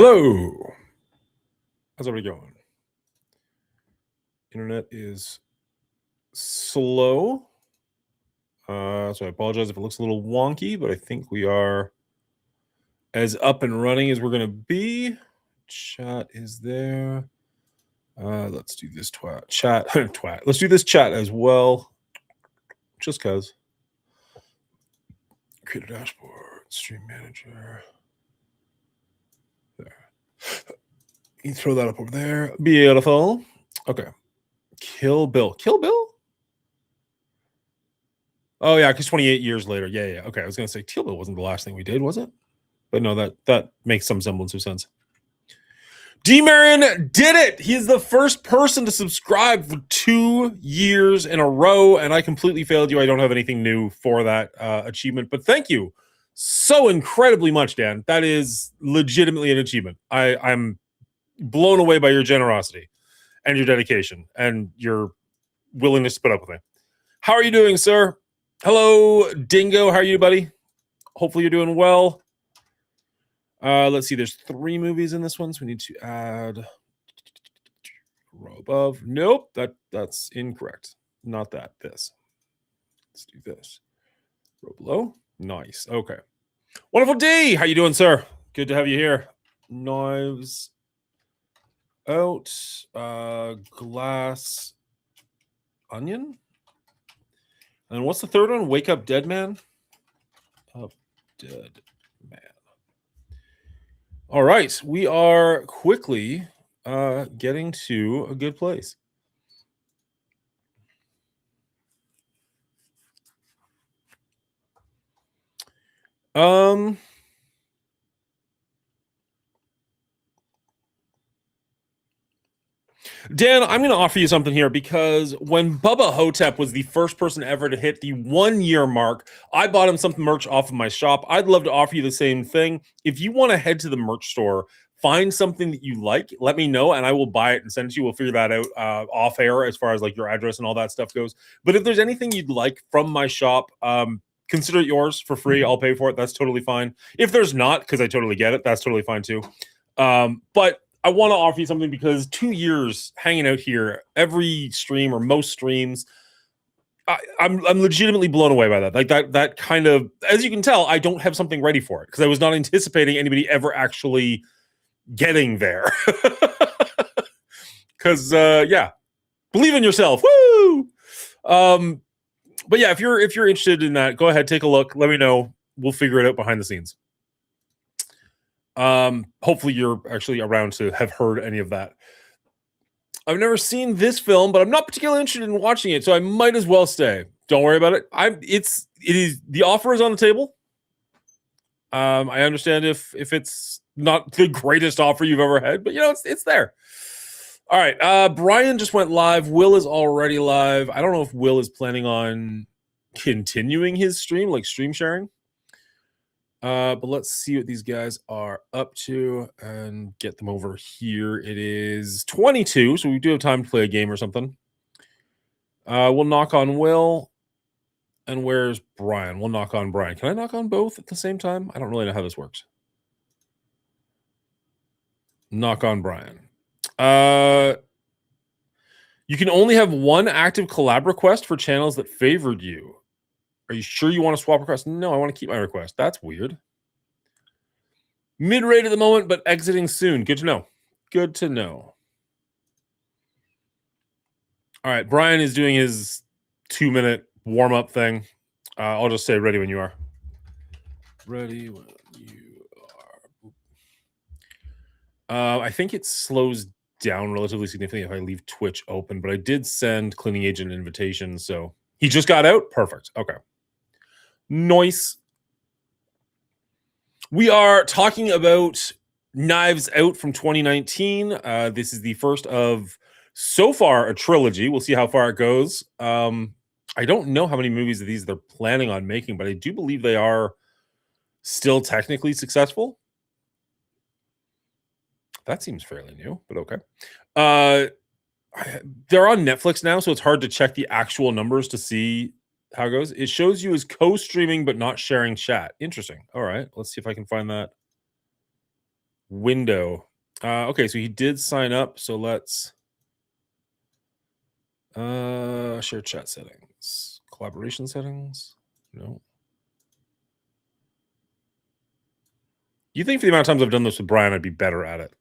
Hello. How's everybody going? Internet is slow. So I apologize if it looks a little wonky, but I think we are as up and running as we're going to be. Chat is there. Let's do this chat. Let's do this chat as well. Just because. Create a dashboard. Stream manager. There. You throw that up over there. Beautiful. Okay. Kill Bill. Kill Bill? Oh, yeah, because 28 years later. Yeah. Okay, I was going to say Kill Bill wasn't the last thing we did, was it? But no, that makes some semblance of sense. D. Marion did it! He is the first person to subscribe for 2 years in a row, and I completely failed you. I don't have anything new for that achievement, but thank you so incredibly much, Dan. That is legitimately an achievement. I'm blown away by your generosity and your dedication and your willingness to put up with me. How are you doing, sir? Hello, Dingo. How are you, buddy? Hopefully you're doing well. Let's see. There's 3 movies in this one, so we need to add row above. Nope, that's incorrect. Not that. This. Let's do this. Row below. Nice. Okay. Wonderful D. How you doing, sir? Good to have you here. Knives out. Glass onion. And what's the third one? Wake up, dead man. Up, dead man. All right, we are quickly getting to a good place. Dan, I'm going to offer you something here because when Bubba Hotep was the first person ever to hit the 1 year mark, I bought him some merch off of my shop. I'd love to offer you the same thing. If you want to head to the merch store, find something that you like, let me know, and I will buy it and send it to you. We'll figure that out off air as far as like your address and all that stuff goes. But if there's anything you'd like from my shop, consider it yours for free. I'll pay for it. That's totally fine. If there's not, because I totally get it, that's totally fine too. But I want to offer you something because 2 years hanging out here, every stream or most streams, I'm legitimately blown away by that. Like that kind of, as you can tell, I don't have something ready for it because I was not anticipating anybody ever actually getting there. Because yeah, believe in yourself. Woo! But yeah, if you're interested in that, go ahead, take a look. Let me know. We'll figure it out behind the scenes. Hopefully you're actually around to have heard any of that. I've never seen this film, but I'm not particularly interested in watching it, so I might as well stay. Don't worry about it. It is the offer is on the table. I understand if it's not the greatest offer you've ever had, but you know it's there. All right. Brian just went live. Will is already live. I don't know if Will is planning on continuing his stream, like stream sharing. But let's see what these guys are up to and get them over here. It is 22, so we do have time to play a game or something. We'll knock on Will. And where's Brian? We'll knock on Brian. Can I knock on both at the same time? I don't really know how this works. Knock on Brian. You can only have one active collab request for channels that favored you. Are you sure you want to swap requests? No, I want to keep my request. That's weird. Mid-rate at the moment, but exiting soon. Good to know. Good to know. All right, Brian is doing his 2-minute warm-up thing. I'll just say ready when you are. Ready when you are. I think it slows down relatively significantly if I leave Twitch open, but I did send Cleaning Agent an invitation, so he just got out? Perfect. Okay. Nice. We are talking about Knives Out from 2019. This is the first of, so far, a trilogy. We'll see how far it goes. I don't know how many movies of these they're planning on making, but I do believe they are still technically successful. That seems fairly new, but okay. They're on Netflix now, so it's hard to check the actual numbers to see how it goes. It shows you as co-streaming but not sharing chat. Interesting. All right, let's see if I can find that. window. Okay, so he did sign up. So let's share chat settings, collaboration settings. No. You think for the amount of times I've done this with Brian, I'd be better at it.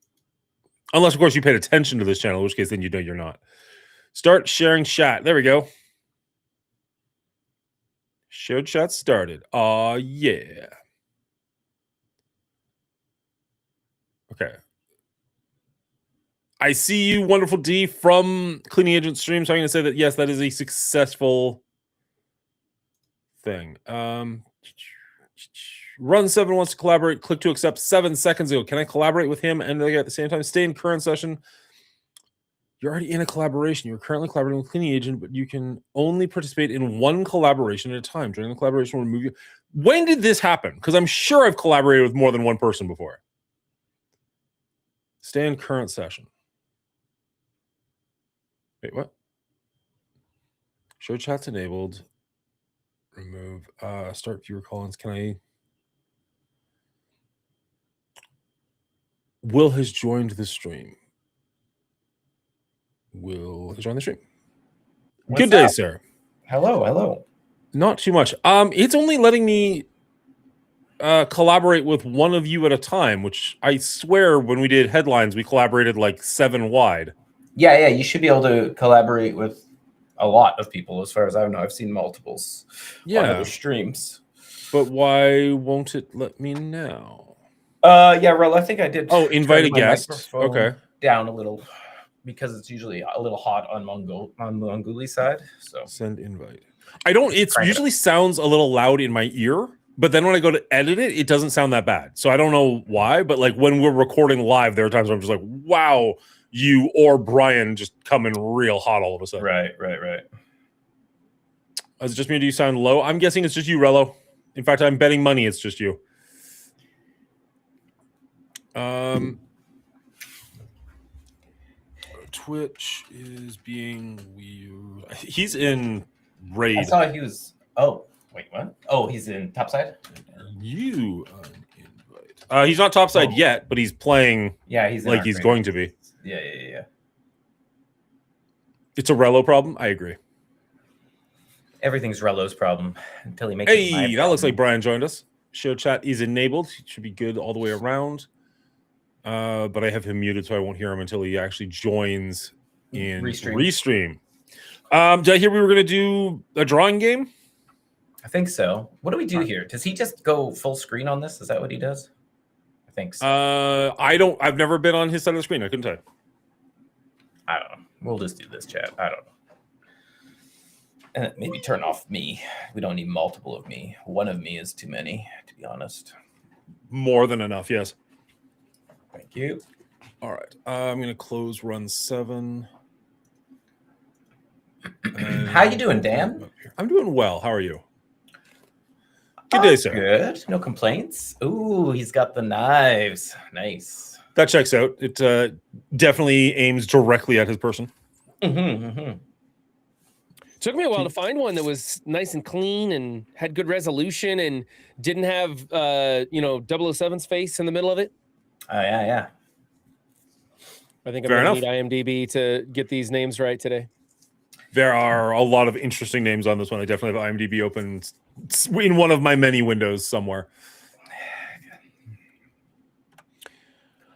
Unless, of course, you paid attention to this channel, in which case then you know you're not. Start sharing chat. There we go. Share chat started. Aw, yeah. Okay. I see you, wonderful D, from Cleaning Agent Stream. So I'm going to say that, yes, that is a successful thing. Run7 wants to collaborate. Click to accept 7 seconds ago. Can I collaborate with him and at the same time? Stay in current session. You're already in a collaboration. You're currently collaborating with Cleaning Agent, but you can only participate in one collaboration at a time. During the collaboration will remove you. When did this happen? Because I'm sure I've collaborated with more than one person before. Stay in current session. Wait, what? Show chat's enabled. Remove. Start viewer call-ins. Can I? Will has joined the stream. Will has joined the stream. What's Good day, up? sir. Hello. Not too much. It's only letting me collaborate with one of you at a time, which I swear when we did headlines, we collaborated like 7 wide. Yeah. You should be able to collaborate with a lot of people, as far as I know. I've seen multiples on other streams. But why won't it let me now? Yeah, Rel, I think I did. Oh, invite a guest. Okay. Down a little because it's usually a little hot on Mongoli's side. So send invite. I don't. It usually sounds a little loud in my ear, but then when I go to edit it, it doesn't sound that bad. So I don't know why, but like when we're recording live, there are times where I'm just like, wow, you or Brian just come in real hot all of a sudden. Right. Is it just me? Do you sound low? I'm guessing it's just you, Rello. In fact, I'm betting money it's just you. Twitch is being weird. He's in raid. I saw he was. Oh, wait, what? Oh, he's in topside. You invite. He's not topside yet, but he's playing. Yeah, he's like he's going to be. Yeah. It's a Rello problem. I agree. Everything's Rello's problem until he makes. Hey, that looks like Brian joined us. Show chat is enabled. It should be good all the way around. But I have him muted, so I won't hear him until he actually joins in Restream. Did I hear we were going to do a drawing game? I think so. What do we do here? Does he just go full screen on this? Is that what he does? I think so. I've never been on his side of the screen. I couldn't tell you. I don't know. We'll just do this, chat. I don't know. And maybe turn off me. We don't need multiple of me. One of me is too many, to be honest. More than enough, yes. Thank you. All right. I'm going to close run 7. How you doing, Dan? I'm doing well. How are you? Good day, sir. Good. No complaints. Ooh, he's got the knives. Nice. That checks out. It definitely aims directly at his person. Took me a while to find one that was nice and clean and had good resolution and didn't have 007's face in the middle of it. Oh, yeah. I think I'm going to need IMDb to get these names right today. There are a lot of interesting names on this one. I definitely have IMDb open in one of my many windows somewhere.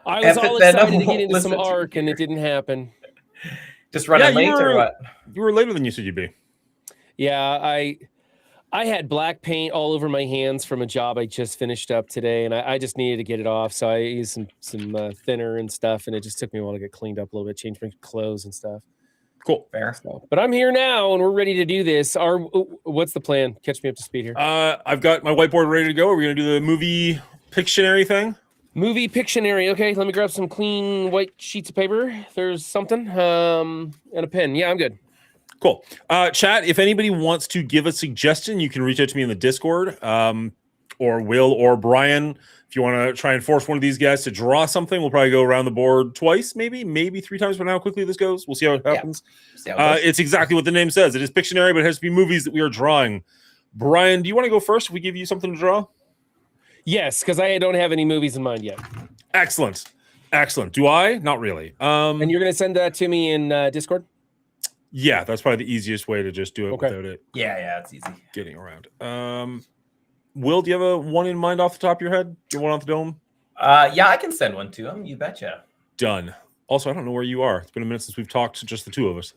I was all excited to get into some ARC, and it didn't happen. Just running late or what? You were later than you said you'd be. Yeah, I had black paint all over my hands from a job I just finished up today, and I just needed to get it off. So I used some thinner and stuff, and it just took me a while to get cleaned up a little bit, change my clothes and stuff. Cool. Fair. So, but I'm here now, and we're ready to do this. What's the plan? Catch me up to speed here. I've got my whiteboard ready to go. Are we going to do the movie Pictionary thing? Movie Pictionary. Okay, let me grab some clean white sheets of paper. There's something. And a pen. Yeah, I'm good. Cool. Chat, if anybody wants to give a suggestion, you can reach out to me in the Discord, or Will or Brian. If you want to try and force one of these guys to draw something, we'll probably go around the board twice, maybe 3 times, but how quickly this goes. We'll see how it happens. Yeah. It's exactly what the name says. It is Pictionary, but it has to be movies that we are drawing. Brian, do you want to go first if we give you something to draw? Yes, because I don't have any movies in mind yet. Excellent. Excellent. Do I? Not really. And you're gonna send that to me in Discord. Yeah, that's probably the easiest way to just do it Okay. without it Yeah, it's easy. getting around. Will, do you have a one in mind off the top of your head? Your one off the dome? Yeah, I can send one to him. You betcha. Done. Also, I don't know where you are. It's been a minute since we've talked, just the two of us.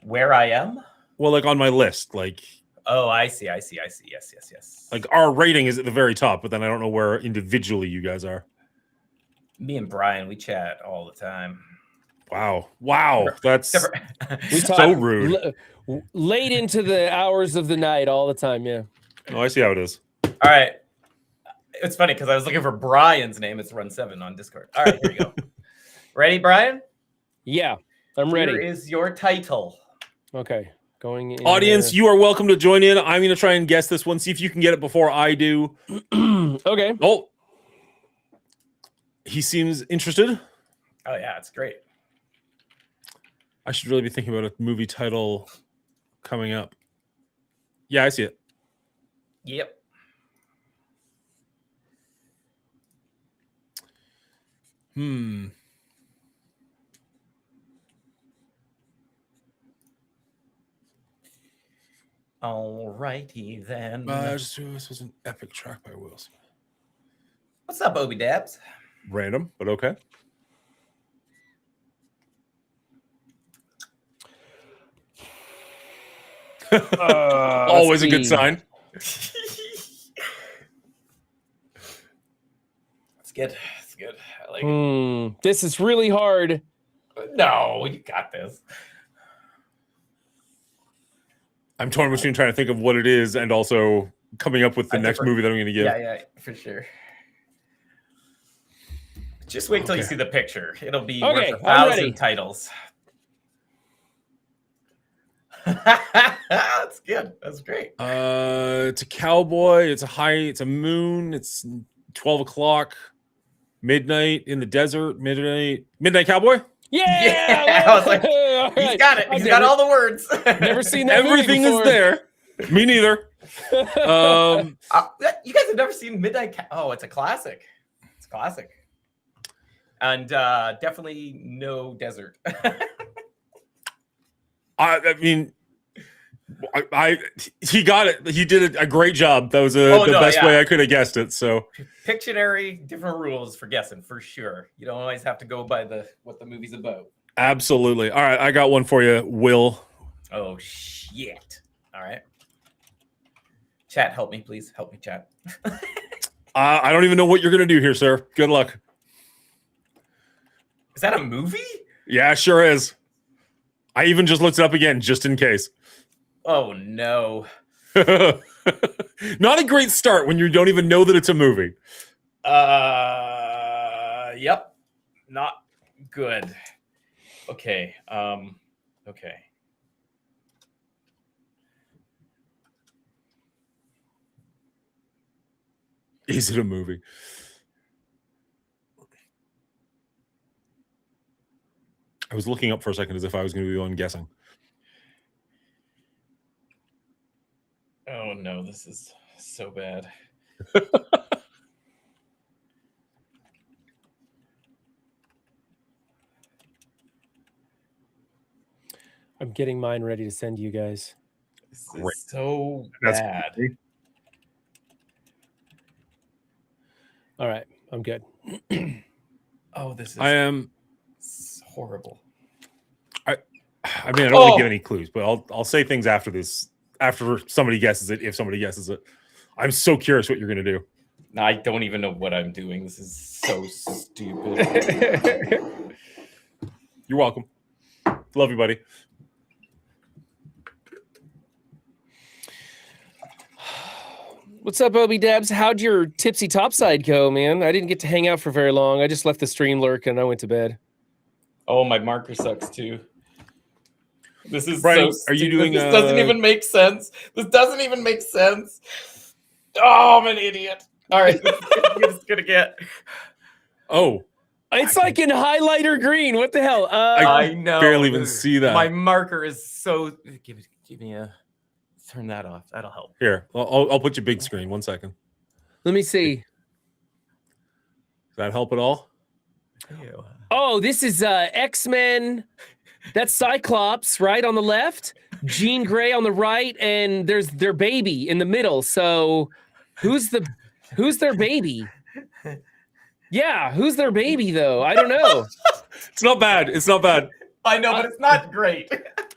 Where I am? Well, like on my list, like Oh, I see. Yes. like our rating is at the very top, but then I don't know where individually you guys are. Me and Brian, we chat all the time. Wow, that's We so talk rude. late into the hours of the night all the time. Yeah. Oh, I see how it is. All right. It's funny because I was looking for Brian's name. It's Run7 on Discord. All right, here we go. Ready, Brian? Yeah, I'm ready. Here is your title. Okay, going in. Audience, you are welcome to join in. I'm going to try and guess this one. See if you can get it before I do. Okay. Oh, he seems interested. Oh yeah, it's great. I should really be thinking about a movie title coming up. Yeah, I see it. Yep. All righty then. This was an epic track by Will Smith. What's up, Obi Dabs? Random, but okay. Always a good sign. It's good. It's good. I like it. This is really hard. No, you got this. I'm torn between trying to think of what it is and also coming up with the A next different- movie that I'm going to give. Yeah, for sure. Just wait till you Okay. see the picture. It'll be Okay, worth I'm 1,000 ready. titles. That's good. That's great. It's a cowboy. It's a moon. It's 12 o'clock, midnight in the desert. Midnight cowboy. Yeah. Yeah, I was like, All He's right. got it. I've He's got all the words. Never seen that. Everything is there. Me neither. You guys have never seen Midnight Oh, it's a classic. It's a classic. And definitely no desert. I mean, he got it. He did a great job. That was the best way I could have guessed it. So Pictionary, different rules for guessing for sure. You don't always have to go by what the movie's about. absolutely. All right, I got one for you, Will. Oh shit! All right, chat, help me, please. Help me, chat. I don't even know what you're gonna do here, sir. Good luck. Is that a movie? Yeah, sure is. I even just looked it up again just in case. Oh no. Not a great start when you don't even know that it's a movie. Yep. Not good. Okay. Okay. Is it a movie? I was looking up for a second as if I was going to be the one guessing. Oh no, this is so bad. I'm getting mine ready to send you guys. This Great. is so That's bad. All right, I'm good. Oh, this is I am. horrible. I mean, I don't want to give any clues, but I'll say things after this. After somebody guesses it, if somebody guesses it, I'm so curious what you're going to do. I don't even know what I'm doing. This is so stupid. You're welcome. Love you, buddy. What's up, Obi Dabs? How'd your tipsy topside go, man? I didn't get to hang out for very long. I just left the stream lurk and I went to bed. Oh, my marker sucks too. This is Brian, so are you stupid. doing, This doesn't even make sense. This doesn't even make sense. Oh, I'm an idiot. All right, you're just gonna get. Oh, It's like in highlighter green. What the hell? I know. barely even see that. My marker is so. Give me a. Turn that off. That'll help. Here, I'll put you big screen. 1 second. Let me see. that help at all? Ew. Oh, this is X-Men. That's Cyclops, right on the left. Jean Grey on the right, and there's their baby in the middle. So, who's their baby? Yeah, who's their baby though? I don't know. It's not bad. It's not bad. I know, but it's not great.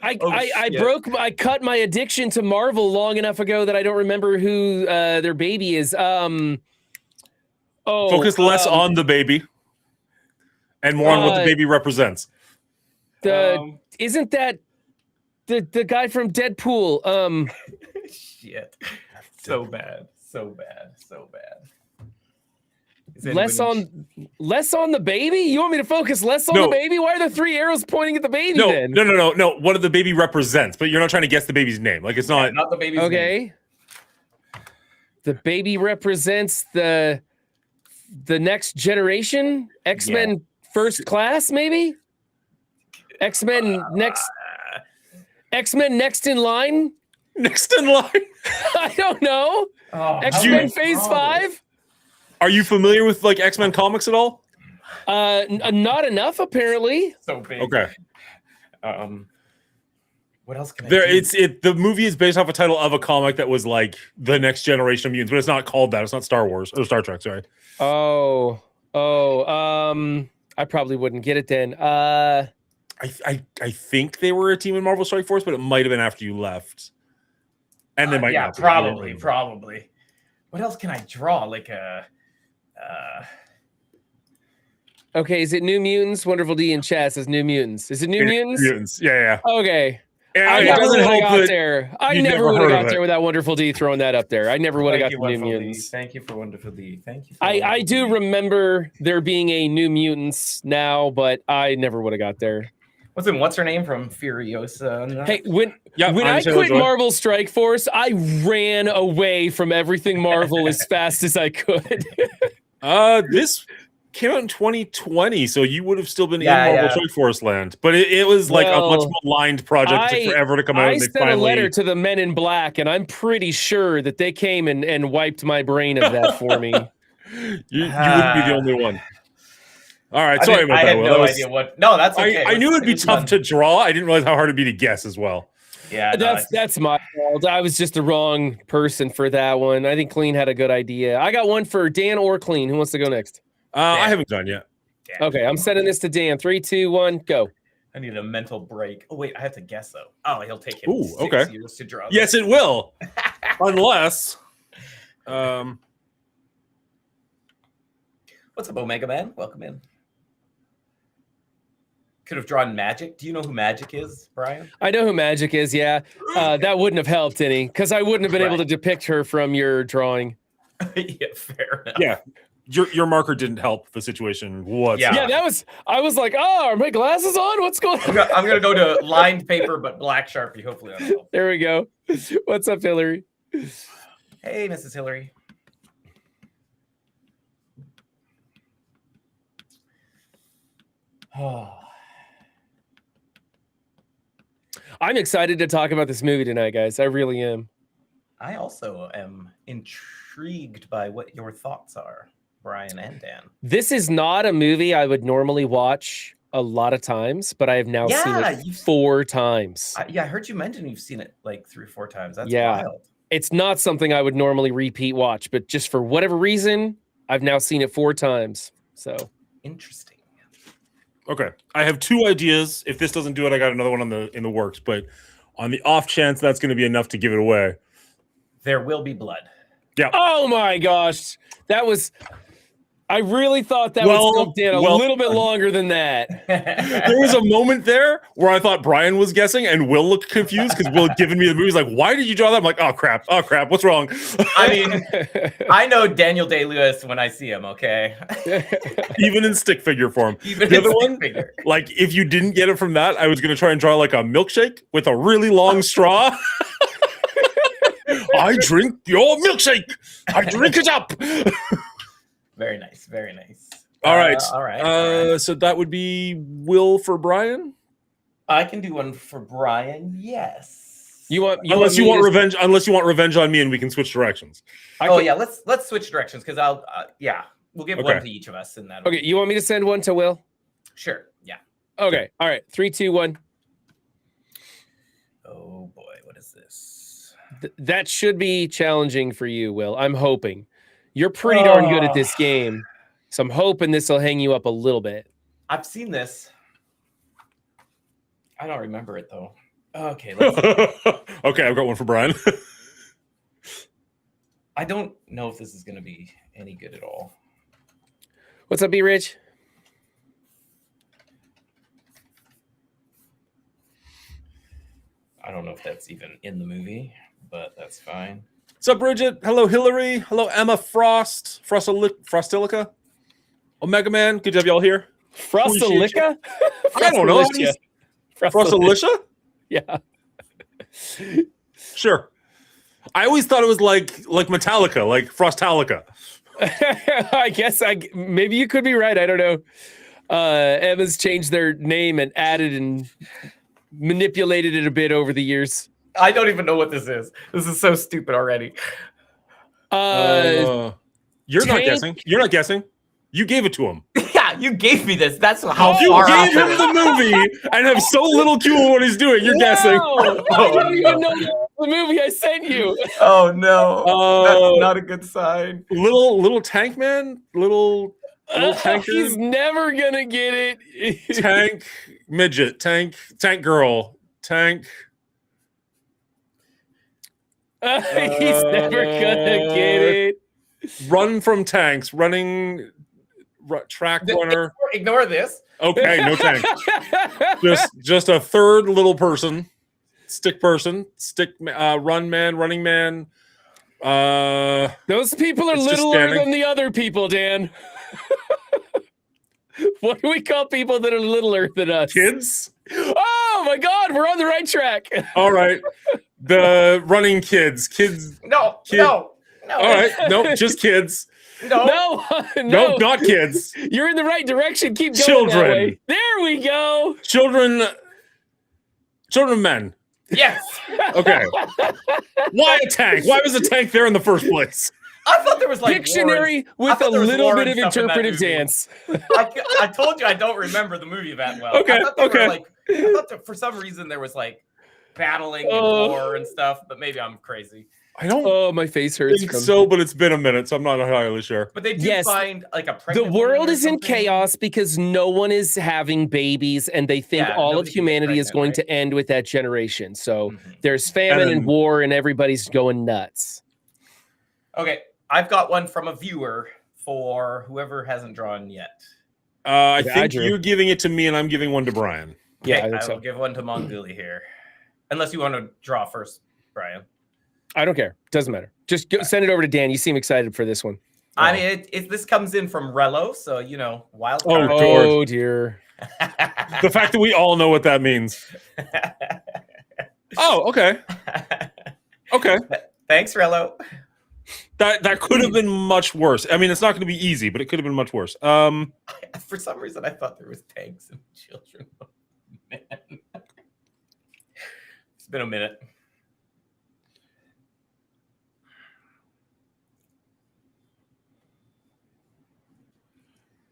I cut my addiction to Marvel long enough ago that I don't remember who their baby is. Focus less on the baby and more on what the baby represents. Isn't that the guy from Deadpool? Shit. So bad. Less on the baby? You want me to focus less on the baby? Why are there 3 arrows pointing at the baby then? No. What the baby represents, but you're not trying to guess the baby's name. Like it's not the baby's name. Okay. The baby represents the next generation? X-Men First Class, maybe? X-Men next in line? next in line. I don't know. X-Men Phase 5? Are you familiar with like X-Men comics at all? Not enough, apparently. So big. Okay. What else can I do? The movie is based off a title of a comic that was like the next generation of mutants, but it's not called that. It's not Star Wars or Star Trek, sorry. I probably wouldn't get it then. I think they were a team in Marvel Strike Force, but it might have been after you left. And they might not be. Probably. What else can I draw? Like Okay, is it New Mutants? Wonderful D in chat says New Mutants. Is it New Mutants? Mutants, yeah. Okay. Yeah, I it never doesn't would have help got that there. I you never never would heard have of got it. there without Wonderful D throwing that up there. I never would have got Thank the you, New Wonderful D. Mutants. Thank you for Wonderful D. Thank you. I do remember there being a New Mutants now, but I never would have got there. What's her name from Furiosa? Hey, when I quit Marvel Strike Force, I ran away from everything Marvel as fast as I could. This came out in 2020, so you would have still been in Marvel Strike Force land. But it was like a much maligned project. It took forever to come out. I sent a letter to the Men in Black, and I'm pretty sure that they came and wiped my brain of that for me. You wouldn't be the only one. All right, sorry about that. I had no idea what. No, that's okay. I knew it'd be tough to draw. I didn't realize how hard it'd be to guess as well. Yeah, that's my fault. I was just the wrong person for that one. I think Clean had a good idea. I got one for Dan or Clean. Who wants to go next? I haven't done yet. Okay, I'm sending this to Dan. 3, 2, 1, go. I need a mental break. Oh wait, I have to guess though. Oh, he'll take him 6 years to draw. Yes, it will. Unless. What's up, Omega Man? Welcome in. Could have drawn Magic. Do you know who Magic is, Brian? I know who Magic is, yeah. That wouldn't have helped any, because I wouldn't have been able to depict her from your drawing. Yeah, fair enough. Yeah. Your marker didn't help the situation whatsoever. Yeah, I was like, oh, are my glasses on? What's going on? I'm gonna go to lined paper but black Sharpie. Hopefully that'll help. There we go. What's up, Hillary? Hey, Mrs. Hillary. Oh. I'm excited to talk about this movie tonight, guys. I really am. I also am intrigued by what your thoughts are, Brian and Dan. This is not a movie I would normally watch a lot of times, but I have now seen it 4 times. I heard you mention you've seen it like 3 or 4 times. That's wild. It's not something I would normally repeat watch, but just for whatever reason, I've now seen it 4 times. So interesting. Okay, I have 2 ideas. If this doesn't do it, I got another one in the works. But on the off chance that's going to be enough to give it away, there will be blood. Yeah. Oh my gosh, that was. I really thought that would still did a little bit longer than that. There was a moment there where I thought Brian was guessing and Will looked confused because Will had given me the movie. He's like, why did you draw that? I'm like, oh crap, what's wrong? I mean, I know Daniel Day-Lewis when I see him, okay? Even in stick figure form. Even the in other stick one, figure. like if you didn't get it from that, I was going to try and draw like a milkshake with a really long straw. I drink your milkshake. I drink it up. Very nice. Very nice. All right. All right. So that would be Will for Brian. I can do one for Brian. Yes. Unless you want revenge on me, and we can switch directions. Yeah. Let's switch directions because We'll give Okay. one to each of us in that. Okay, you want me to send one to Will? Sure. Yeah. Okay. All right. 3, 2, 1. Oh boy, what is this? That should be challenging for you, Will. I'm hoping. You're pretty darn good at this game, so I'm hoping this will hang you up a little bit. I've seen this. I don't remember it though. Okay, let's. Okay, I've got one for Brian. I don't know if this is going to be any good at all. What's up, B Rich? I don't know if that's even in the movie, but that's fine. What's up, Bridget? Hello, Hillary. Hello, Emma Frost. Frostilica. Omega Man. Good to have y'all here. Frostilica? I don't know. Frostilicia? Yeah. Sure. I always thought it was like Metallica, like Frostalica. I guess maybe you could be right. I don't know. Emma's changed their name and added and manipulated it a bit over the years. I don't even know what this is. This is so stupid already. You're not Tank? guessing. You're not guessing. You gave it to him. Yeah, you gave me this. That's how You far off gave it him is. the movie and have so little clue on what he's doing. You're guessing. I don't even know the movie I sent you. Oh no, Uh, that's not a good sign. Little tank man, little tanker, He's never gonna get it. tank midget, tank girl, tank. He's never gonna get it. Run from tanks, running track runner. Ignore this. Okay, no tank. just a third little person, stick running man. Those people are It's just littler standing. than the other people, Dan. What do we call people that are littler than us? Kids. Oh my God, we're on the right track. All right, the running kids. No, Kid. no. All right, nope, just kids. No. No, Nope, not kids. You're in the right direction. Keep going. Children. That way. There we go. Children of men. Yes. Okay. Why a tank? Why was a tank there in the first place? I thought there was like Dictionary with a thought there was little war bit and of stuff in that interpretive movie. dance. I told you I don't remember the movie that well. Okay, I thought they okay. were I thought that for some reason there was like battling and Oh. war and stuff, but maybe I'm crazy. I don't Oh, my face hurts. think from- so, but it's been a minute, so I'm not entirely sure. But they do Yes. find like a The pregnant woman world or is in something. chaos because no one is having babies, and they think Yeah, all of nobody can get humanity is pregnant, going right? to end with that generation. So Mhm. there's famine and And- war, and everybody's going nuts. Okay, I've got one from a viewer for whoever hasn't drawn yet. I Yeah, I think drew. you're giving it to me, and I'm giving one to Brian. Yeah, Okay, I think will so. give one to Monguli here, unless you want to draw first, Brian. I don't care. Doesn't matter. Just send it over to Dan. You seem excited for this one. I mean, this comes in from Rello, so you know, wild Oh, card. George. Oh dear. The fact that we all know what that means. Oh, okay. Okay. Thanks, Rello. That could have been much worse. I mean, it's not going to be easy, but it could have been much worse. For some reason, I thought there was tanks and children. Man. It's been a minute.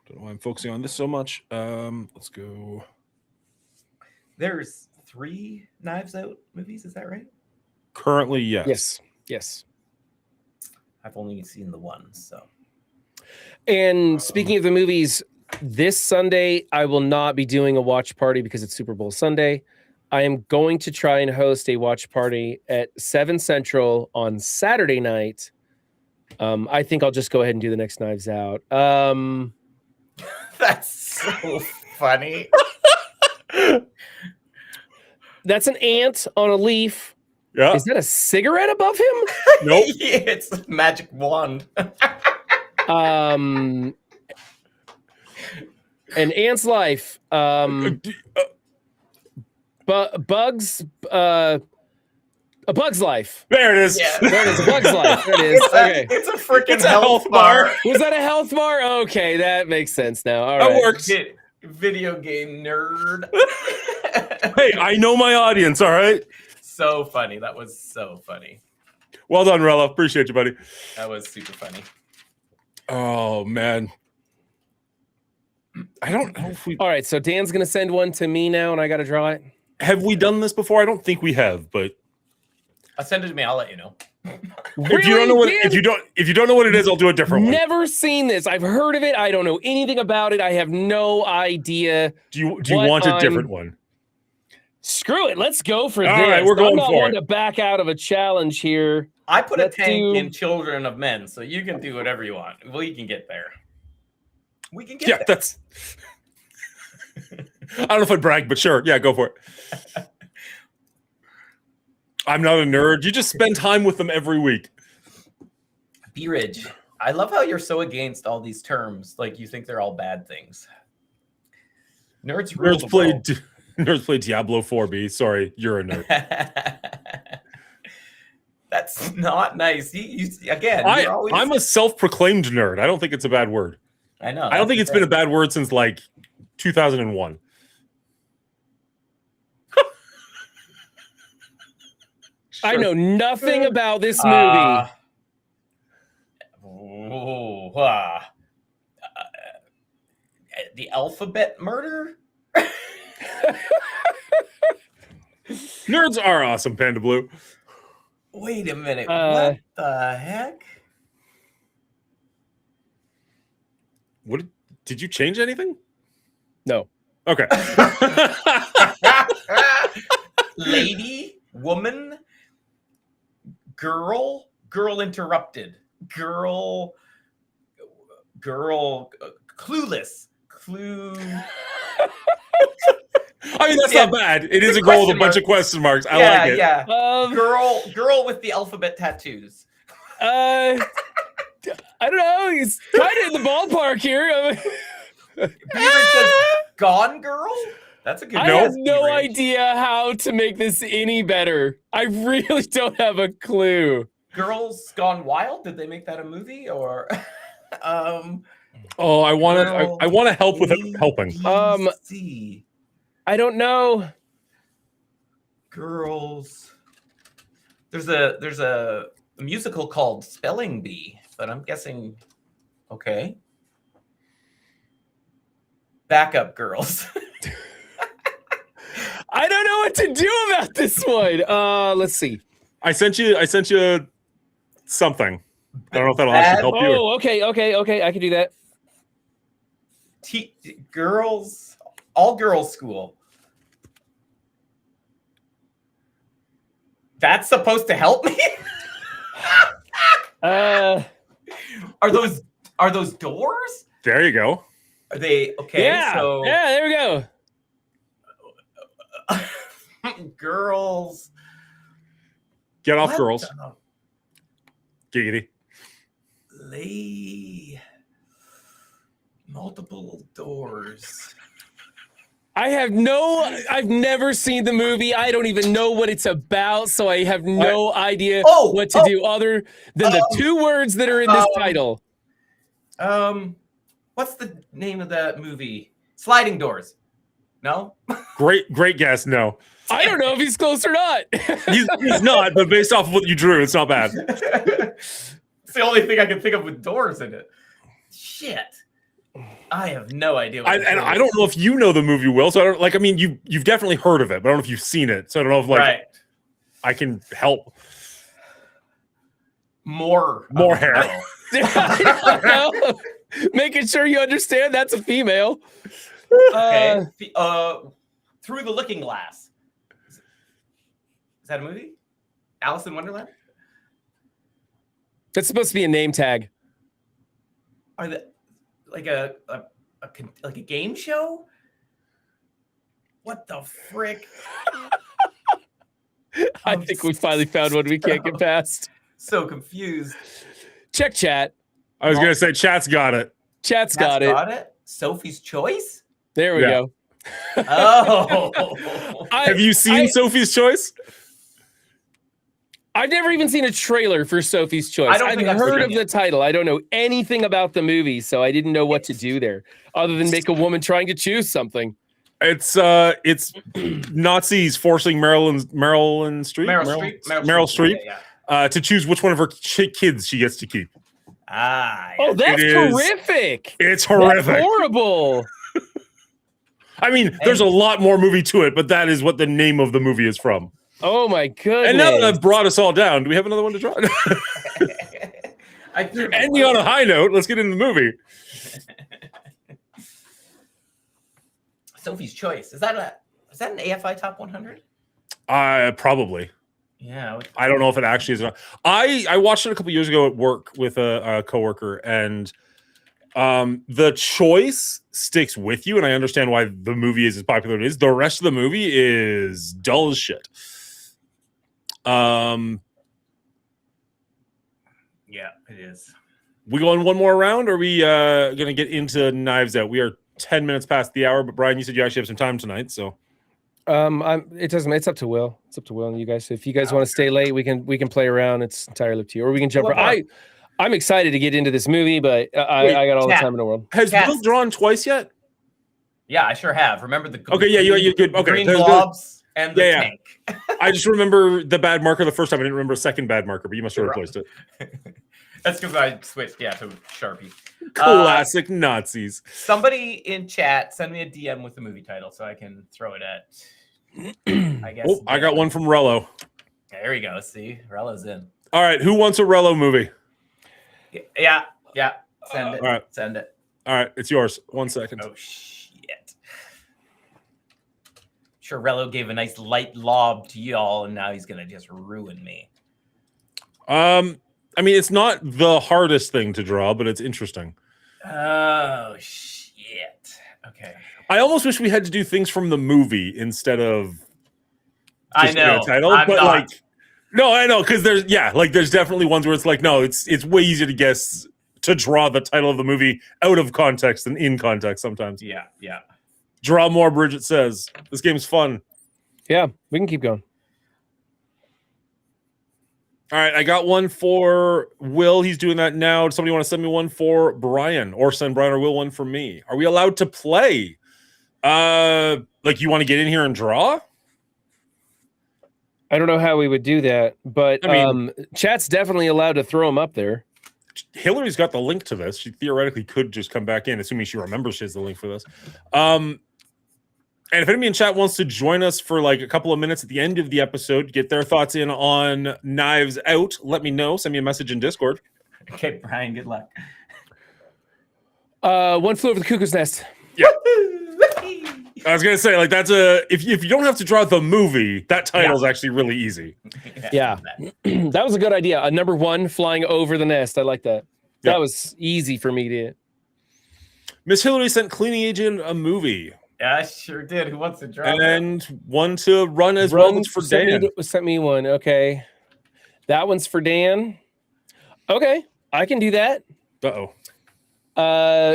Don't know why I'm focusing on this so much. Let's go. There's 3 Knives Out movies, is that right? Currently, yes. Yes. Yes. I've only seen the one, so. And speaking of the movies, this Sunday I will not be doing a watch party because it's Super Bowl Sunday. I am going to try and host a watch party at 7 Central on Saturday night. I think I'll just go ahead and do the next Knives Out. That's so funny. That's an ant on a leaf. Yeah. Is that a cigarette above him? Nope. Yeah, it's a magic wand. An ant's life. Bugs. A bug's life. There it is. Yeah. There it is. A bug's life. There it is. Okay. It's a freaking It's a health health bar. bar. Was that a health bar? Okay, that makes sense now. All That right. works. Video game nerd. Hey, I know my audience, all right? So funny. That was so funny. Well done, Rella. Appreciate you, buddy. That was super funny. Oh man, I don't know if we All right, so Dan's gonna send one to me now, and I got to draw it. have we done this before. I don't think we have, but I'll send it to me. I'll let you know. if you don't know what Dan? if you don't know what it is, I'll do a different one. Never seen this. I've heard of it. I don't know anything about it. I have no idea. Do you what want a I'm- different one? Screw it. Let's go for All this. right, we're going I'm not for one it. to back out of a challenge here. I put Let's a tank do- in Children of Men, so you can do whatever you want. We can get there. We can get Yeah, there. that's. I don't know if I'd brag, but sure. Yeah, go for it. I'm not a nerd. You just spend time with them every week. B-Ridge. I love how you're so against all these terms. Like you think they're all bad things. Nerds rule the world. Nerds play Diablo 4B. Sorry, you're a nerd. That's not nice. Again, you're always... I'm a self-proclaimed nerd. I don't think it's a bad word. I know. I don't think it's been a bad word since like 2001. I know nothing about this movie. The alphabet murder? Nerds are awesome, Panda Blue. Wait a minute. Uh, what the heck? What did you change anything? No. Okay. Lady, woman, girl interrupted, girl, clueless, clue. I mean, that's Yeah. not bad. It is a girl with a bunch of question marks. I like it. Yeah. Um, Girl with the alphabet tattoos. I don't know. He's kind of in the ballpark here. Beaver says Gone Girl. That's a good. I No. have no Beaver. idea how to make this any better. I really don't have a clue. Girls Gone Wild. Did they make that a movie or? Oh, I want to. Girl, I want to help with it, helping. C. I don't know. Girls. There's a musical called Spelling Bee, but I'm guessing. Okay. Backup Girls. I don't know what to do about this one. Let's see. I sent you something. I don't know if that'll actually help you. Oh, okay. I can do that. Girls, all girls school. That's supposed to help me? Are those doors? There you go. Are they okay? Yeah. So Yeah, there we go. girls. Get off, What girls. the- Giggity. Lay multiple doors. I've never seen the movie. I don't even know what it's about, so I have no idea what to do other than the two words that are in this title. What's the name of that movie? Sliding Doors. No? Great guess. No, I don't know if he's close or not. he's not. But based off of what you drew, it's not bad. It's the only thing I can think of with doors in it. Shit. I have no idea. And I don't know if you know the movie, Will. So I don't like. I mean, you've definitely heard of it, but I don't know if you've seen it. So I don't know if Right. I can help. More hair. I don't know. Making sure you understand that's a female. Okay. Through the Looking Glass. Is that a movie? Alice in Wonderland? That's supposed to be a name tag. Are the like a game show? What the frick? I think we finally found one we can't get past. So confused. Check chat. I was gonna say, chat's got it. Chat's got it. Sophie's Choice? There we Yeah. go. Oh. Have you seen Sophie's Choice? I've never even seen a trailer for Sophie's Choice. I don't I've think I've heard seen of it. the title. I don't know anything about the movie, so I didn't know what to do there, other than make a woman trying to choose something. It's Nazis forcing Meryl Streep Meryl Streep. to choose which one of her kids she gets to keep. Oh, that's It is. horrific. It's That's horrific. horrible. I mean, there's a lot more movie to it, but that is what the name of the movie is from. Oh my goodness. And now that I've brought us all down, do we have another one to draw? Ending on a high note, let's get into the movie. Sophie's Choice. Is that an AFI Top 100? Probably. Yeah. I don't know if it actually is. I watched it a couple years ago at work with a coworker, and the choice sticks with you, and I understand why the movie is as popular as it is. The rest of the movie is dull as shit. Yeah, it is. We going one more round, or are we gonna get into Knives Out? We are 10 minutes past the hour, but Brian, you said you actually have some time tonight, so it doesn't. It's up to Will. It's up to Will and you guys. If you guys want to stay late, we can play around. It's entirely up to you, or we can jump. I'm excited to get into this movie, but I got all the time in the world. Has Will drawn twice yet? Yeah, I sure have. Remember the Okay, yeah, you're good. Okay, green globs and the tank. I just remember the bad marker the first time. I didn't remember a second bad marker, but you must have replaced it. That's because I switched, to Sharpie. Classic Nazis. Somebody in chat send me a DM with the movie title so I can throw it at. I guess. Oh, I got one from Rello. There we go. See, Rella's in. All right, who wants a Rello movie? Yeah. Send it. All right. Send it. All right, it's yours. 1 second. Oh shit. Sure, Rello gave a nice light lob to y'all, and now he's gonna just ruin me. I mean, it's not the hardest thing to draw, but it's interesting. Oh shit. Okay. I almost wish we had to do things from the movie instead of I know. a title, I'm but not. like, no, I know, because there's there's definitely ones where it's like, no, it's way easier to guess to draw the title of the movie out of context than in context sometimes. Yeah. Draw more, Bridget says. This game's fun. Yeah, we can keep going. All right, I got one for Will. He's doing that now. Does somebody want to send me one for Brian, or send Brian or Will one for me? Are we allowed to play? Like, you want to get in here and draw? I don't know how we would do that, but I mean, chat's definitely allowed to throw them up there. Hillary's got the link to this. She theoretically could just come back in, assuming she remembers she has the link for this. And if anybody in chat wants to join us for like a couple of minutes at the end of the episode, get their thoughts in on Knives Out, let me know. Send me a message in Discord. Okay, Brian, good luck. One Flew Over the Cuckoo's Nest. Yeah. I was gonna say, like, that's if you don't have to draw the movie, that title is actually really easy. Yeah. That was a good idea. Number one, Flying Over the Nest. I like that. Yeah. That was easy for me to. Miss Hillary sent Cleaning Agent a movie. Yeah, I sure did. Who wants to draw? And one to run as well as for Dan. Sent me one. Okay. That one's for Dan. Okay. I can do that. Uh-oh.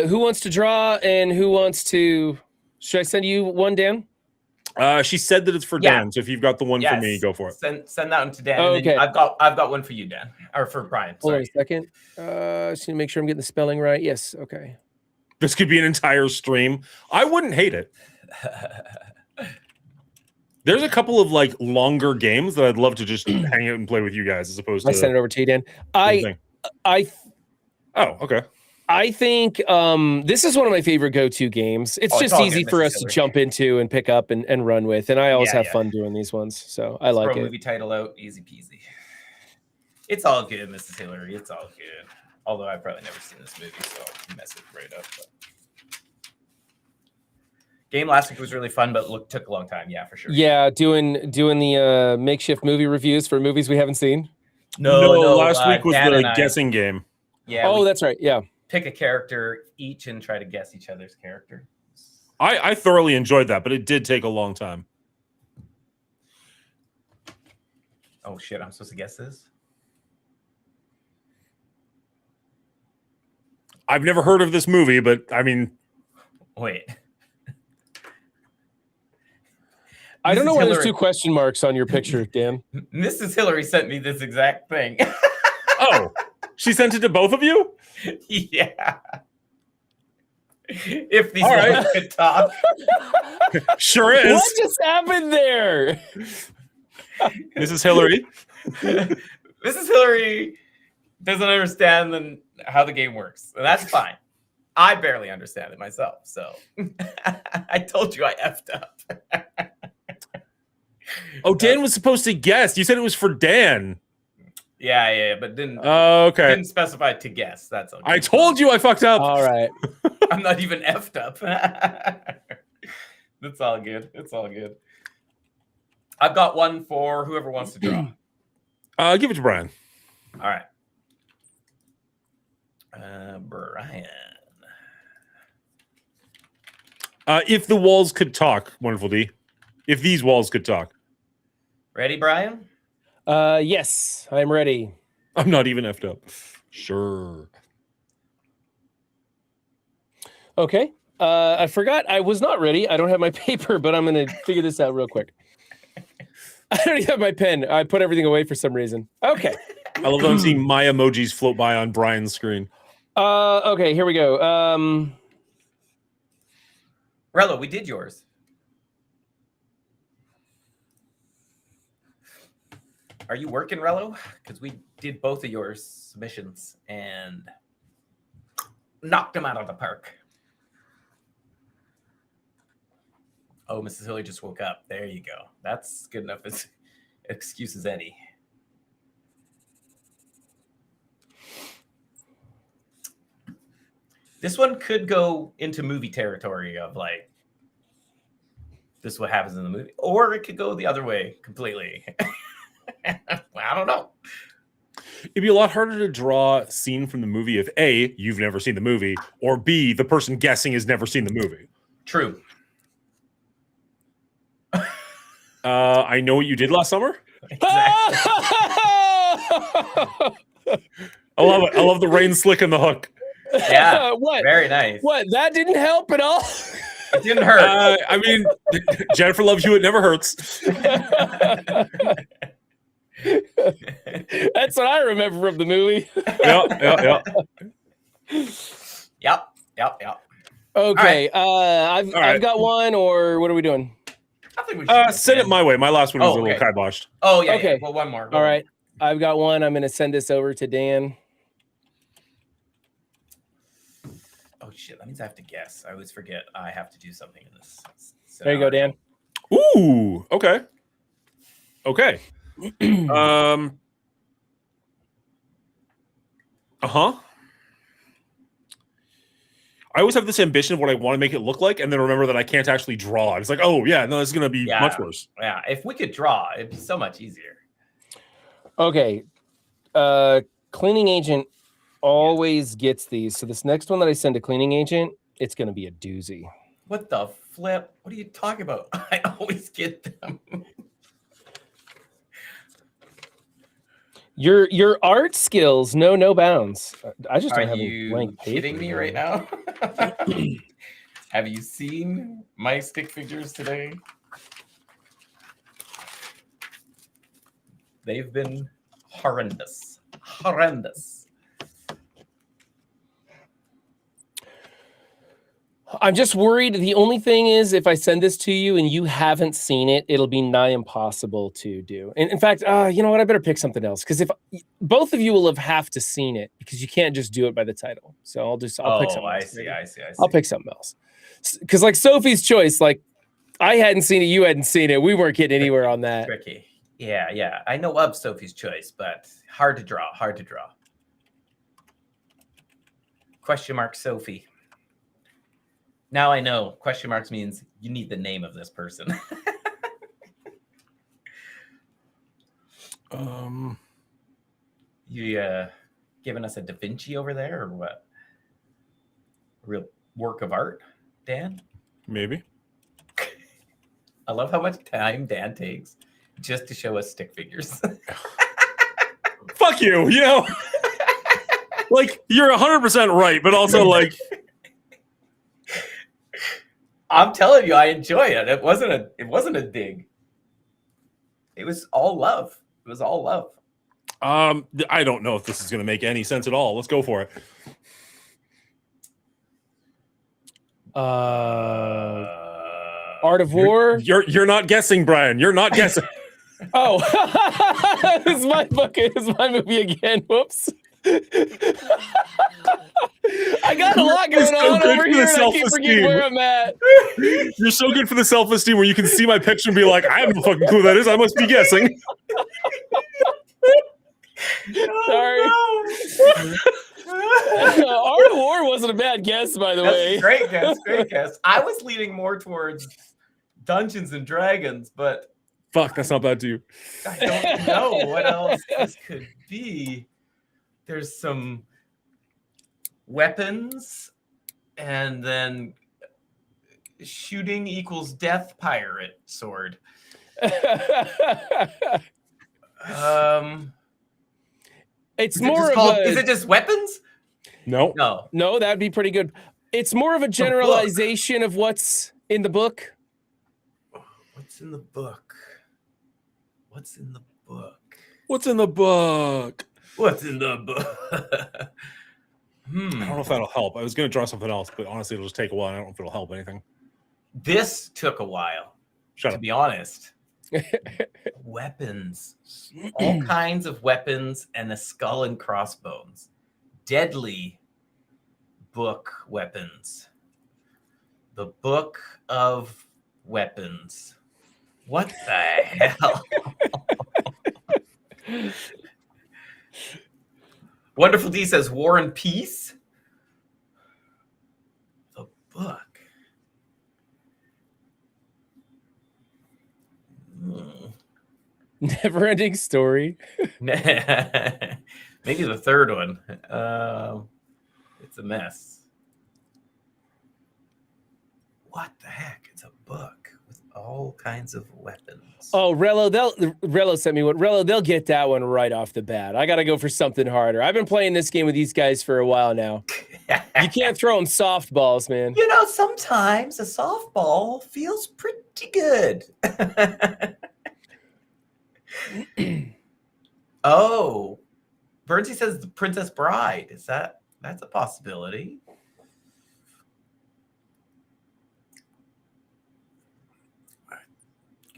Who wants to draw and who wants to... Should I send you one, Dan? She said that it's for Dan, so if you've got the one for me, go for it. Send that one to Dan. Oh, and then okay. I've got one for you, Dan. Or for Brian. Hold on Sorry. a second. Just need to make sure I'm getting the spelling right. Yes. Okay. This could be an entire stream. I wouldn't hate it. There's a couple of like longer games that I'd love to just hang out and play with you guys, as opposed to. I send it over to you, Dan. Oh, okay. I think this is one of my favorite go-to games. It's just easy for us to jump into and pick up and run with, and I always have fun doing these ones. So I like throw it. Movie title out, easy peasy. It's all good, Mrs. Hillary. It's all good. Although I've probably never seen this movie, so I'll mess it right up. But... Game last week was really fun, but took a long time. Yeah, for sure. Yeah, doing the makeshift movie reviews for movies we haven't seen. No, last week was the guessing game. Yeah. Oh, that's right. Yeah. Pick a character each and try to guess each other's character. I thoroughly enjoyed that, but it did take a long time. Oh shit! I'm supposed to guess this. I've never heard of this movie, but I mean, wait. I don't know why there's two question marks on your picture, Dan. Mrs. Hillary sent me this exact thing. Oh, she sent it to both of you? Yeah. If these ones could talk. Sure is. What just happened there? Mrs. Hillary. Mrs. Hillary doesn't understand the how the game works. And that's fine. I barely understand it myself. So I told you I effed up. Oh, Dan was supposed to guess. You said it was for Dan. Yeah, but didn't Okay. didn't specify to guess. That's okay. I told you I fucked up. All right. I'm not even effed up. That's all good. It's all good. I've got one for whoever wants to draw. Give it to Brian. All right. Brian. If the walls could talk, wonderful D. If these walls could talk. Ready, Brian? Yes, I'm ready. I'm not even effed up. Sure. Okay. I forgot I was not ready. I don't have my paper, but I'm going to figure this out real quick. I don't even have my pen. I put everything away for some reason. Okay. I love that I'm seeing my emojis float by on Brian's screen. Okay, here we go. Rello, we did yours. Are you working, Rello? Because we did both of your submissions and knocked them out of the park. Oh, Mrs. Hilly just woke up. There you go. That's good enough as excuse as any. This one could go into movie territory of like, this is what happens in the movie. Or it could go the other way completely. I don't know. It'd be a lot harder to draw a scene from the movie if A, you've never seen the movie, or B, the person guessing has never seen the movie. True. I know what you did last summer. Exactly. I love it. I love the rain slick and the hook. Yeah. What? Very nice. What? That didn't help at all? It didn't hurt. I mean, Jennifer loves you. It never hurts. That's what I remember from the movie. Yeah. Yep. Okay. I've right. got one, or what are we doing? I think we should Send it my way. My last one was a okay. little kiboshed. Oh, yeah. Okay. Yeah. Well, one more. All right. I've got one. I'm going to send this over to Dan. Oh, shit. That means I have to guess. I always forget I have to do something in this. There you go, Dan. Ooh. Okay. I always have this ambition of what I want to make it look like, and then remember that I can't actually draw it. It's like, oh yeah, no, this is gonna be much worse. Yeah. If we could draw, it'd be so much easier. Okay. Cleaning agent always gets these. So this next one that I send to cleaning agent, it's going to be a doozy. What the flip? What are you talking about? I always get them. Your art skills know no bounds. I just don't Are have any you blank paper. kidding me right now? Have you seen my stick figures today? They've been horrendous. I'm just worried. The only thing is, if I send this to you and you haven't seen it, it'll be nigh impossible to do. And in fact, you know what? I better pick something else, because if both of you will have to seen it, because you can't just do it by the title. So I'll pick something else. I see. I'll pick something else. Because like Sophie's Choice, like I hadn't seen it, you hadn't seen it. We weren't getting anywhere on that. Tricky. Yeah. I know of Sophie's Choice, but hard to draw. Question mark Sophie. Now I know question marks means you need the name of this person. You giving us a Da Vinci over there, or what? A real work of art, Dan? Maybe. I love how much time Dan takes just to show us stick figures. Fuck you. You know, like you're 100% right, but also like. I'm telling you, I enjoy it. It wasn't a dig. It was all love. I don't know if this is going to make any sense at all. Let's go for it. Art of War. You're not guessing, Brian. You're not guessing. Oh, it's my book. It's my movie again. Whoops. I got a lot You're going so on good over for the here, and I keep forgetting self-esteem. where I'm at. You're so good for the self-esteem where you can see my picture and be like, I have no fucking clue who that is. I must be guessing. Sorry. Art of War wasn't a bad guess, by the That's way. a great guess. Great guess. I was leaning more towards Dungeons and Dragons, but Fuck, that's not bad to you. I don't know what else this could be. There's some weapons, and then shooting equals death pirate sword. It's Is it more just of called, a is it just weapons? No. No. that'd be pretty good. It's more of a generalization of what's in the book. What's in the book? What's in the book? What's in the book? What's in the book? I don't know if that'll help. I was going to draw something else, but honestly, it'll just take a while. I don't know if it'll help anything. This took a while, Shut to up. be honest. Weapons. All kinds of weapons and a skull and crossbones. Deadly book weapons. The book of weapons. What the hell? Wonderful D says War and Peace. The book. Never ending story. Maybe the third one. It's a mess. What the heck? It's a book with all kinds of weapons. Oh, Rello sent me one. Rello, they'll get that one right off the bat. I got to go for something harder. I've been playing this game with these guys for a while now. You can't throw them softballs, man. You know, sometimes a softball feels pretty good. Oh, Bernsey says The Princess Bride. That's a possibility?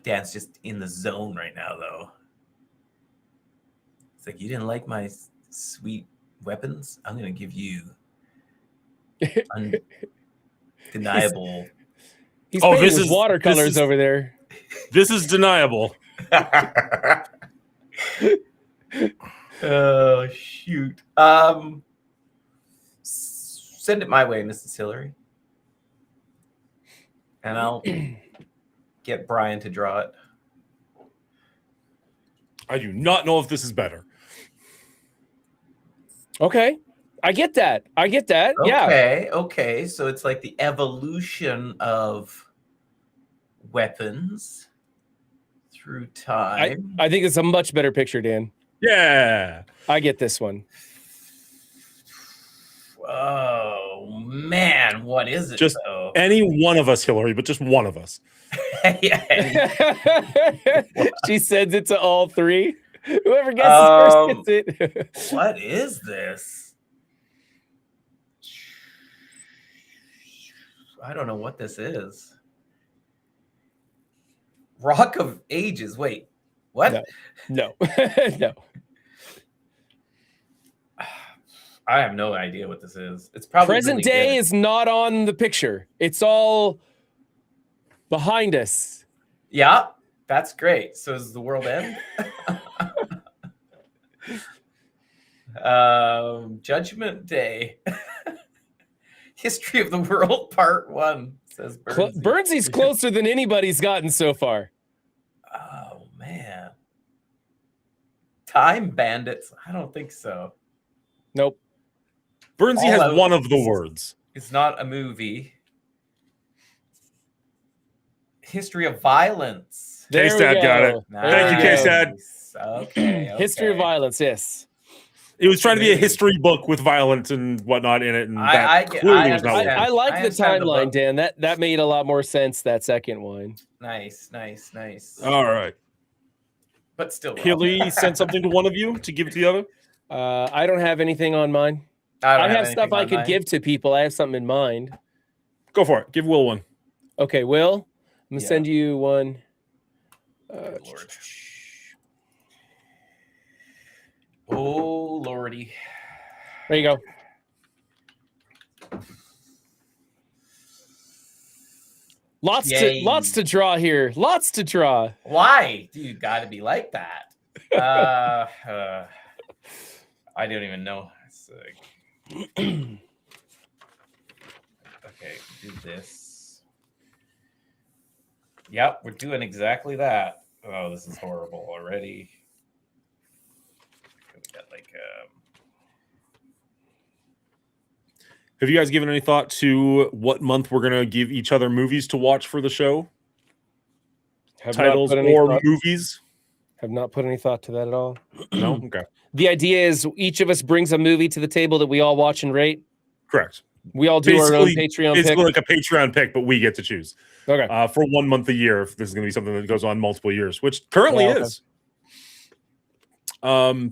Dan's just in the zone right now, though. It's like, you didn't like my sweet weapons? I'm going to give you undeniable. He's Oh, painting this with is- watercolors this is- over there. This is deniable. Oh, shoot. Send it my way, Mrs. Hillary. And I'll get Brian to draw it. I do not know if this is better. Okay. I get that. Yeah. Okay. So it's like the evolution of weapons through time. I think it's a much better picture, Dan. Yeah. I get this one. Oh man, what is it? Just though? Any one of us, Hillary, but just one of us. Yeah. She sends it to all three. Whoever guesses first gets it. What is this? I don't know what this is. Rock of Ages. Wait, what? No. No. I have no idea what this is. It's probably Present really day good. is not on the picture. It's all behind us. Yeah, that's great. So is the world end? Judgment Day. History of the World Part 1, says Bernsey. Burnsy's closer than anybody's gotten so far. Oh, man. Time Bandits? I don't think so. Nope. Bernsey All has out. one of the words. It's not a movie. History of Violence. There K-Stat we got go. it. Thank you, There we K-Stat. Nice. Okay. History of okay. violence, yes. It was trying to be a history book with violence and whatnot in it, and that I clearly was not understand. working. I like I the understand the timeline, book. Dan. That made a lot more sense, that second one. Nice. All right. But still wrong. Hilly sent something to one of you to give it to the other. I don't have anything on mine. don't I have anything stuff I on could mine. give to people. I have something in mind. Go for it. Give Will one. Okay, Will, I'm gonna Yeah. send you one. Good Lord. Oh, Lordy. There you go. Yay. Lots to draw here. Lots to draw. Why do you got to be like that? I don't even know. It's like... Okay, do this. Yep, we're doing exactly that. Oh, this is horrible already. We got like Have you guys given any thought to what month we're gonna give each other movies to watch for the show? Have Titles not put any or thought- movies? Have not put any thought to that at all. No. Okay. The idea is each of us brings a movie to the table that we all watch and rate. Correct. We all do our own Patreon pick. Basically, like a Patreon pick, but we get to choose Okay. for 1 month a year. If this is going to be something that goes on multiple years, which currently Yeah, okay. is. I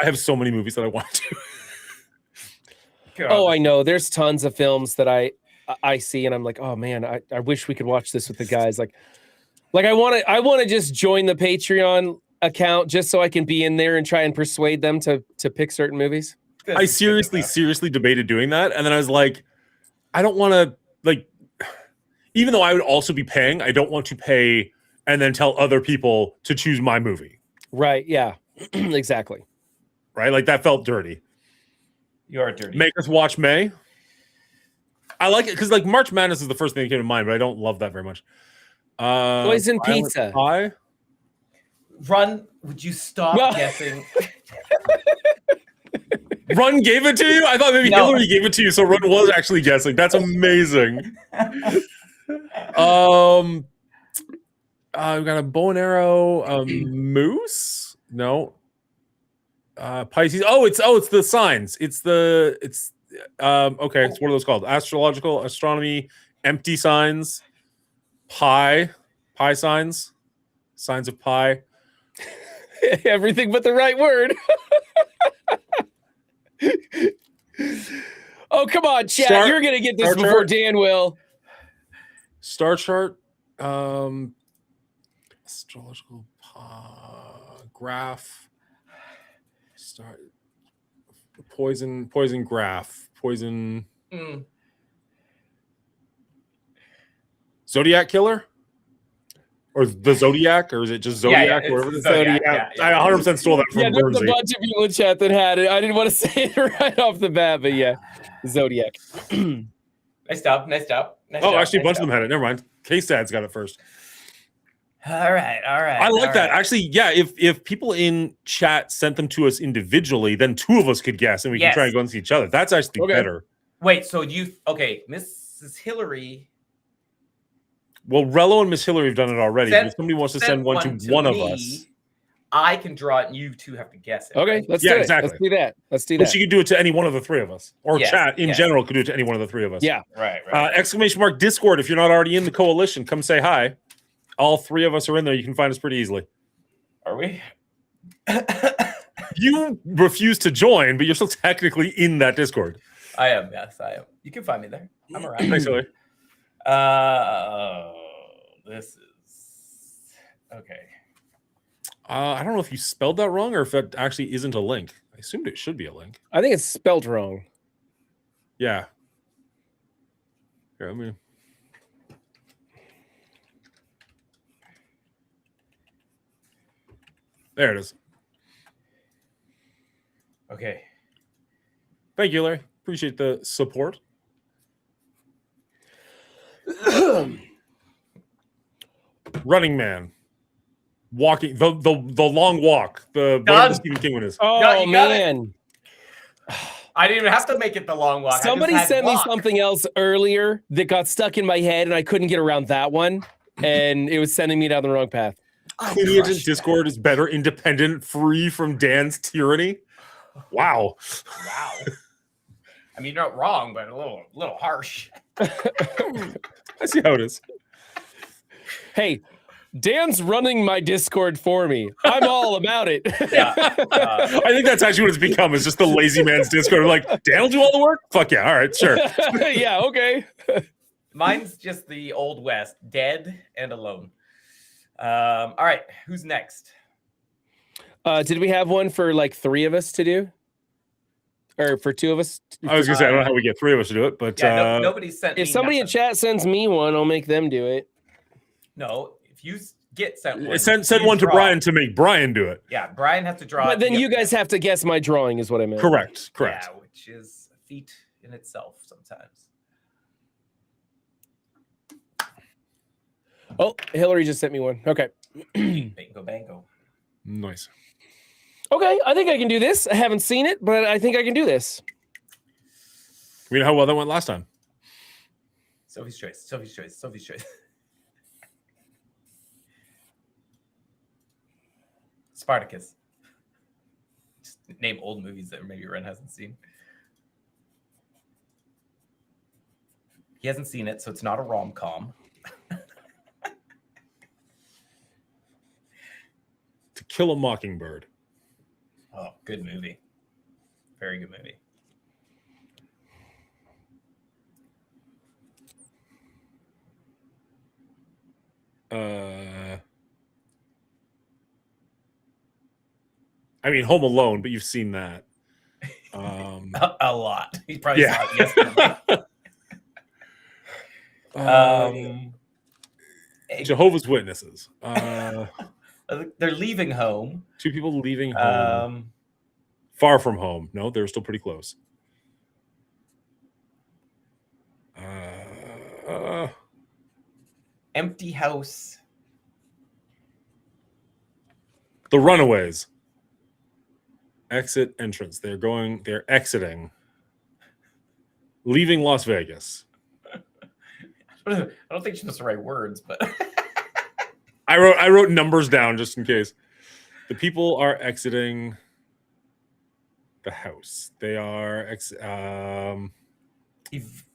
have so many movies that I want to. Oh, I know. There's tons of films that I see, and I'm like, oh man, I wish we could watch this with the guys. Like I want to just join the Patreon account just so I can be in there and try and persuade them to pick certain movies. I seriously debated doing that, and then I was like, I don't want to like. Even though I would also be paying, I don't want to pay and then tell other people to choose my movie. Right? Yeah. Exactly. Right? Like that felt dirty. You are dirty. Make us watch May. I like it because like March Madness is the first thing that came to mind, but I don't love that very much. Poison Violent Pizza. Pie? Run, would you stop Well- guessing? Run gave it to you? I thought maybe No. Hillary gave it to you, so Run was actually guessing. That's amazing. We've got a bow and arrow, moose. No, Pisces. It's the signs. Okay. It's what are those called? Astrological, astronomy, empty signs, pi signs, signs of pi. Everything but the right word. Oh, come on, Chad. You're going to get this Star before chart. Dan will. Star chart, astrological graph, poison graph, poison Zodiac killer, or the Zodiac, or is it just Zodiac? it's Whatever the Zodiac, Zodiac. yeah. I 100% stole that from Yeah, there's a Bernsey. bunch of people in chat that had it. I didn't want to say it right off the bat, but yeah, Zodiac. Nice job. Nice job. Nice Oh, job, actually, a nice bunch job. of them had it. Never mind. K-Stad's got it first. All right. I like that. Actually, yeah, if people in chat sent them to us individually, then two of us could guess and we can try and go against each other. That's actually Okay. better. Wait, so Mrs. Hillary. Well, Rello and Miss Hillary have done it already. Send- if somebody wants to sent send one to one of me, us, I can draw it and you two have to guess it. Okay, right? let's Yeah, do it. exactly. Let's do that. Let's do but that. she could do it to any one of the three of us, or Yes, chat in yes. general could do it to any one of the three of us. Yeah. Right. Exclamation mark Discord. If you're not already in the coalition, come say hi. All three of us are in there. You can find us pretty easily. Are we? You refuse to join, but you're still technically in that Discord. I am. Yes, I am. You can find me there. I'm around. Thanks, Hillary. This is okay. I don't know if you spelled that wrong or if that actually isn't a link. I assumed it should be a link. I think it's spelled wrong. Yeah. Here, let me. There it is. Okay. Thank you, Larry. Appreciate the support. Running Man. Walking the long walk. The Done. whatever the Stephen King one is. Oh, No, you got it. man. I didn't even have to make it the long walk. Somebody I just had sent me walk. something else earlier that got stuck in my head and I couldn't get around that one. And it was sending me down the wrong path. I Queen Agent crushed Discord is better, independent, free from Dan's tyranny. Wow. that. Wow. I mean, you're not wrong, but a little harsh. I see how it is. Hey, Dan's running my Discord for me. I'm all about it. Yeah. I think that's actually what it's become. It's just the lazy man's Discord. Like, Dan will do all the work? Fuck yeah. All right, sure. Yeah, okay. Mine's just the Old West, dead and alone. All right, who's next? Did we have one for like three of us to do? or for two of us. I was gonna say I don't know how we get three of us to do it, but Yeah, nobody sent me If somebody in nothing. chat sends me one, I'll make them do it. No, if you get sent one, send you one to draw. Brian to make Brian do it. Yeah, Brian has to draw. But it then to you get- guys have to guess my drawing, is what I meant. Correct. Yeah, which is a feat in itself sometimes. Oh, Hillary just sent me one. Okay. Bingo, bango. Nice. Okay, I think I can do this. I haven't seen it, but I think I can do this. We know how well that went last time. Sophie's choice. Sophie's choice. Sophie's choice. Spartacus. Just name old movies that maybe Ren hasn't seen. He hasn't seen it, so it's not a rom-com. To Kill a Mockingbird. Oh, good movie. Very good movie. I mean, Home Alone, but you've seen that. A lot. He probably Yeah. saw it yesterday. Jehovah's Witnesses. They're leaving home. Two people leaving home. Um, Far from home. No, they're still pretty close. empty house. The Runaways. Exit entrance. They're exiting. Leaving Las Vegas. I don't think she knows the right words, but I wrote numbers down just in case. The people are exiting the house. They are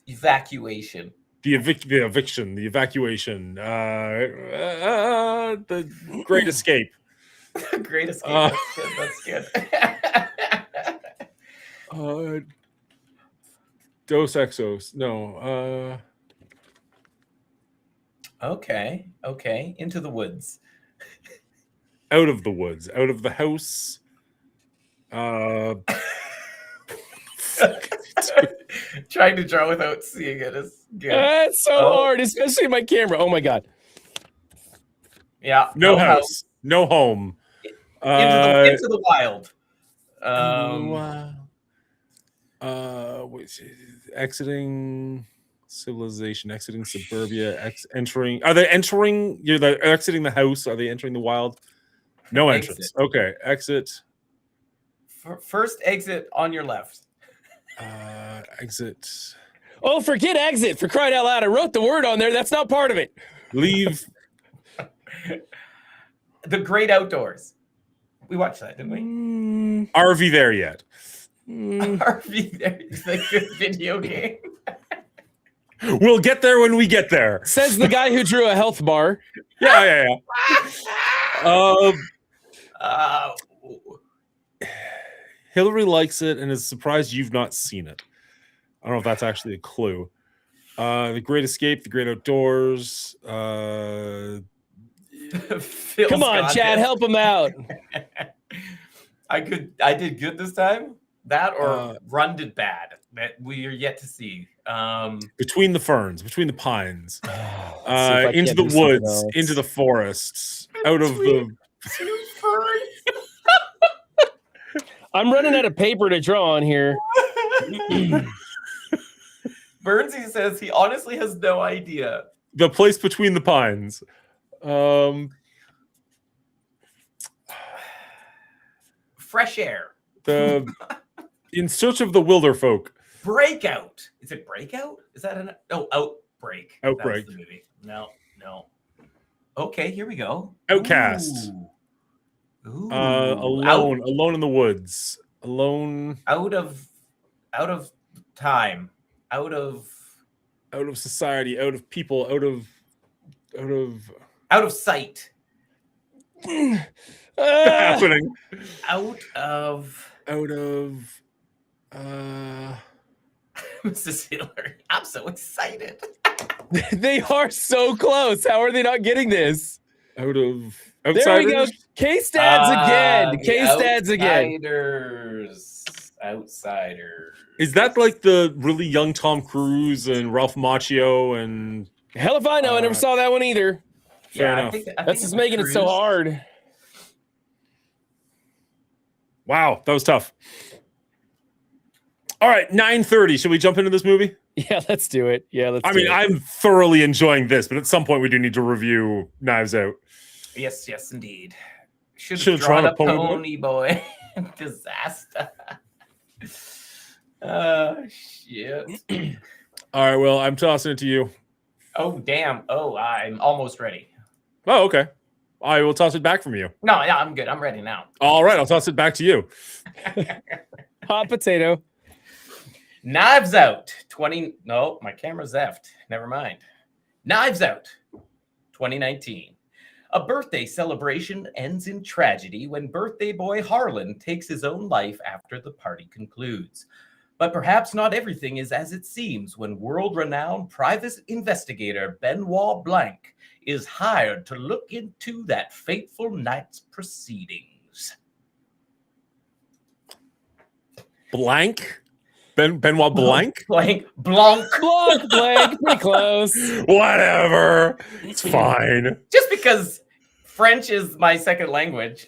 evacuation. The eviction, the evacuation, the Great Escape. Great Escape. That's good. Dos Exos. No. Okay. Into the woods. Out of the woods. Out of the house. Trying to draw without seeing it is good. That's so hard, especially my camera. Oh my god. Yeah. No house. No home. Into the wild. Exiting civilization, exiting suburbia, entering. Are they entering? They're exiting the house. Are they entering the wild? No entrance. Okay, exit. First exit on your left. Exit. Oh, forget exit, for crying out loud. I wrote the word on there. That's not part of it. Leave. The Great Outdoors. We watched that, didn't we? RV there yet? RV there is a good video game. We'll get there when we get there. Says the guy who drew a health bar. Yeah. Hillary likes it and is surprised you've not seen it. I don't know if that's actually a clue. The Great Escape, The Great Outdoors. Come on, Chad, help him out. I did good this time. That or Run did bad. That we are yet to see. Between the ferns, between the pines, into the woods, into the forests, out of the ferns. I'm running out of paper to draw on here. Burnsy says he honestly has no idea. The place between the pines. Fresh air. In search of the wilder folk. Breakout. Is it Breakout? Is that Outbreak? Outbreak. That's the movie. No. Okay, here we go. Outcast. Ooh. Alone in the woods. Alone. Out of time. Out of society. Out of people. Out of sight. Happening. Out of Mrs. Hillary. I'm so excited. They are so close. How are they not getting this? Out of Outsiders? There we go. K-Stads again. K-Stads again. Outsiders. Outsiders. Is that like the really young Tom Cruise and Ralph Macchio and Hell if I know. I never saw that one either. Fair I enough. think That's it's just the making it so Cruise. hard. wow, that was tough. All right, 9:30. Should we jump into this movie? Yeah, let's do it. Yeah, let's. I do mean, it. I'm thoroughly enjoying this, but at some point we do need to review Knives Out. Yes, indeed. Should Should've have drawn drawn a a Pony Boy. Pony Boy. Disaster. Shit. All right, well, I'm tossing it to you. Oh, damn. Oh, I'm almost ready. Oh, okay. I will toss it back from you. No, yeah, I'm good. I'm ready now. All right, I'll toss it back to you. Hot potato. Knives Out 20. No, my camera's effed. Never mind. Knives Out 2019. A birthday celebration ends in tragedy when birthday boy Harlan takes his own life after the party concludes. But perhaps not everything is as it seems when world-renowned private investigator Benoit Blanc is hired to look into that fateful night's proceedings. Blank? Benoit Blanc? Blanc. Blanc, pretty close. Whatever. It's fine. Just because French is my second language.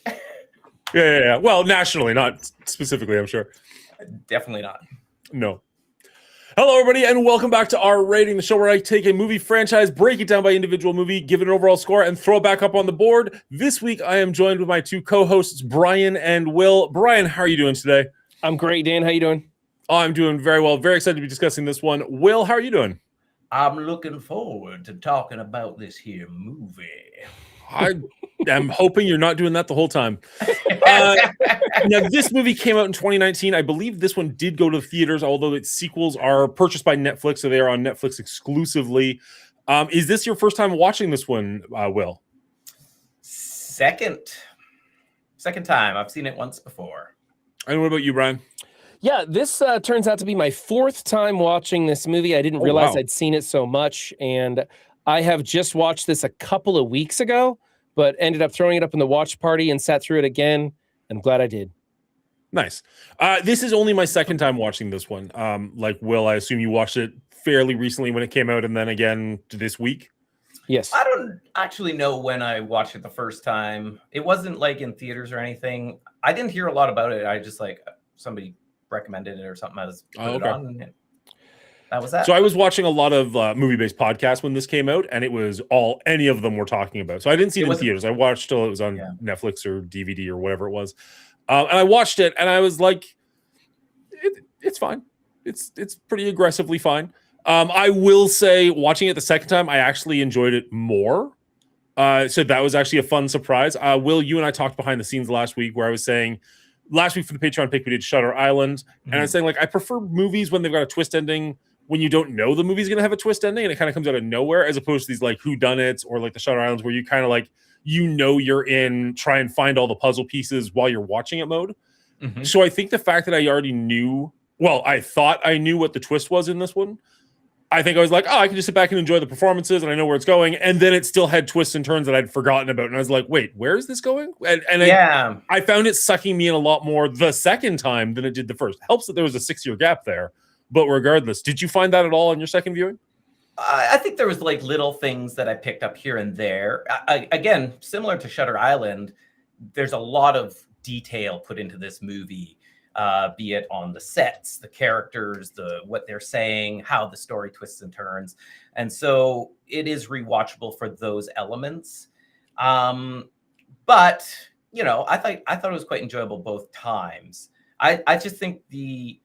Yeah. Well, nationally, not specifically, I'm sure. Definitely not. No. Hello, everybody, and welcome back to our rating, the show where I take a movie franchise, break it down by individual movie, give it an overall score, and throw it back up on the board. This week, I am joined with my two co-hosts, Brian and Will. Brian, how are you doing today? I'm great, Dan. How you doing? Oh, I'm doing very well. Very excited to be discussing this one. Will, how are you doing? I'm looking forward to talking about this here movie. I am hoping you're not doing that the whole time. Now, this movie came out in 2019. I believe this one did go to the theaters, although its sequels are purchased by Netflix, so they are on Netflix exclusively. Is this your first time watching this one, Will? Second time. I've seen it once before. And what about you, Brian? Yeah, this turns out to be my fourth time watching this movie. I didn't realize wow. I'd seen it so much, and I have just watched this a couple of weeks ago, but ended up throwing it up in the watch party and sat through it again. I'm glad I did. Nice. This is only my second time watching this one. Like Will, I assume you watched it fairly recently when it came out, and then again this week. Yes. I don't actually know when I watched it the first time. It wasn't like in theaters or anything. I didn't hear a lot about it. I just like somebody recommended it or something. I was put it on. And that was that. So I was watching a lot of movie-based podcasts when this came out, and it was all any of them were talking about. So I didn't see it in theaters. I watched till it was on Netflix or DVD or whatever it was, and I watched it, and I was like, "It's fine. It's pretty aggressively fine." I will say, watching it the second time, I actually enjoyed it more. So that was actually a fun surprise. Will, you and I talked behind the scenes last week, where I was saying, last week for the Patreon pick, we did Shutter Island, and I was saying, like, I prefer movies when they've got a twist ending, when you don't know the movie's going to have a twist ending and it kind of comes out of nowhere, as opposed to these like whodunits or like the Shutter Islands where you kind of like, you're in try and find all the puzzle pieces while you're watching it mode. So I think the fact that I already knew, well, I thought I knew what the twist was in this one. I think I was like, oh, I can just sit back and enjoy the performances and I know where it's going. And then it still had twists and turns that I'd forgotten about. And I was like, wait, where is this going? And I found it sucking me in a lot more the second time than it did the first. Helps that there was a 6-year gap there. But regardless, did you find that at all on your second viewing? I think there was like little things that I picked up here and there. Again, similar to Shutter Island, there's a lot of detail put into this movie, be it on the sets, the characters, what they're saying, how the story twists and turns. And so it is rewatchable for those elements. But, you know, I thought it was quite enjoyable both times. I just think the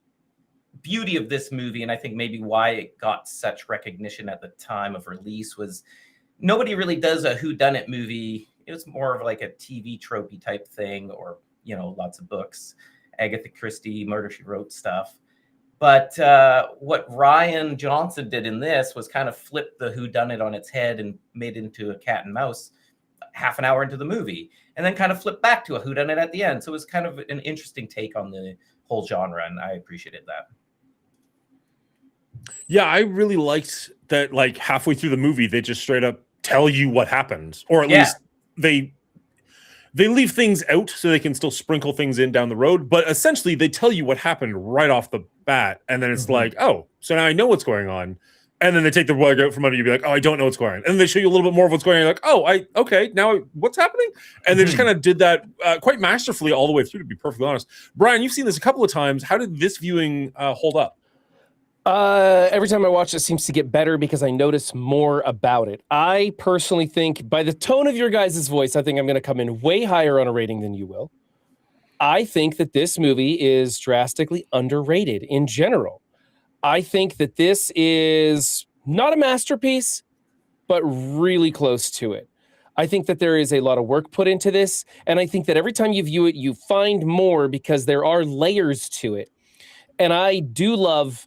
beauty of this movie, and I think maybe why it got such recognition at the time of release, was nobody really does a whodunit movie. It was more of like a TV tropey type thing, or, you know, lots of books, Agatha Christie, Murder, She Wrote stuff. But what Rian Johnson did in this was kind of flip the whodunit on its head and made it into a cat and mouse half an hour into the movie, and then kind of flip back to a whodunit at the end. So it was kind of an interesting take on the whole genre, and I appreciated that. Yeah, I really liked that, like, halfway through the movie, they just straight up tell you what happened. Or at least they leave things out so they can still sprinkle things in down the road, but essentially they tell you what happened right off the bat, and then it's like, oh, so now I know what's going on. And then they take the rug out from under you, be like, oh, I don't know what's going on. And then they show you a little bit more of what's going on. You're like, oh, okay, now what's happening? And they just kind of did that quite masterfully all the way through, to be perfectly honest. Brian, you've seen this a couple of times. How did this viewing hold up? Every time I watch it seems to get better because I notice more about it. I personally think, by the tone of your guys' voice, I think I'm going to come in way higher on a rating than you will. I think that this movie is drastically underrated in general. I think that this is not a masterpiece, but really close to it. I think that there is a lot of work put into this, and I think that every time you view it, you find more because there are layers to it. And I do love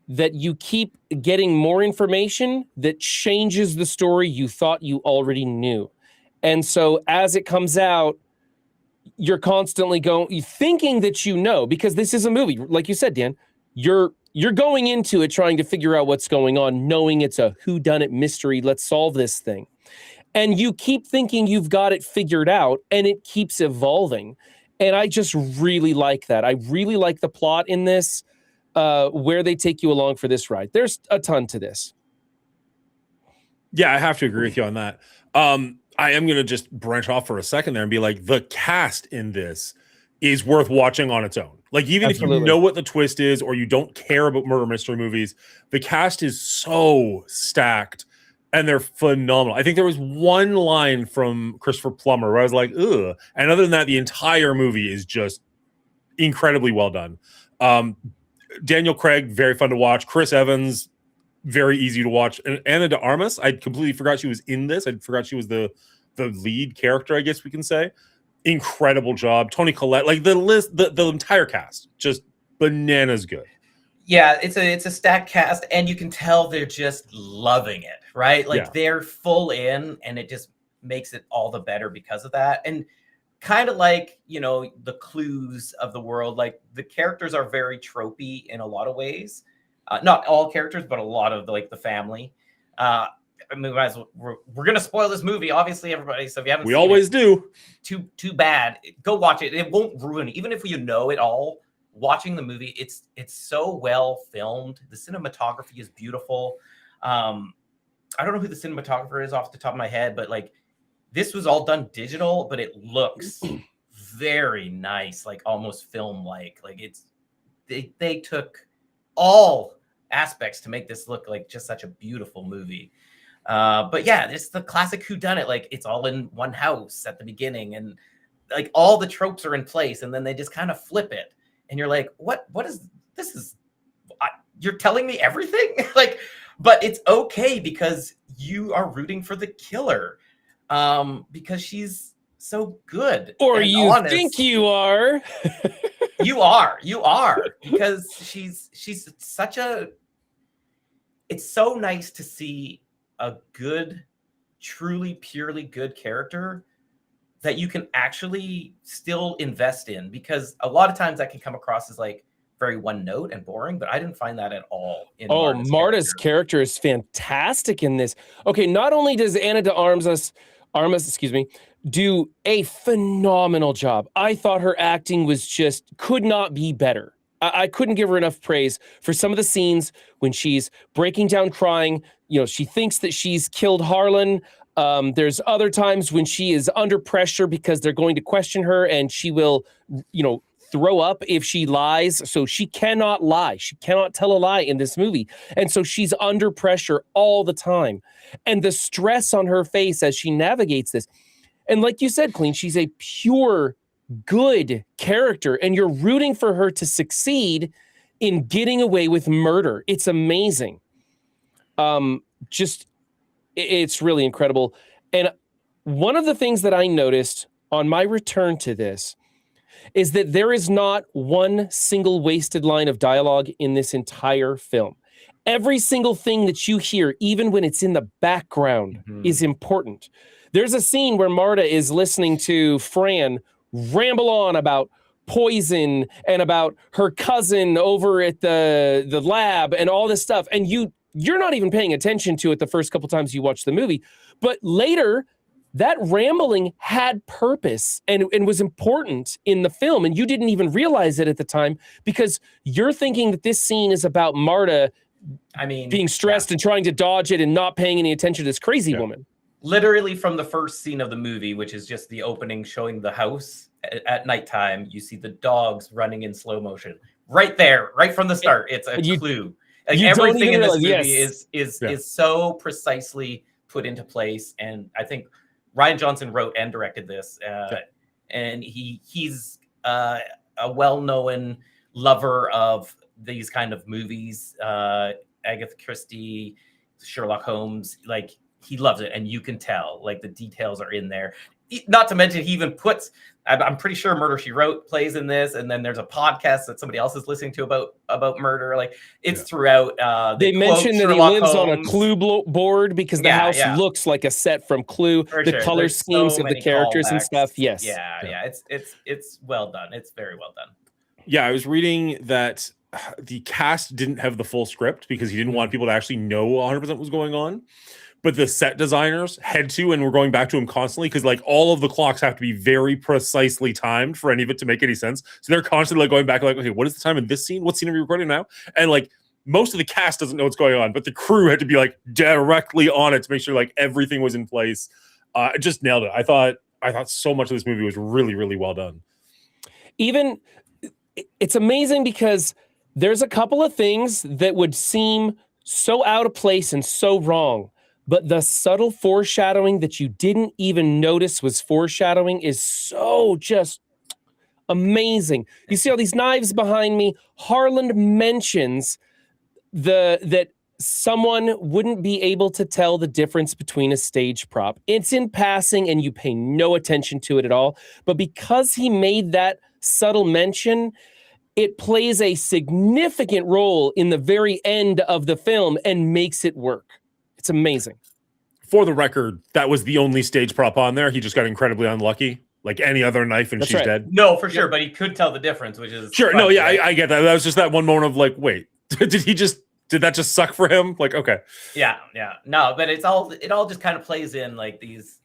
that you keep getting more information that changes the story you thought you already knew. And so as it comes out, you're constantly thinking that you know, because this is a movie. Like you said, Dan, you're going into it trying to figure out what's going on, knowing it's a whodunit mystery. Let's solve this thing. And you keep thinking you've got it figured out, and it keeps evolving. And I just really like that. I really like the plot in this, where they take you along for this ride. There's a ton to this. Yeah, I have to agree with you on that. I am going to just branch off for a second there and be like, the cast in this is worth watching on its own. Like, even Absolutely. if you know what the twist is or you don't care about murder mystery movies, the cast is so stacked and they're phenomenal. I think there was one line from Christopher Plummer where I was like, ugh. And other than that, the entire movie is just incredibly well done. Daniel Craig, very fun to watch. Chris Evans, very easy to watch. And Ana de Armas, I completely forgot she was in this. I forgot she was the lead character, I guess we can say. Incredible job. Toni Collette, like the list, the entire cast, just bananas good. Yeah, it's a stacked cast, and you can tell they're just loving it, right? Like, they're full in, and it just makes it all the better because of that. And kind of like, the Clues of the world, like, the characters are very tropey in a lot of ways. Not all characters, but a lot of the family. I mean, we're gonna spoil this movie, obviously, everybody. So if you haven't, we always do. Too bad. Go watch it. It won't ruin it, even if you know it all. Watching the movie, it's so well filmed. The cinematography is beautiful. I don't know who the cinematographer is off the top of my head, but like, this was all done digital, but it looks very nice, like almost film-like. Like, they took all aspects to make this look like just such a beautiful movie. But yeah, it's the classic whodunit. Like, it's all in one house at the beginning, and like all the tropes are in place, and then they just kind of flip it, and you're like, what is this? You're telling me everything? Like, but it's okay because you are rooting for the killer, because she's so good. Or you honest. Think you are. You are, because she's such a. It's so nice to see a good, truly, purely good character that you can actually still invest in, because a lot of times that can come across as like very one note and boring, but I didn't find that at all. Marta's character is fantastic in this. Okay, not only does Ana de Armas, do a phenomenal job. I thought her acting could not be better. I couldn't give her enough praise for some of the scenes when she's breaking down crying. She thinks that she's killed Harlan. There's other times when she is under pressure because they're going to question her, and she will, throw up if she lies. So she cannot lie. She cannot tell a lie in this movie. And so she's under pressure all the time. And the stress on her face as she navigates this. And like you said, Clean, she's a pure good character, and you're rooting for her to succeed in getting away with murder. It's amazing. It's really incredible. And one of the things that I noticed on my return to this is that there is not one single wasted line of dialogue in this entire film. Every single thing that you hear, even when it's in the background, is important. There's a scene where Marta is listening to Fran ramble on about poison and about her cousin over at the lab and all this stuff. And you're not even paying attention to it the first couple times you watch the movie. But later, that rambling had purpose and was important in the film. And you didn't even realize it at the time because you're thinking that this scene is about Marta being stressed and trying to dodge it and not paying any attention to this crazy woman. Literally from the first scene of the movie, which is just the opening showing the house at nighttime, you see the dogs running in slow motion. Right there, right from the start, it's a clue. Like everything in this movie is so precisely put into place, and I think Rian Johnson wrote and directed this, and he's a well-known lover of these kind of movies. Agatha Christie, Sherlock Holmes, like he loves it, and you can tell, like the details are in there. Not to mention, he even puts, I'm pretty sure Murder, She Wrote plays in this, and then there's a podcast that somebody else is listening to about murder. Like it's throughout. They mentioned that he lives on a Clue board because the house looks like a set from Clue. The color schemes of the characters and stuff. Yes. Yeah. It's well done. It's very well done. Yeah, I was reading that the cast didn't have the full script because he didn't want people to actually know 100% what was going on. But the set designers had to, and we're going back to him constantly because like all of the clocks have to be very precisely timed for any of it to make any sense. So they're constantly like going back, like, okay, what is the time in this scene? What scene are we recording now? And like most of the cast doesn't know what's going on, but the crew had to be like directly on it to make sure like everything was in place. It just nailed it. I thought so much of this movie was really, really well done. Even it's amazing because there's a couple of things that would seem so out of place and so wrong. But the subtle foreshadowing that you didn't even notice was foreshadowing is so just amazing. You see all these knives behind me. Harland mentions that someone wouldn't be able to tell the difference between a stage prop. It's in passing and you pay no attention to it at all. But because he made that subtle mention, it plays a significant role in the very end of the film and makes it work. It's amazing. For the record, that was the only stage prop on there. He just got incredibly unlucky. Like any other knife and she's dead. No, for sure. But he could tell the difference, which is sure. funny, No, yeah, right? I get that. That was just that one moment of like, wait, did that just suck for him? Like, okay. Yeah. No, but it all just kind of plays in like these,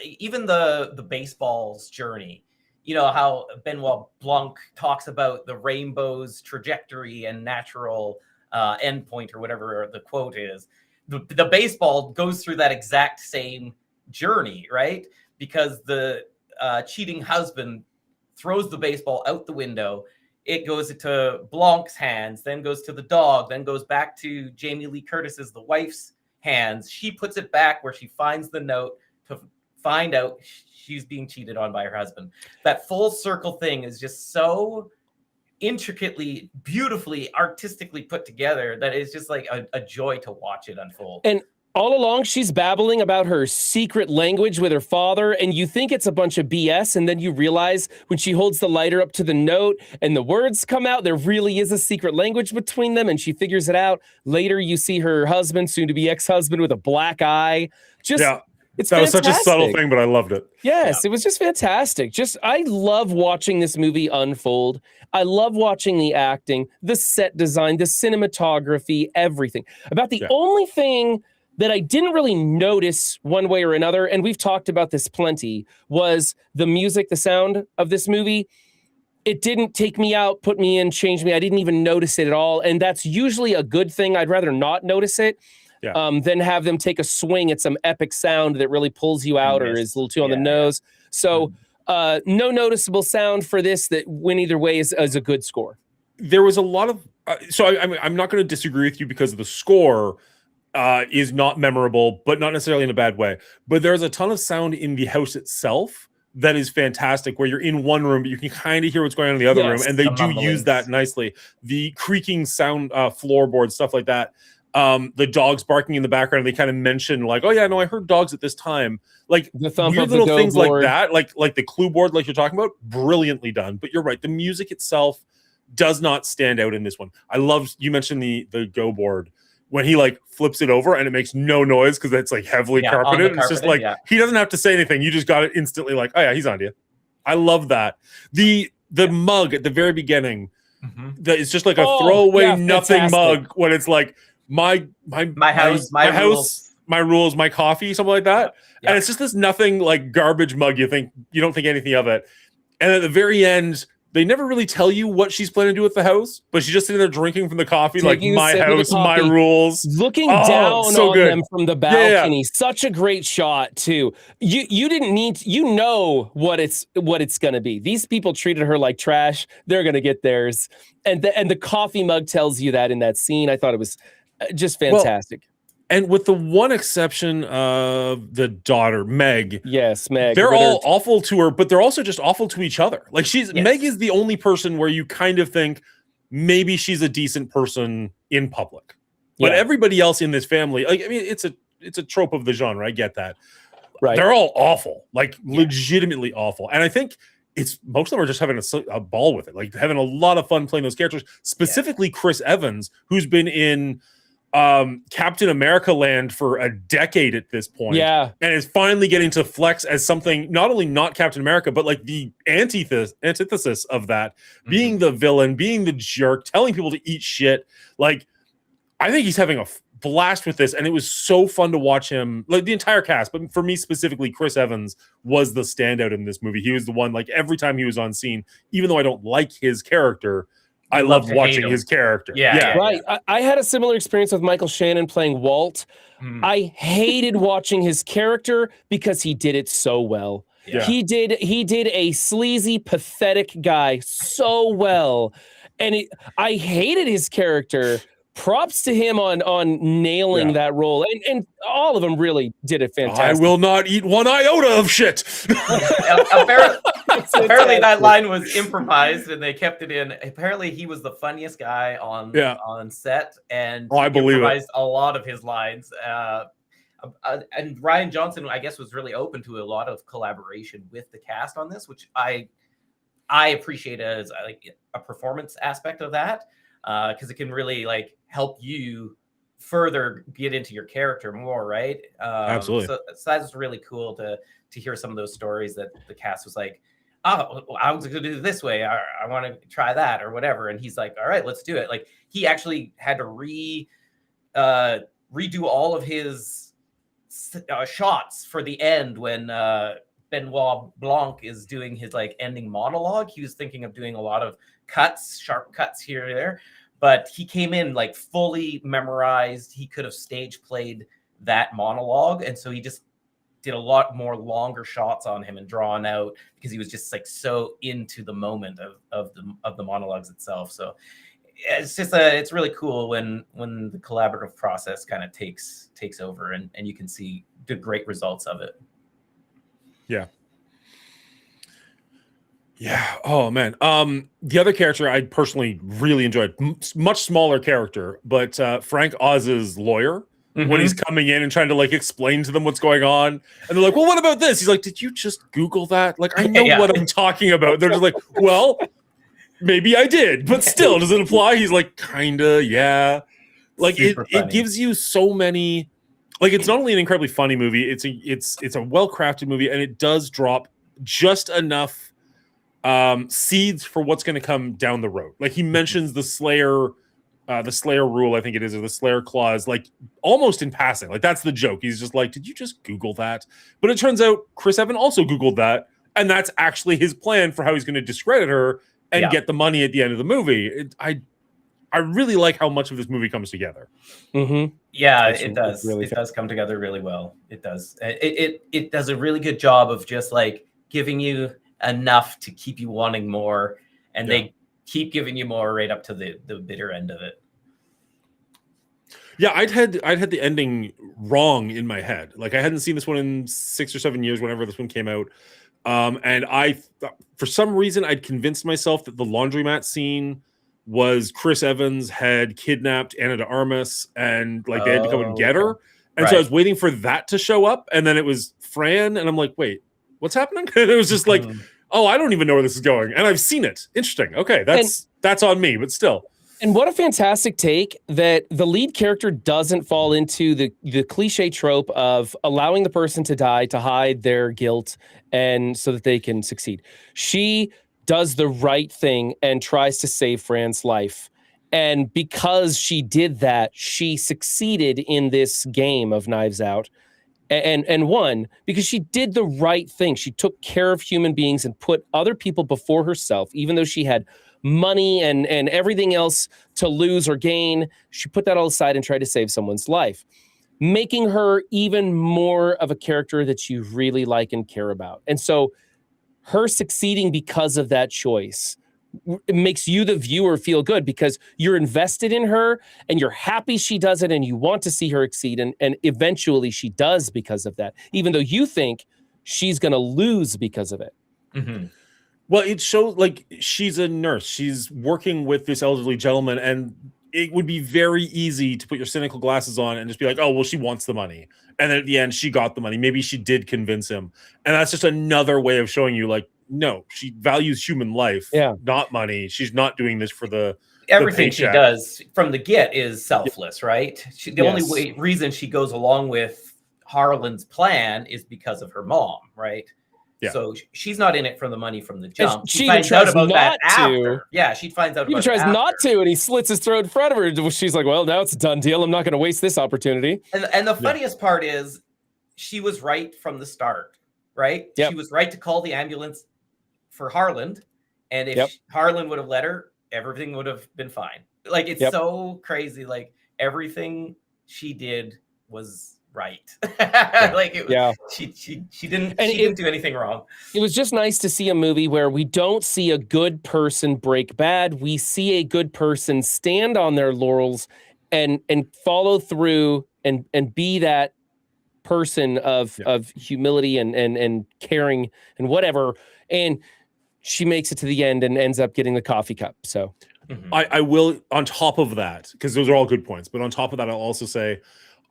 even the baseball's journey. You know how Benoit Blanc talks about the rainbow's trajectory and natural endpoint or whatever the quote is. The baseball goes through that exact same journey, right? Because the cheating husband throws the baseball out the window. It goes into Blanc's hands, then goes to the dog, then goes back to Jamie Lee Curtis's, the wife's hands. She puts it back where she finds the note to find out she's being cheated on by her husband. That full circle thing is just so intricately, beautifully, artistically put together that it's just like a joy to watch it unfold. And all along, she's babbling about her secret language with her father, and you think it's a bunch of BS, and then you realize when she holds the lighter up to the note and the words come out, there really is a secret language between them, and she figures it out. Later, you see her husband, soon-to-be ex-husband, with a black eye. Just It's that fantastic. was such a subtle thing, but I loved it. Yes, it was just fantastic. I love watching this movie unfold. I love watching the acting, the set design, the cinematography, everything. About the only thing that I didn't really notice one way or another, and we've talked about this plenty, was the music, the sound of this movie. It didn't take me out, put me in, change me. I didn't even notice it at all. And that's usually a good thing. I'd rather not notice it. Then have them take a swing at some epic sound that really pulls you out or is a little too on the nose. So no noticeable sound for this that went either way is a good score. There was a lot of... I'm not going to disagree with you because the score is not memorable, but not necessarily in a bad way. But there's a ton of sound in the house itself that is fantastic, where you're in one room, but you can kind of hear what's going on in the other room. And they do use that nicely. The creaking sound, floorboard, stuff like that. The dogs barking in the background, they kind of mention like, oh yeah, no, I heard dogs at this time. Like the thump weird of little the things board. like that, like the clue board, like you're talking about, brilliantly done. But you're right, the music itself does not stand out in this one. I love, you mentioned the go board when he like flips it over and it makes no noise because it's like heavily carpeted. It's just like he doesn't have to say anything. You just got it instantly like, oh yeah, he's on to you. I love that. The mug at the very beginning, that is just like a throwaway nothing mug when it's like my house my rules, my coffee, something like that. Yeah. And it's just this nothing like garbage mug. You don't think anything of it. And at the very end, they never really tell you what she's planning to do with the house, but she's just sitting there drinking from the coffee, Taking a like my sip of the house, my coffee. rules. Looking Oh, down so on good. them from the Yeah. balcony. Such a great shot too. You didn't need you know what it's gonna be. These people treated her like trash. They're gonna get theirs. And the coffee mug tells you that in that scene. I thought it was just fantastic. And with the one exception of the daughter, Meg, Yes, Meg. they're with her- all awful to her, but they're also just awful to each other. Like Yes. Meg is the only person where you kind of think maybe she's a decent person in public. But Yeah. everybody else in this family, like, I mean, it's a trope of the genre. I get that. right. They're all awful, like legitimately awful. And I think most of them are just having a ball with it, like having a lot of fun playing those characters. Specifically, Chris Evans, who's been in Captain America land for a decade at this point, Yeah. and is finally getting to flex as something not only not Captain America, but like the antithesis of that, being the villain, being the jerk, telling people to eat shit. Like, I think he's having a blast with this, and it was so fun to watch him, like the entire cast, but for me specifically, Chris Evans was the standout in this movie. He was the one, like, every time he was on scene, even though I don't like his character, I love loved to hate watching him. his character. Yeah. Right. I had a similar experience with Michael Shannon playing Walt. Mhm. I hated watching his character because he did it so well. Yeah. He did a sleazy, pathetic guy so well. And I hated his character. Props to him on nailing Yeah. that role. And all of them really did it I fantastic. will not eat one iota of shit. Apparently that line was improvised and they kept it in. Apparently he was the funniest guy on set, and I believe it. improvised a lot of his lines. And Ryan Johnson, I guess, was really open to a lot of collaboration with the cast on this, which I appreciate as like a performance aspect of that, because it can really like help you further get into your character more, right? Absolutely. So that's really cool to hear some of those stories that the cast was like, oh, I was going to do it this way. I want to try that or whatever. And he's like, all right, let's do it. Like, he actually had to redo all of his shots for the end when Benoit Blanc is doing his like ending monologue. He was thinking of doing a lot of sharp cuts here and there, but he came in like fully memorized. He could have stage played that monologue. And so he just did a lot more longer shots on him and drawn out because he was just like so into the moment of the monologues itself. So it's just it's really cool when the collaborative process kind of takes over and you can see the great results of it. Yeah. Oh man. The other character I personally really enjoyed, much smaller character, but Frank Oz's lawyer, when he's coming in and trying to like explain to them what's going on, and they're like, "Well, what about this?" He's like, "Did you just Google that? Like, I know what I'm talking about." They're just like, "Well, maybe I did, but still, does it apply?" He's like, "Kinda, yeah." Like it gives you so many. Like, it's not only an incredibly funny movie, it's a well-crafted movie, and it does drop just enough seeds for what's going to come down the road. Like, he mentions the Slayer rule, I think it is, or the Slayer clause, like almost in passing. Like, that's the joke. He's just like, "Did you just Google that?" But it turns out Chris Evans also Googled that, and that's actually his plan for how he's going to discredit her and get the money at the end of the movie. I really like how much of this movie comes together. Mm-hmm. Yeah, It does. really It does come together really well. It does. It does a really good job of just like giving you enough to keep you wanting more, and they keep giving you more right up to the bitter end of it. Yeah, I'd had the ending wrong in my head. Like, I hadn't seen this one in 6 or 7 years whenever this one came out. And for some reason, I'd convinced myself that the laundromat scene was Chris Evans had kidnapped Ana de Armas and like they had to come and get her. And so I was waiting for that to show up, and then it was Fran, and I'm like, wait, what's happening? And it was just like, oh, I don't even know where this is going. And I've seen it. Interesting. Okay, that's on me, but still. And what a fantastic take that the lead character doesn't fall into the cliche trope of allowing the person to die to hide their guilt and so that they can succeed. She does the right thing and tries to save Fran's life. And because she did that, she succeeded in this game of Knives Out and won because she did the right thing. She took care of human beings and put other people before herself, even though she had money and everything else to lose or gain. She put that all aside and tried to save someone's life, making her even more of a character that you really like and care about. And so her succeeding because of that choice, it makes you, the viewer, feel good because you're invested in her and you're happy she does it and you want to see her exceed. And eventually she does because of that, even though you think she's going to lose because of it. Mm-hmm. Well, it shows like she's a nurse. She's working with this elderly gentleman, and it would be very easy to put your cynical glasses on and just be like, oh, well, she wants the money. And then at the end, she got the money. Maybe she did convince him. And that's just another way of showing you, like, no, she values human life, not money. She's not doing this for everything she does from the get is selfless, right? The only reason she goes along with Harlan's plan is because of her mom, right? Yeah. So she's not in it for the money from the jump. She finds out about that after. Yeah, she finds out about it. He tries not to, and he slits his throat in front of her. She's like, well, now it's a done deal. I'm not going to waste this opportunity. And the funniest part is she was right from the start, right? Yep. She was right to call the ambulance for Harlan. And if Harlan would have let her, everything would have been fine. Like, it's so crazy. Like, everything she did was right. Like, it was, she didn't do anything wrong. It was just nice to see a movie where we don't see a good person break bad. We see a good person stand on their laurels and follow through and be that person of humility and caring and whatever. And she makes it to the end and ends up getting the coffee cup. So I will, on top of that, because those are all good points, but on top of that, I'll also say,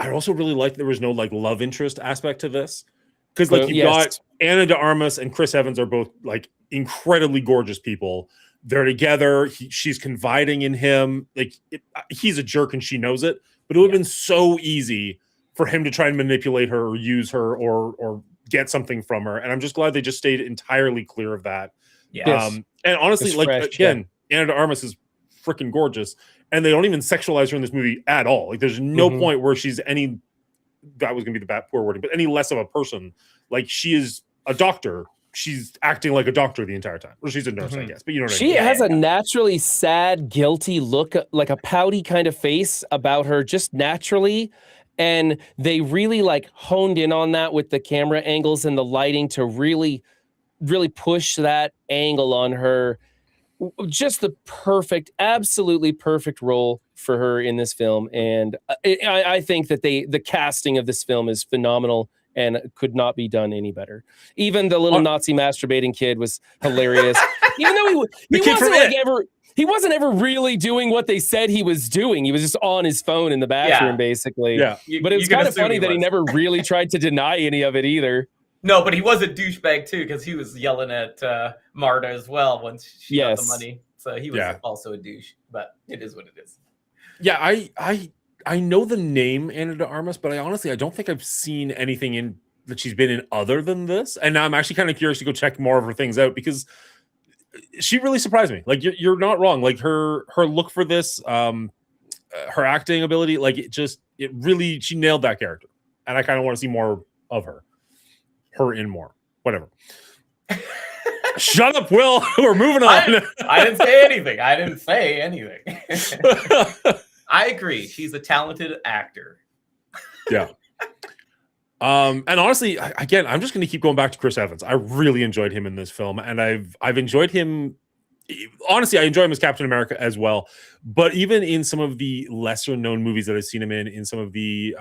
I also really like there was no like love interest aspect to this. Because like you've got Ana de Armas and Chris Evans are both like incredibly gorgeous people. They're together. She's confiding in him. Like he's a jerk and she knows it, but it would have been so easy for him to try and manipulate her or use her or get something from her. And I'm just glad they just stayed entirely clear of that. Yeah. And honestly, like again, Ana de Armas is freaking gorgeous, and they don't even sexualize her in this movie at all. Like there's no point where she's any, that was gonna be the bad poor wording, but any less of a person. Like she is a doctor. She's acting like a doctor the entire time. Or she's a nurse, I guess. But you know what I mean? She has a naturally sad, guilty look, like a pouty kind of face about her just naturally. And they really like honed in on that with the camera angles and the lighting to really, really push that angle on her. Just the perfect, absolutely perfect role for her in this film. And I think that the casting of this film is phenomenal and could not be done any better. Even the little Nazi masturbating kid was hilarious. Even though he wasn't ever really doing what they said he was doing. He was just on his phone in the bathroom, basically. Yeah. But it was kind of funny that he never really tried to deny any of it either. No, but he was a douchebag too, because he was yelling at Marta as well once she got the money. So he was also a douche, but it is what it is. Yeah, I know the name Ana de Armas, but I don't think I've seen anything in that she's been in other than this. And now I'm actually kind of curious to go check more of her things out because she really surprised me. Like you're not wrong. Like her look for this, her acting ability, like it really, she nailed that character. And I kind of want to see more of her in more, whatever. Shut up, Will. We're moving on. I didn't say anything. I agree. She's a talented actor. Yeah. And honestly, again, I'm just going to keep going back to Chris Evans. I really enjoyed him in this film, and I've enjoyed him. Honestly, I enjoy him as Captain America as well. But even in some of the lesser known movies that I've seen him in some of the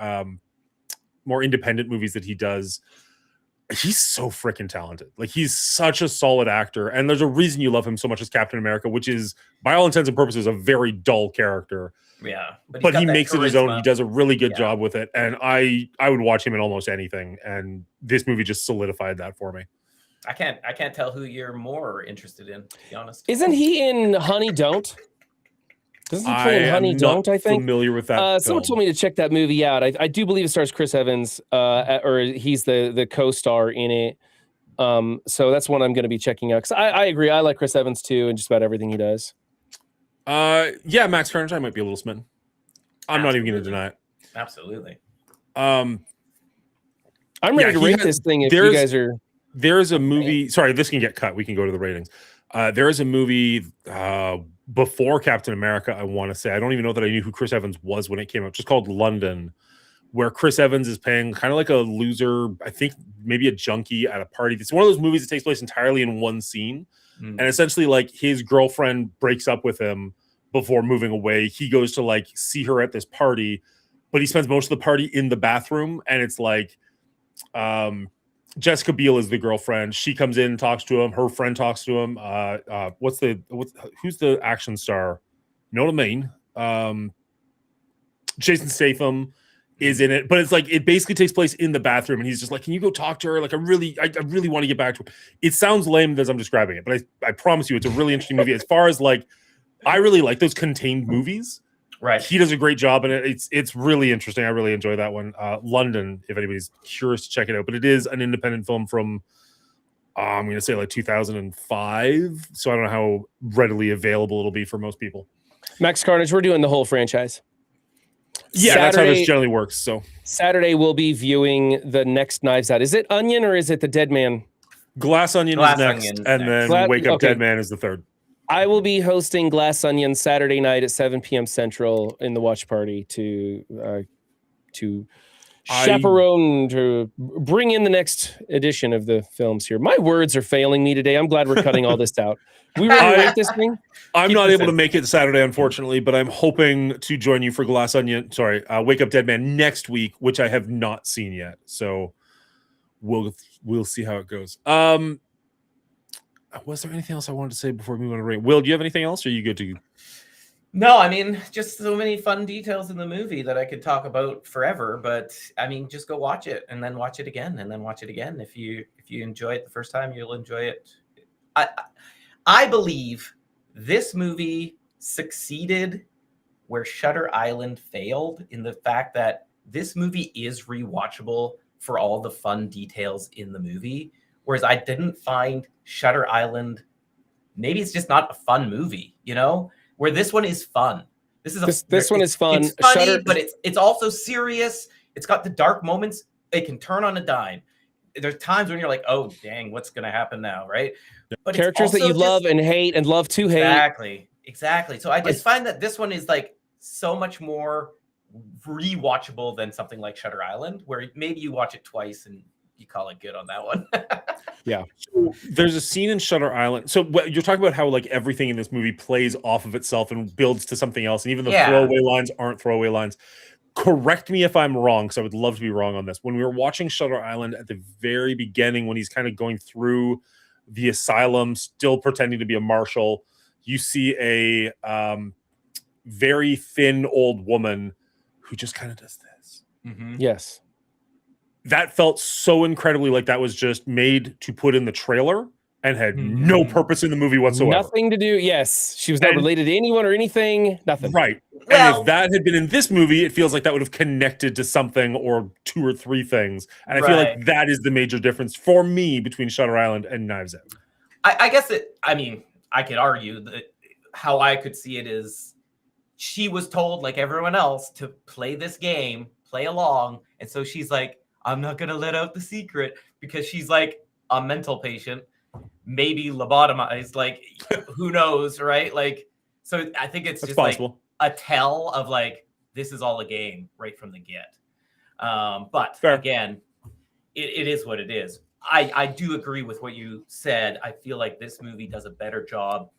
more independent movies that he does, he's so freaking talented. Like he's such a solid actor, and there's a reason you love him so much as Captain America, which is by all intents and purposes a very dull character. Yeah, but he makes it his own. He does a really good job with it, and I would watch him in almost anything. And this movie just solidified that for me. I can't tell who you're more interested in, to be honest. Isn't he in Honey Don't? Doesn't he play in Honey Don't? I think familiar with that. Someone told me to check that movie out. I do believe it stars Chris Evans, or he's the co-star in it. So that's one I'm going to be checking out. Because I agree, I like Chris Evans too, and just about everything he does. Yeah, Max Carnage, I might be a little smitten. I'm not even going to deny it. Absolutely. I'm ready to rate this thing if you guys are. There's a movie. Sorry, this can get cut. We can go to the ratings. There is a movie before Captain America, I want to say. I don't even know that I knew who Chris Evans was when it came out. Just called London, where Chris Evans is playing kind of like a loser, I think maybe a junkie at a party. It's one of those movies that takes place entirely in one scene. And essentially, like, his girlfriend breaks up with him before moving away. He goes to like see her at this party, but he spends most of the party in the bathroom. And it's like, Jessica Biel is the girlfriend. She comes in and talks to him. Her friend talks to him. Who's the action star? You know what I mean? Jason Statham is in it, but it's like, it basically takes place in the bathroom, and he's just like, can you go talk to her? Like, I really want to get back to her. It sounds lame as I'm describing it, but I promise you it's a really interesting movie. As far as like, I really like those contained movies. Right. He does a great job in it. It's really interesting. I really enjoy that one. London, if anybody's curious to check it out. But it is an independent film from, I'm going to say like 2005. So I don't know how readily available it'll be for most people. Max Carnage, we're doing the whole franchise. Yeah, that's how this generally works. So Saturday we'll be viewing the next Knives Out. Is it Onion or is it The Dead Man? Glass Onion is next, and then Wake Up Dead Man is the third. I will be hosting Glass Onion Saturday night at 7 p.m. Central in the watch party to chaperone, to bring in the next edition of the films here. My words are failing me today. I'm glad we're cutting all this out. We ready to rate this thing? I'm not able to make it Saturday, unfortunately, but I'm hoping to join you for Wake Up Dead Man next week, which I have not seen yet. So we'll see how it goes. Was there anything else I wanted to say before we move on to rate? Will, do you have anything else, or are you good to? No, I mean, just so many fun details in the movie that I could talk about forever. But I mean, just go watch it and then watch it again and then watch it again. If you enjoy it the first time, you'll enjoy it. I believe this movie succeeded where Shutter Island failed, in the fact that this movie is rewatchable for all the fun details in the movie. Whereas I didn't find Shutter Island, maybe it's just not a fun movie, you know, where this one is fun. This one is fun. It's funny, but it's also serious. It's got the dark moments. It can turn on a dime. There's times when you're like, oh, dang, what's going to happen now, right? But characters that you love and hate and love to hate. Exactly. So I just find that this one is like so much more rewatchable than something like Shutter Island, where maybe you watch it twice and you call it good on that one. Yeah. So there's a scene in Shutter Island. So you're talking about how like everything in this movie plays off of itself and builds to something else. And even the throwaway lines aren't throwaway lines. Correct me if I'm wrong, because I would love to be wrong on this. When we were watching Shutter Island at the very beginning, when he's kind of going through the asylum, still pretending to be a marshal, you see a very thin old woman who just kind of does this. Mm-hmm. Yes. That felt so incredibly like that was just made to put in the trailer and had no purpose in the movie whatsoever. Nothing to do. Yes. She was not related to anyone or anything. Nothing. Right. Well, and if that had been in this movie, it feels like that would have connected to something or two or three things. And I feel like that is the major difference for me between Shutter Island and Knives Out. I guess I could argue that how I could see it is she was told, like everyone else, to play this game, play along. And so she's like, I'm not going to let out the secret, because she's like a mental patient, maybe lobotomized, like who knows, right? Like, so I think it's just possible. Like a tell of like, this is all a game right from the get. But again, it is what it is. I do agree with what you said. I feel like this movie does a better job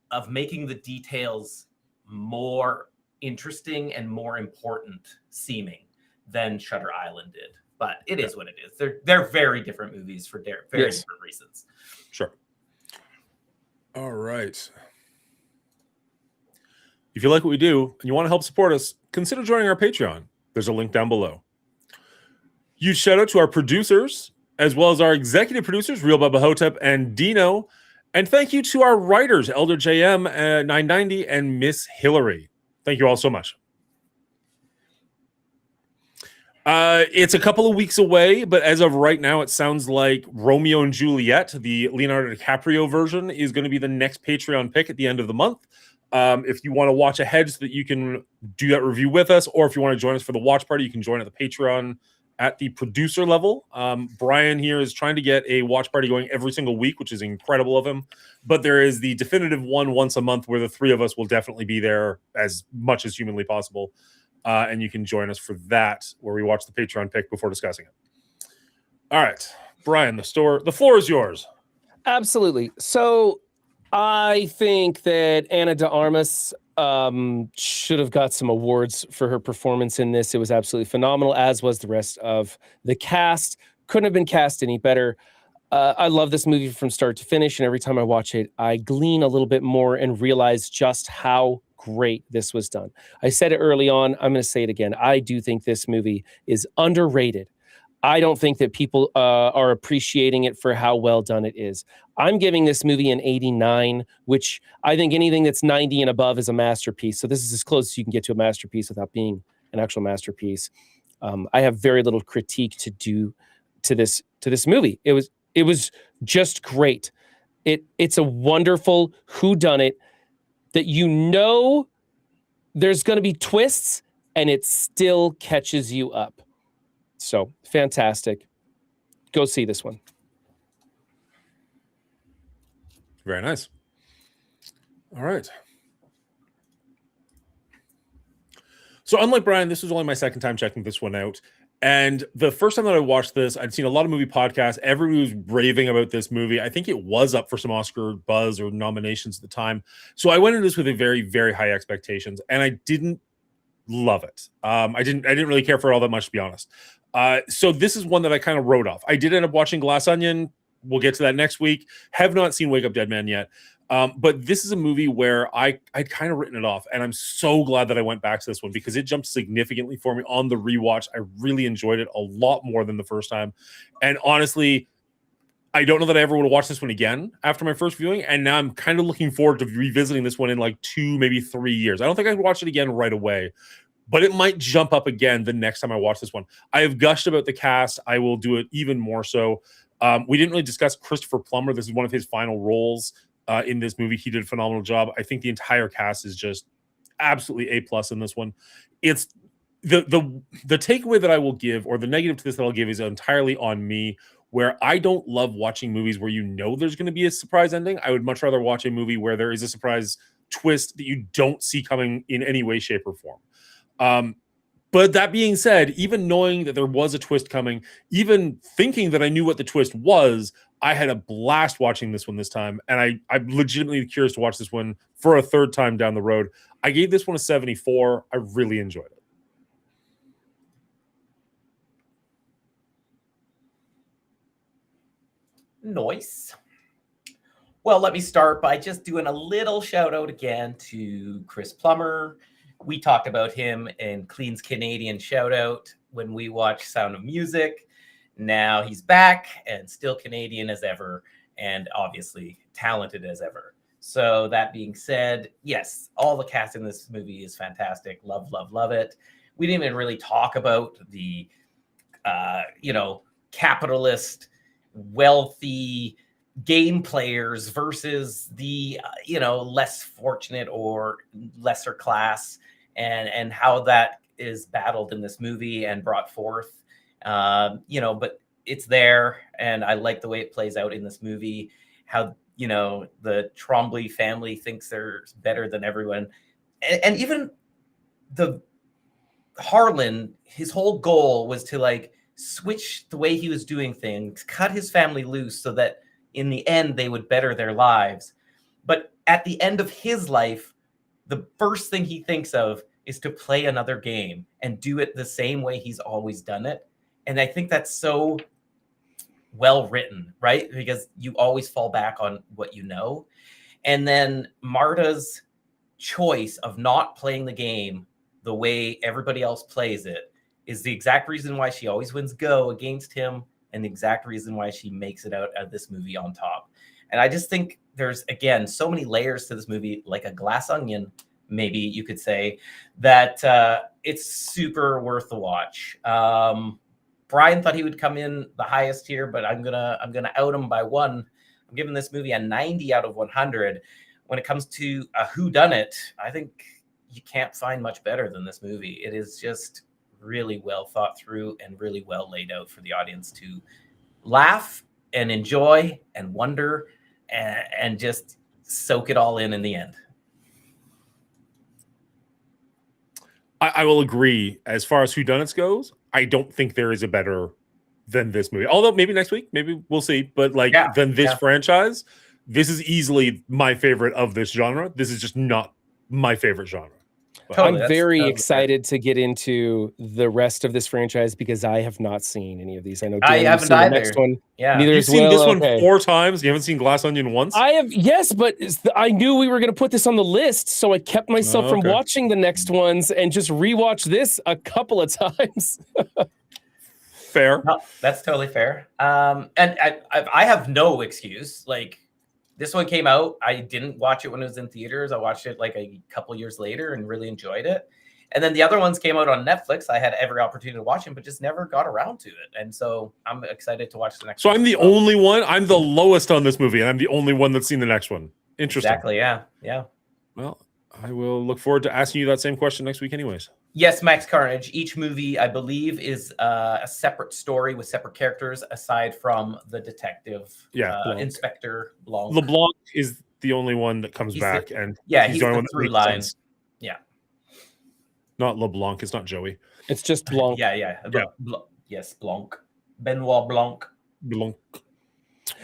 of making the details more interesting and more important seeming than Shutter Island did. But it is what it is. They're very different movies for very different reasons. Sure. All right. If you like what we do and you want to help support us, consider joining our Patreon. There's a link down below. Huge shout out to our producers, as well as our executive producers, Real Bubba Hotep and Dino. And thank you to our writers, Elder JM 990 and Miss Hillary. Thank you all so much. It's a couple of weeks away, but as of right now, it sounds like Romeo and Juliet, the Leonardo DiCaprio version, is going to be the next Patreon pick at the end of the month. If you want to watch ahead so that you can do that review with us, or if you want to join us for the watch party, you can join at the Patreon at the producer level. Brian here is trying to get a watch party going every single week, which is incredible of him. But there is the definitive one once a month where the three of us will definitely be there as much as humanly possible. And you can join us for that, where we watch the Patreon pick before discussing it. All right, Brian, the floor is yours. Absolutely. So I think that Ana de Armas should have got some awards for her performance in this. It was absolutely phenomenal, as was the rest of the cast. Couldn't have been cast any better. I love this movie from start to finish, and every time I watch it, I glean a little bit more and realize just how great this was done. I said it early on. I'm going to say it again. I do think this movie is underrated. I don't think that people are appreciating it for how well done it is. I'm giving this movie an 89, which I think anything that's 90 and above is a masterpiece. So this is as close as you can get to a masterpiece without being an actual masterpiece. I have very little critique to do to this movie. It was just great. It's a wonderful whodunit that there's going to be twists and it still catches you up. So fantastic. Go see this one. Very nice. All right. So unlike Brian, this was only my second time checking this one out. And the first time that I watched this, I'd seen a lot of movie podcasts. Everybody was raving about this movie. I think it was up for some Oscar buzz or nominations at the time. So I went into this with a very, very high expectations, and I didn't love it. I didn't really care for it all that much, to be honest. So this is one that I kind of wrote off. I did end up watching Glass Onion. We'll get to that next week. Have not seen Wake Up Dead Man yet. But this is a movie where I'd kind of written it off, and I'm so glad that I went back to this one because it jumped significantly for me on the rewatch. I really enjoyed it a lot more than the first time. And honestly, I don't know that I ever would have watched this one again after my first viewing, and now I'm kind of looking forward to revisiting this one in like 2, maybe 3 years. I don't think I'd watch it again right away, but it might jump up again the next time I watch this one. I have gushed about the cast. I will do it even more so. We didn't really discuss Christopher Plummer. This is one of his final roles in this movie. He did a phenomenal job. I think the entire cast is just absolutely A+ in this one. It's the takeaway that I will give, or the negative to this that I'll give, is entirely on me, where I don't love watching movies where there's going to be a surprise ending. I would much rather watch a movie where there is a surprise twist that you don't see coming in any way, shape, or form. But that being said, even knowing that there was a twist coming, even thinking that I knew what the twist was, I had a blast watching this one this time. And I'm legitimately curious to watch this one for a third time down the road. I gave this one a 74. I really enjoyed it. Nice. Well, let me start by just doing a little shout out again to Chris Plummer. We talked about him in Clean's Canadian shout out when we watched Sound of Music. Now he's back and still Canadian as ever, and obviously talented as ever. So that being said, yes, all the cast in this movie is fantastic. Love, love, love it. We didn't even really talk about the, capitalist, wealthy game players versus the, less fortunate or lesser class, and how that is battled in this movie and brought forth. But it's there, and I like the way it plays out in this movie. How the Trombley family thinks they're better than everyone, and even the Harlan, his whole goal was to switch the way he was doing things, cut his family loose, so that in the end they would better their lives. But at the end of his life, the first thing he thinks of is to play another game and do it the same way he's always done it. And I think that's so well written, right? Because you always fall back on what you know. And then Marta's choice of not playing the game the way everybody else plays it is the exact reason why she always wins go against him, and the exact reason why she makes it out of this movie on top. And I just think there's, again, so many layers to this movie, like a glass onion, maybe you could say, that it's super worth the watch. Brian thought he would come in the highest here, but I'm gonna out him by one. I'm giving this movie a 90 out of 100, when it comes to a whodunit, I think you can't find much better than this movie. It is just really well thought through and really well laid out for the audience to laugh and enjoy and wonder and just soak it all in the end. I will agree. As far as whodunits goes, I don't think there is a better than this movie. Although maybe next week, maybe we'll see. But like than this franchise, this is easily my favorite of this genre. This is just not my favorite genre. I'm very excited to get into the rest of this franchise because I have not seen any of these. I know I haven't either. The next one. Yeah, neither you've seen this one 4 times. You haven't seen Glass Onion once. I have, yes, but I knew we were going to put this on the list, so I kept myself from watching the next ones and just rewatched this a couple of times. Fair. No, that's totally fair. And I have no excuse. Like, this one came out. I didn't watch it when it was in theaters. I watched it like a couple years later and really enjoyed it. And then the other ones came out on Netflix. I had every opportunity to watch them, but just never got around to it. And so I'm excited to watch the next one. So I'm the only one. I'm the lowest on this movie, and I'm the only one that's seen the next one. Interesting. Exactly. Yeah. Yeah. Well, I will look forward to asking you that same question next week anyways. Yes, Max Carnage. Each movie, I believe, is a separate story with separate characters aside from the detective, Inspector Blanc. LeBlanc is the only one that comes back. And he's the only one through line. Yeah. Not LeBlanc. It's not Joey. It's just Blanc. Yes, Blanc. Benoit Blanc. Blanc.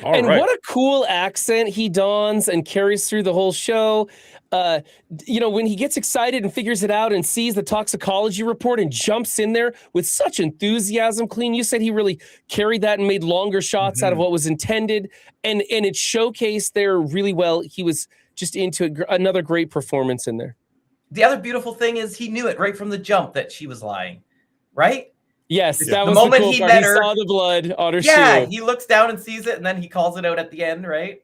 What a cool accent he dons and carries through the whole show. When he gets excited and figures it out and sees the toxicology report and jumps in there with such enthusiasm. Clean, you said he really carried that and made longer shots out of what was intended, and it showcased there really well. He was just into it. Another great performance in there. The other beautiful thing is he knew it right from the jump that she was lying, right? Yes, that was the moment he met her. He saw the blood on her shield. Yeah, he looks down and sees it, and then he calls it out at the end, right?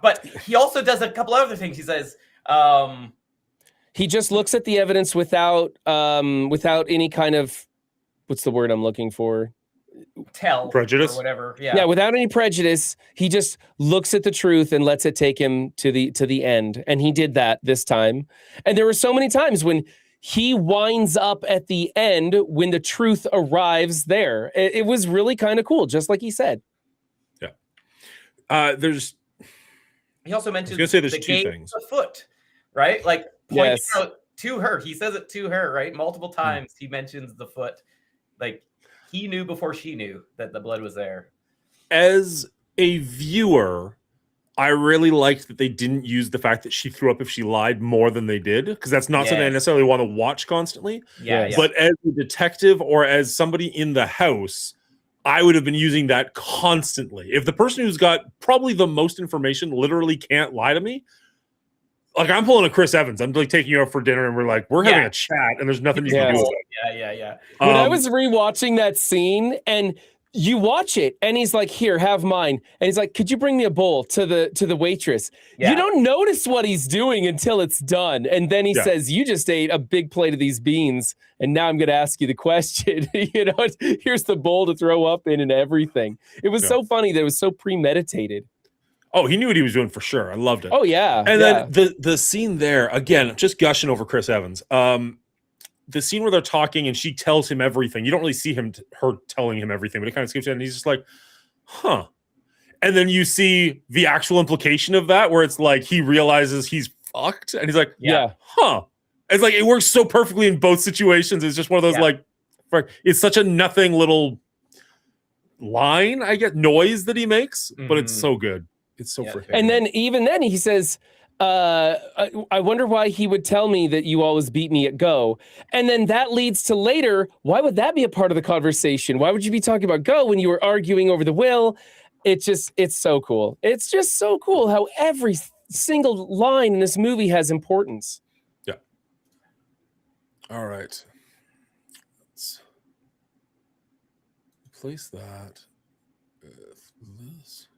But he also does a couple other things. He says, he just looks at the evidence without any kind of, what's the word I'm looking for? Prejudice or whatever. Yeah, without any prejudice. He just looks at the truth and lets it take him to the end. And he did that this time. And there were so many times when he winds up at the end when the truth arrives there. It was really kind of cool, just like he said. Yeah. He also mentioned there's the two game things. of the foot, right? Like pointing out to her. He says it to her, right? Multiple times he mentions the foot. Like he knew before she knew that the blood was there. As a viewer, I really liked that they didn't use the fact that she threw up if she lied more than they did, because that's not something I necessarily want to watch constantly. But as a detective or as somebody in the house, I would have been using that constantly. If the person who's got probably the most information literally can't lie to me, like I'm pulling a Chris Evans. I'm like taking you out for dinner and we're having a chat and there's nothing you can do with it. Yeah. When I was rewatching that scene and you watch it and he's like, here, have mine. And he's like, could you bring me a bowl to the waitress? Yeah. You don't notice what he's doing until it's done. And then he says, you just ate a big plate of these beans. And now I'm going to ask you the question, here's the bowl to throw up in and everything. It was so funny that it was so premeditated. Oh, he knew what he was doing for sure. I loved it. Oh yeah. And then the scene there, again, just gushing over Chris Evans. The scene where they're talking and she tells him everything. You don't really see her telling him everything, but it kind of skips in and he's just like, huh. And then you see the actual implication of that where it's like he realizes he's fucked and he's like, huh. It's like it works so perfectly in both situations. It's just one of those like, it's such a nothing little line, I get noise that he makes, but it's so good. It's so freaking. And then even then he says, I wonder why he would tell me that you always beat me at Go. And then that leads to later, why would that be a part of the conversation? Why would you be talking about Go when you were arguing over the will? It's so cool. It's just so cool how every single line in this movie has importance. Yeah. All right. Let's replace that with this.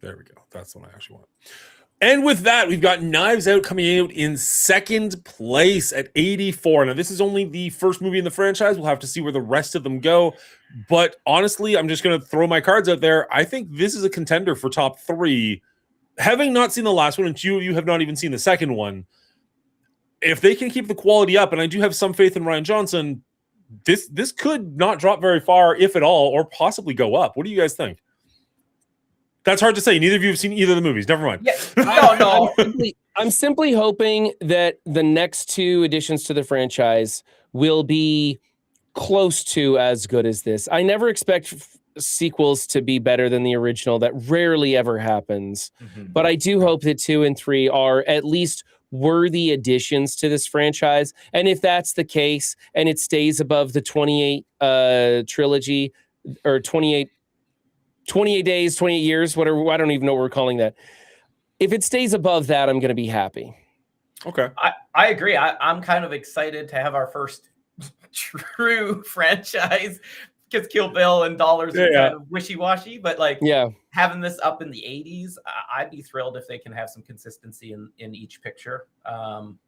There we go. That's what I actually want. And with that, we've got Knives Out coming out in second place at 84. Now, this is only the first movie in the franchise. We'll have to see where the rest of them go. But honestly, I'm just going to throw my cards out there. I think this is a contender for top 3. Having not seen the last one, and you have not even seen the second one, if they can keep the quality up, and I do have some faith in Rian Johnson, this could not drop very far, if at all, or possibly go up. What do you guys think? That's hard to say. Neither of you have seen either of the movies. Never mind. Yeah. No. I'm simply hoping that the next 2 additions to the franchise will be close to as good as this. I never expect sequels to be better than the original. That rarely ever happens. Mm-hmm. But I do hope that 2 and 3 are at least worthy additions to this franchise. And if that's the case, and it stays above the 28 trilogy, or 28 days, 28 years, whatever, I don't even know what we're calling that. If it stays above that, I'm going to be happy. Okay. I agree. I'm kind of excited to have our first true franchise, because Kill Bill and Dollars are kind of wishy-washy, but like having this up in the 80s, I'd be thrilled if they can have some consistency in each picture. I'm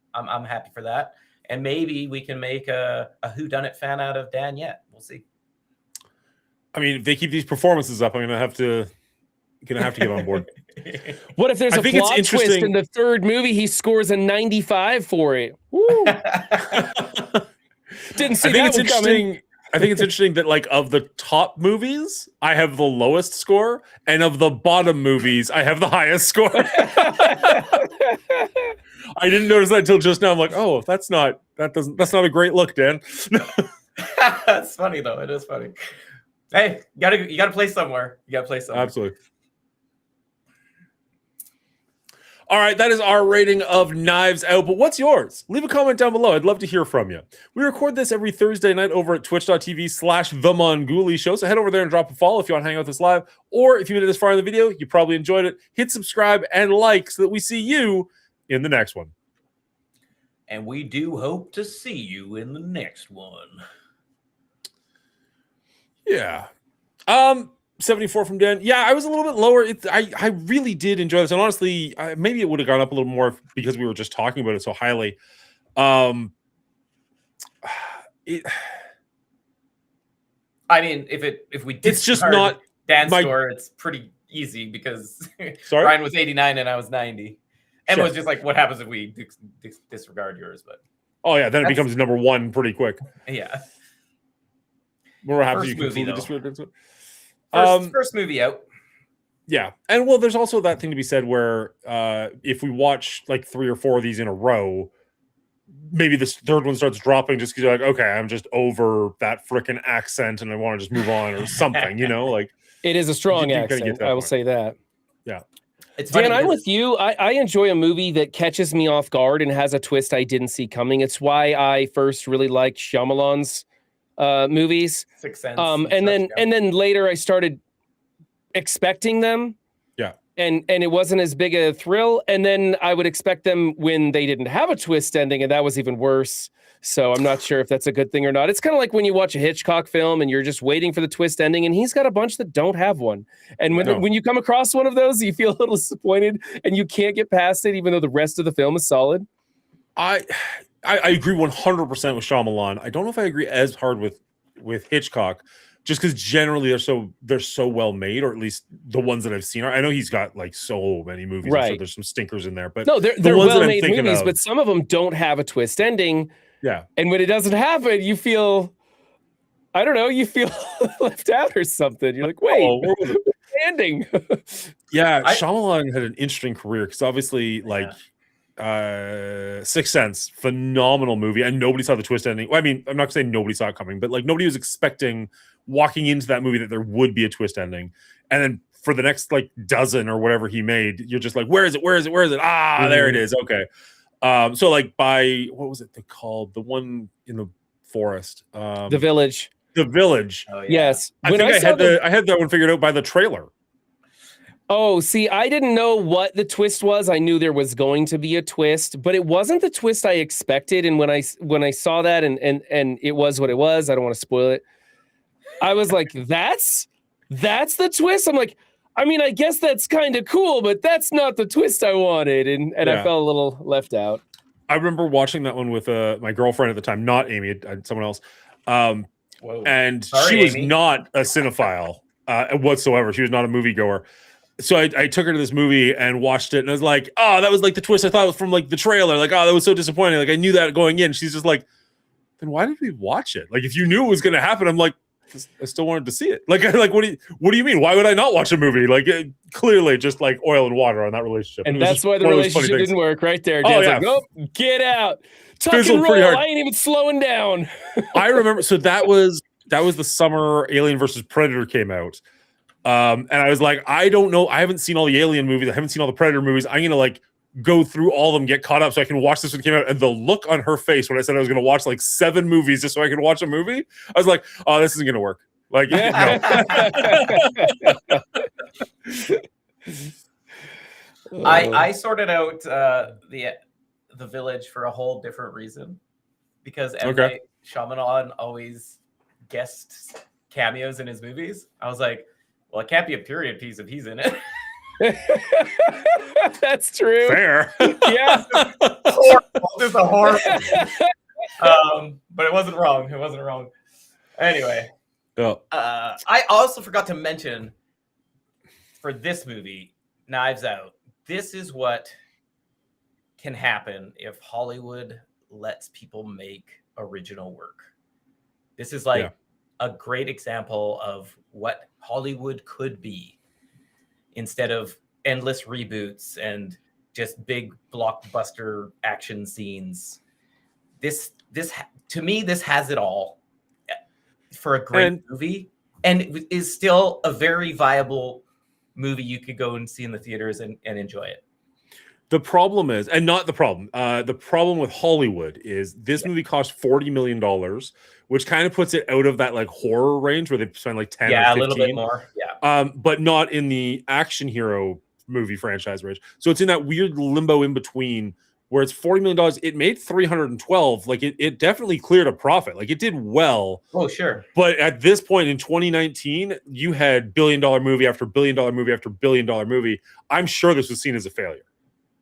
happy for that. And maybe we can make a whodunit fan out of Dan Yet. We'll see. I mean, if they keep these performances up, I'm gonna have to get on board. What if there's a plot twist in the third movie? He scores a 95 for it. Woo. Didn't see that one coming. I think it's interesting that, like, of the top movies, I have the lowest score, and of the bottom movies, I have the highest score. I didn't notice that until just now. I'm like, oh, that's not a great look, Dan. That's funny though. It is funny. Hey, you gotta play somewhere. Absolutely. All right, that is our rating of Knives Out. But what's yours? Leave a comment down below. I'd love to hear from you. We record this every Thursday night over at twitch.tv/TheMongoolie Show. So head over there and drop a follow if you want to hang out with us live. Or if you made it this far in the video, you probably enjoyed it. Hit subscribe and like so that we see you in the next one. And we do hope to see you in the next one. Yeah. 74 from Dan. Yeah, I was a little bit lower. I really did enjoy this. And honestly, maybe it would have gone up a little more because we were just talking about it so highly. I mean, if we did, it's just not Dan's score, it's pretty easy because Ryan was 89 and I was 90. And it was just like, what happens if we disregard yours? But then it becomes number 1 pretty quick. Yeah. We're happy you completely disregarded it. First movie out. Yeah. And well, there's also that thing to be said where if we watch like 3 or 4 of these in a row, maybe this third one starts dropping just because you're like, okay, I'm just over that freaking accent and I want to just move on or something, like it is a strong accent. I will say that. Yeah. It's Dan, I'm with you. I enjoy a movie that catches me off guard and has a twist I didn't see coming. It's why I first really liked Shyamalan's movies. Sixth Sense. And then later I started expecting them. Yeah. And it wasn't as big a thrill. And then I would expect them when they didn't have a twist ending, and that was even worse. So I'm not sure if that's a good thing or not. It's kind of like when you watch a Hitchcock film and you're just waiting for the twist ending, and he's got a bunch that don't have one. And when you come across one of those, you feel a little disappointed and you can't get past it, even though the rest of the film is solid. I agree 100% with Shyamalan. I don't know if I agree as hard with Hitchcock, just because generally they're so well made, or at least the ones that I've seen. I know he's got like so many movies, right? So there's some stinkers in there, but no, they're well made movies, but some of them don't have a twist ending. Yeah, and when it doesn't happen, you feel, I don't know, you feel left out or something. You're like, wait, ending. Yeah, Shyamalan had an interesting career because obviously, like. Sixth Sense, phenomenal movie, and nobody saw the twist ending. Well, I mean, I'm not saying nobody saw it coming, but like nobody was expecting walking into that movie that there would be a twist ending. And then for the next like dozen or whatever he made, you're just like, where is it? Ah, there it is. Okay. So like by what was it they called? The one in the forest. The Village. The Village. Oh, yeah. Yes. I think I had that one figured out by the trailer. Oh, see, I didn't know what the twist was. I knew there was going to be a twist, but it wasn't the twist I expected. And when I saw that and it was what it was, I don't want to spoil it. I was like, that's the twist. I'm like, I mean, I guess that's kind of cool, but that's not the twist I wanted, and I Yeah. felt a little left out. I remember watching that one with my girlfriend at the time, not Amy, someone else. Whoa. And Sorry, she was Amy. not a cinephile whatsoever. She was not a moviegoer. So I took her to this movie and watched it, and I was like, "Oh, that was like the twist I thought was from like the trailer. Like, oh, that was so disappointing. Like, I knew that going in." She's just like, "Then why did we watch it? Like, if you knew it was going to happen," I'm like, "I still wanted to see it." Like, what do you mean? Why would I not watch a movie? Like, clearly, just like oil and water on that relationship. And It was that's just why the one of those funny relationship things. didn't work right there. Oh, Dan's yeah. like, nope, get out. Tuck and Fizzled pretty roll. hard. I ain't even slowing down. I remember. So that was the summer Alien versus Predator came out. And I was like, I don't know. I haven't seen all the Alien movies. I haven't seen all the Predator movies. I'm going to like go through all of them, get caught up so I can watch this when it came out. And the look on her face when I said I was going to watch like 7 movies just so I could watch a movie, I was like, oh, this isn't going to work. Like, no. I sorted out the Village for a whole different reason, because M. Okay. Night Shyamalan always guest cameos in his movies. I was like, well, it can't be a period piece if he's in it. That's true. Fair. Yeah. Horrible. This is a horrible. But it wasn't wrong. It wasn't wrong. Anyway, Oh, I also forgot to mention for this movie, Knives Out, this is what can happen if Hollywood lets people make original work. This is like a great example of what Hollywood could be instead of endless reboots and just big blockbuster action scenes. This to me, this has it all for a great movie, and it is still a very viable movie you could go and see in the theaters and enjoy it. the problem is, and not the problem, the problem with Hollywood is this movie cost $40 million, which kind of puts it out of that like horror range where they spend like 10 or 15. A little bit more. Yeah. But not in the action hero movie franchise range. So it's in that weird limbo in between where it's $40 million. It made 312. Like it definitely cleared a profit. Like it did well. Oh, sure. But at this point in 2019, you had $1 billion movie after $1 billion movie after $1 billion movie. I'm sure this was seen as a failure,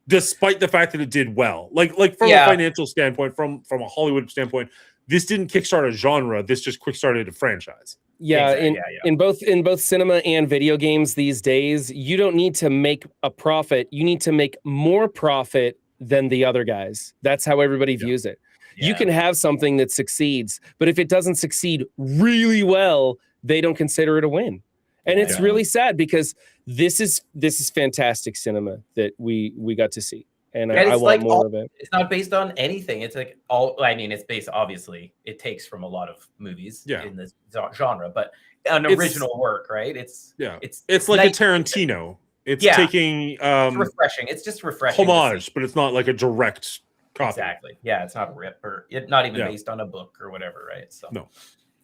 despite the fact that it did well. Like from a financial standpoint, from a Hollywood standpoint, this didn't kickstart a genre. This just kickstarted a franchise. Yeah, exactly. in both cinema and video games these days, you don't need to make a profit. You need to make more profit than the other guys. That's how everybody views it. You can have something that succeeds, but if it doesn't succeed really well, they don't consider it a win. And it's really sad because this is fantastic cinema that we got to see. And I want like more of it. It's not based on anything. It's like it's based, obviously, it takes from a lot of movies in this genre, but an original work, right? It's like a Tarantino. It's taking it's refreshing. It's just refreshing. Homage, but it's not like a direct copy. Exactly. Yeah, it's not a rip or not even based on a book or whatever, right? So no.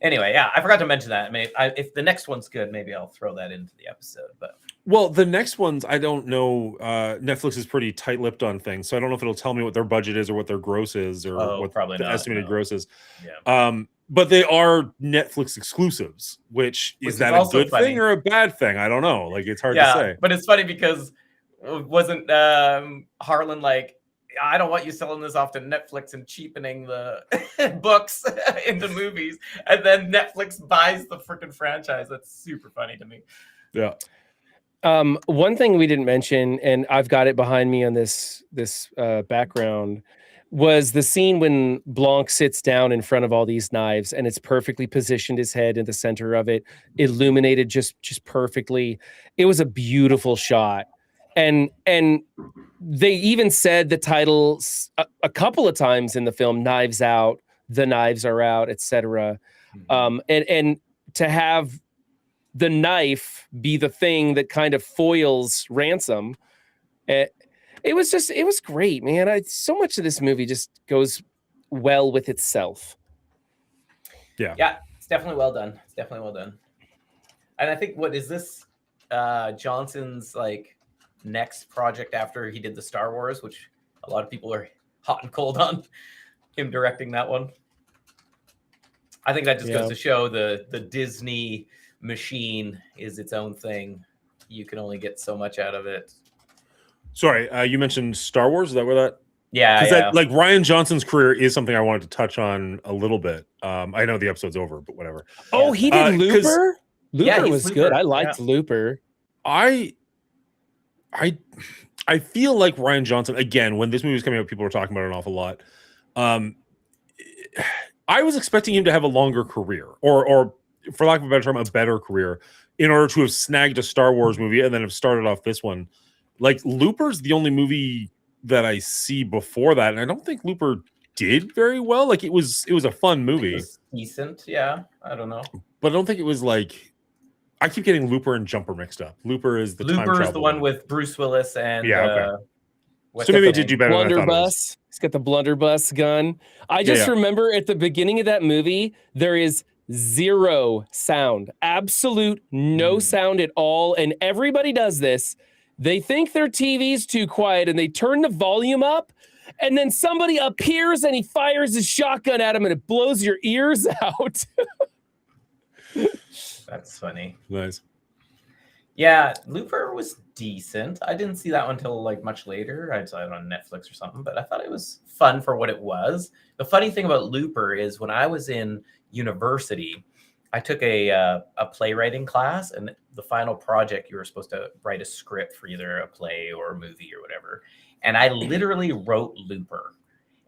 Anyway, I forgot to mention that. I mean, if the next one's good, maybe I'll throw that into the episode. But the next ones, I don't know. Netflix is pretty tight-lipped on things, so I don't know if it'll tell me what their budget is or what their gross is or what the estimated gross is. Yeah. But they are Netflix exclusives, which is that a good thing or a bad thing? I don't know. Like it's hard to say. But it's funny because wasn't Harlan like, I don't want you selling this off to Netflix and cheapening the books into movies, and then Netflix buys the freaking franchise. That's super funny to me. Yeah. One thing we didn't mention, and I've got it behind me on this background, was the scene when Blanc sits down in front of all these knives, and it's perfectly positioned, his head in the center of it, illuminated just perfectly. It was a beautiful shot. And they even said the title a couple of times in the film, Knives Out, The Knives Are Out, etc. And to have the knife be the thing that kind of foils Ransom, it was great, man. So much of this movie just goes well with itself. Yeah, it's definitely well done. And I think, what is this Johnson's like next project after he did the Star Wars, which a lot of people are hot and cold on him directing that one. I think that just goes to show the Disney machine is its own thing. you can only get so much out of it. Sorry, you mentioned Star Wars. Is that where that? Yeah, Because yeah. that, like, Ryan Johnson's career is something I wanted to touch on a little bit. I know the episode's over, but whatever. Oh, he did 'cause- Looper. Yeah, Looper he's was Looper, good. I liked Looper. I feel like Ryan Johnson, again, when this movie was coming out, people were talking about it an awful lot. I was expecting him to have a longer career, or for lack of a better term, a better career, in order to have snagged a Star Wars movie and then have started off this one. Like, Looper's the only movie that I see before that, and I don't think Looper did very well. Like, it was a fun It movie, was decent. Yeah, I don't know. but I don't think it was like. I keep getting Looper and Jumper mixed up. Looper is the time Looper is travel the one one. with Bruce Willis and Yeah, okay. what's So maybe the it did do name? better than I thought it was. Blunderbuss. He's got the blunderbuss gun. I just remember at the beginning of that movie, there is zero sound, absolute no sound at all. And everybody does this. They think their TV's too quiet and they turn the volume up. And then somebody appears and he fires his shotgun at him and it blows your ears out. That's funny. Nice. Yeah, Looper was decent. I didn't see that one until like much later. I saw it on Netflix or something, but I thought it was fun for what it was. The funny thing about Looper is when I was in university, I took a playwriting class, and the final project you were supposed to write a script for either a play or a movie or whatever. And I literally wrote Looper.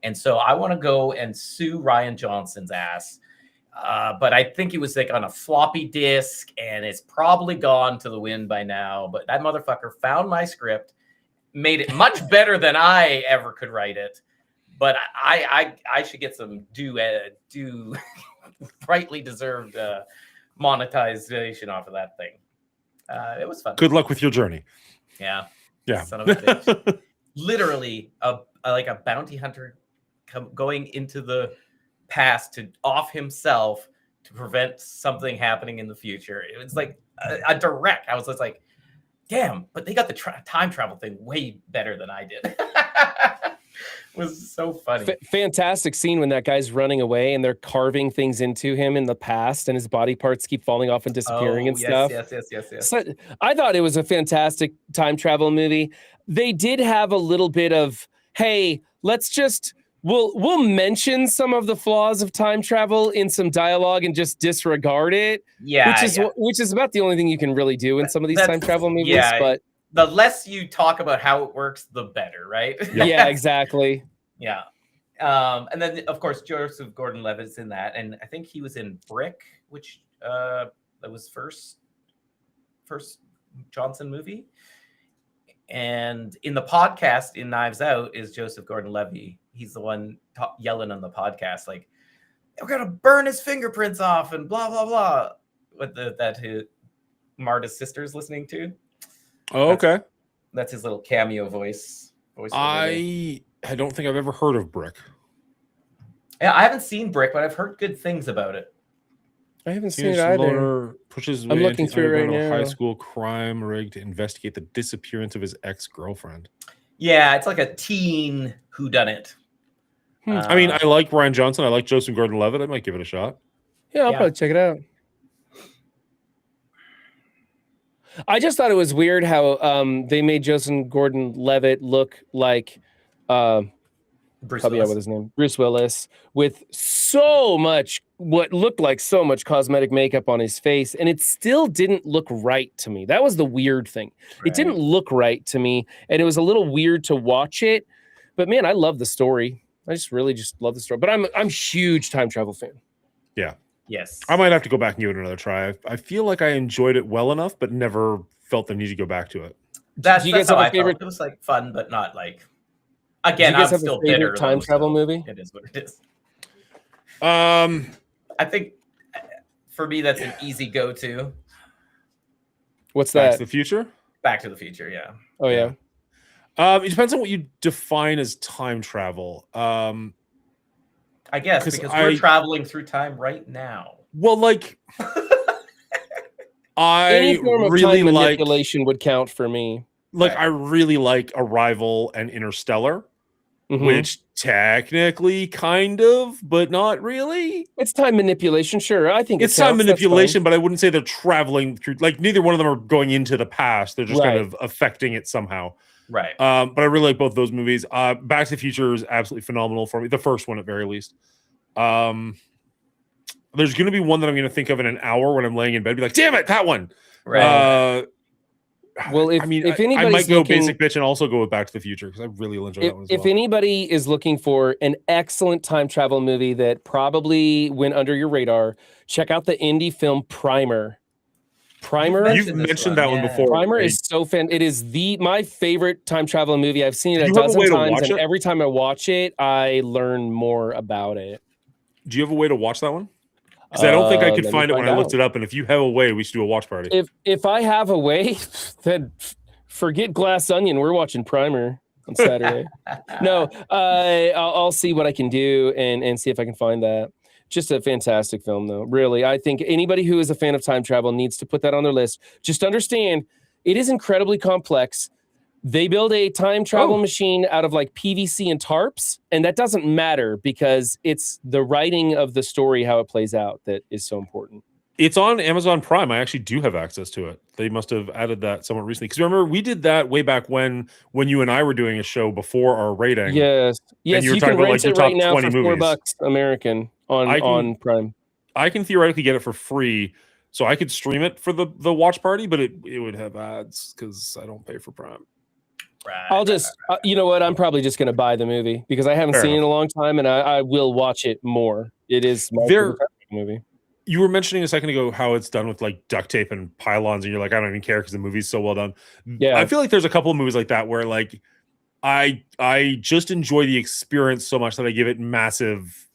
And so I want to go and sue Ryan Johnson's ass. But I think it was like on a floppy disk and it's probably gone to the wind by now. But that motherfucker found my script, made it much better than I ever could write it. But I should get some due rightly deserved monetization off of that thing. It was fun. Good luck with your journey. Yeah. Yeah. Son of a bitch. Literally like a bounty hunter going into the past to off himself to prevent something happening in the future. It was like a direct. I was just like, damn, but they got the time travel thing way better than I did. It was so funny. Fantastic scene when that guy's running away and they're carving things into him in the past and his body parts keep falling off and disappearing and stuff. Yes. So I thought it was a fantastic time travel movie. They did have a little bit of, hey, let's just we'll mention some of the flaws of time travel in some dialogue and just disregard it. Yeah, which is about the only thing you can really do in some of these time travel movies. Yeah, but the less you talk about how it works, the better, right? Yeah, exactly. Yeah. And then of course Joseph Gordon-Levitt's in that, and I think he was in Brick, which that was first Johnson movie. And in the podcast in Knives Out is Joseph Gordon-Levitt. He's the one yelling on the podcast like, "We're gonna burn his fingerprints off," and blah blah blah. What that Marta's sister's listening to. Oh, okay. That's his little cameo voice. I don't think I've ever heard of Brick. Yeah, I haven't seen Brick, but I've heard good things about it. I haven't seen it either. Pushes I'm looking through it right now. High school crime rig to investigate the disappearance of his ex-girlfriend. Yeah, it's like a teen whodunit. I mean, I like Ryan Johnson. I like Joseph Gordon-Levitt. I might give it a shot. Yeah, I'll probably check it out. I just thought it was weird how they made Joseph Gordon-Levitt look like Bruce Willis. With his name, Bruce Willis, with so much what looked like so much cosmetic makeup on his face, and it still didn't look right to me. That was the weird thing. Right. It didn't look right to me, and it was a little weird to watch it. But man, I love the story. I just really love the story. But I'm a huge time travel fan. Yeah. Yes. I might have to go back and give it another try. I feel like I enjoyed it well enough, but never felt the need to go back to it. Do you guys have a favorite? It was like fun, but not like. Again, I'm still bitter. Time travel movie. It is what it is. I think for me that's an easy go-to. What's that? Back to the Future. Back to the Future. Yeah. Oh yeah. It depends on what you define as time travel. I guess because we're traveling through time right now. Well, like any form of really time manipulation would count for me. Like I really like Arrival and Interstellar. Mhm. which technically kind of, but not really. It's time manipulation, sure. I think It's it time counts. That's fine. manipulation, but I wouldn't say they're traveling through. Like neither one of them are going into the past. They're just kind Right. of affecting it somehow. Right. But I really like both those movies. Back to the Future is absolutely phenomenal for me. The first one, at very least. There's going to be one that I'm going to think of in an hour when I'm laying in bed. Be like, damn it, that one. Right. Well, if I mean, if I anybody's might go looking, basic bitch and also go with Back to the Future because I really will enjoy that one as if well. anybody is looking for an excellent time travel movie that probably went under your radar, check out the indie film Primer. Primer. You've mentioned that one before. Primer right? is so fan. It is my favorite time travel movie. I've seen it Do a you have a dozen way to times, watch and it? every time I watch it, I learn more about it. Do you have a way to watch that one? Because I don't think I could Let me find it when I find looked out. it up. And if you have a way, we should do a watch party. If I have a way, then forget Glass Onion. We're watching Primer on Saturday. No, I'll see what I can do and see if I can find that. Just a fantastic film, though. Really, I think anybody who is a fan of time travel needs to put that on their list. Just understand, it is incredibly complex. They build a time travel machine out of like PVC and tarps, and that doesn't matter because it's the writing of the story, how it plays out, that is so important. It's on Amazon Prime. I actually do have access to it. They must have added that somewhat recently. Because remember, we did that way back when you and I were doing a show before our rating. Yes, you were you talking can about, rent like, your it right top now 20 for movies. $4 American on Prime. I can theoretically get it for free, so I could stream it for the watch party, but it would have ads because I don't pay for Prime. Right. I'll just, you know what? I'm probably just going to buy the movie because I haven't Fair seen it in enough. a long time, and I will watch it more. It is my favorite movie. You were mentioning a second ago how it's done with like duct tape and pylons, and you're like, I don't even care because the movie's so well done. Yeah. I feel like there's a couple of movies like that where like I just enjoy the experience so much that I give it massive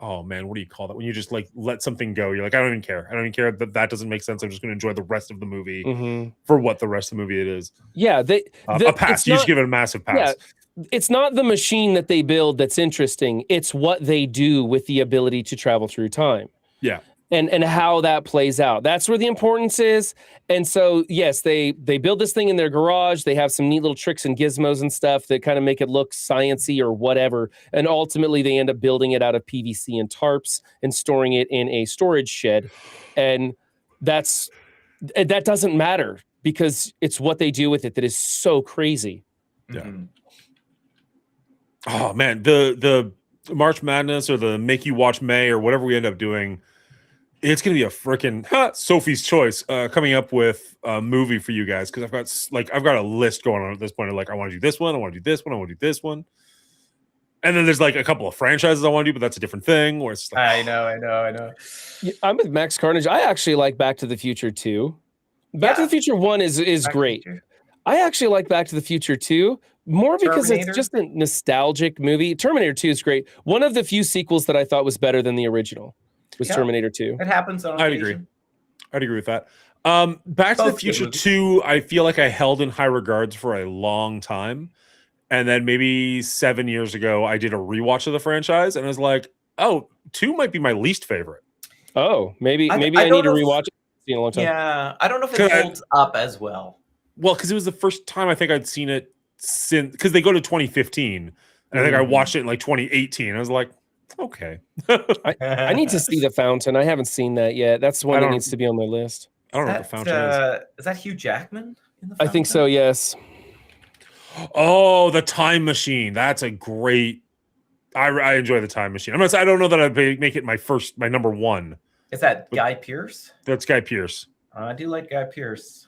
oh man, what do you call that? When you just like let something go, you're like, I don't even care. I don't even care that doesn't make sense. I'm just going to enjoy the rest of the movie for what the rest of the movie it is. Yeah, A pass. You just give it a massive pass. Yeah, it's not the machine that they build that's interesting. It's what they do with the ability to travel through time. Yeah. And how that plays out. That's where the importance is. And so, yes, they build this thing in their garage. They have some neat little tricks and gizmos and stuff that kind of make it look sciencey or whatever. And ultimately, they end up building it out of PVC and tarps and storing it in a storage shed. And that doesn't matter because it's what they do with it that is so crazy. Yeah. Mm-hmm. Oh man, the March Madness or the Make You Watch May or whatever we end up doing. It's going to be a freaking Sophie's Choice coming up with a movie for you guys because I've got a list going on at this point of like I want to do this one, I want to do this one, I want to do this one, and then there's like a couple of franchises I want to do, but that's a different thing. Where it's like, I know. Yeah, I'm with Max Carnage. I actually like Back to the Future 2. Back to the Future 1 is great. I actually like Back to the Future 2 more because it's just a nostalgic movie. Terminator 2 is great. One of the few sequels that I thought was better than the original was Terminator 2. It happens on occasion. I'd agree with that. Back to the Future 2, I feel like I held in high regards for a long time. And then maybe 7 years ago, I did a rewatch of the franchise and I was like, oh, 2 might be my least favorite. Oh, maybe I need to rewatch it. It's been a long time. Yeah, I don't know if it holds up as well. Well, because it was the first time I think I'd seen it since, because they go to 2015. And I think I watched it in like 2018. I was like, okay. I need to see The Fountain. I haven't seen that yet. That's one that needs to be on my list. I don't know what The Fountain is. Is that Hugh Jackman in The Fountain? I think so, yes. Oh, The Time Machine. That's a great... I enjoy The Time Machine. I don't know that I'd make it my number one. Is that Guy Pearce? That's Guy Pearce. I do like Guy Pearce.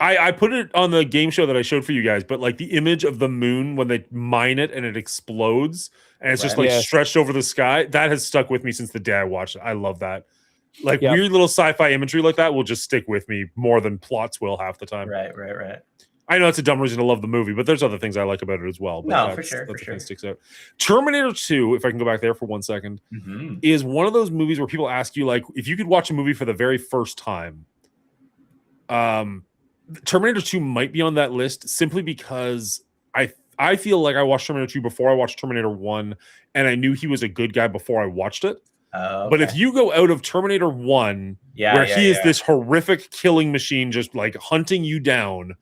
I put it on the game show that I showed for you guys, but like the image of the moon when they mine it and it explodes and it's just like stretched over the sky, that has stuck with me since the day I watched it. I love that. Like weird little sci-fi imagery like that will just stick with me more than plots will half the time. Right. I know it's a dumb reason to love the movie, but there's other things I like about it as well. But no, for sure. Thing sticks out. Terminator 2, if I can go back there for 1 second, is one of those movies where people ask you, like, if you could watch a movie for the very first time, Terminator 2 might be on that list simply because I feel like I watched Terminator 2 before I watched Terminator 1, and I knew he was a good guy before I watched it. Okay. But if you go out of Terminator 1, where he is this horrific killing machine just like hunting you down,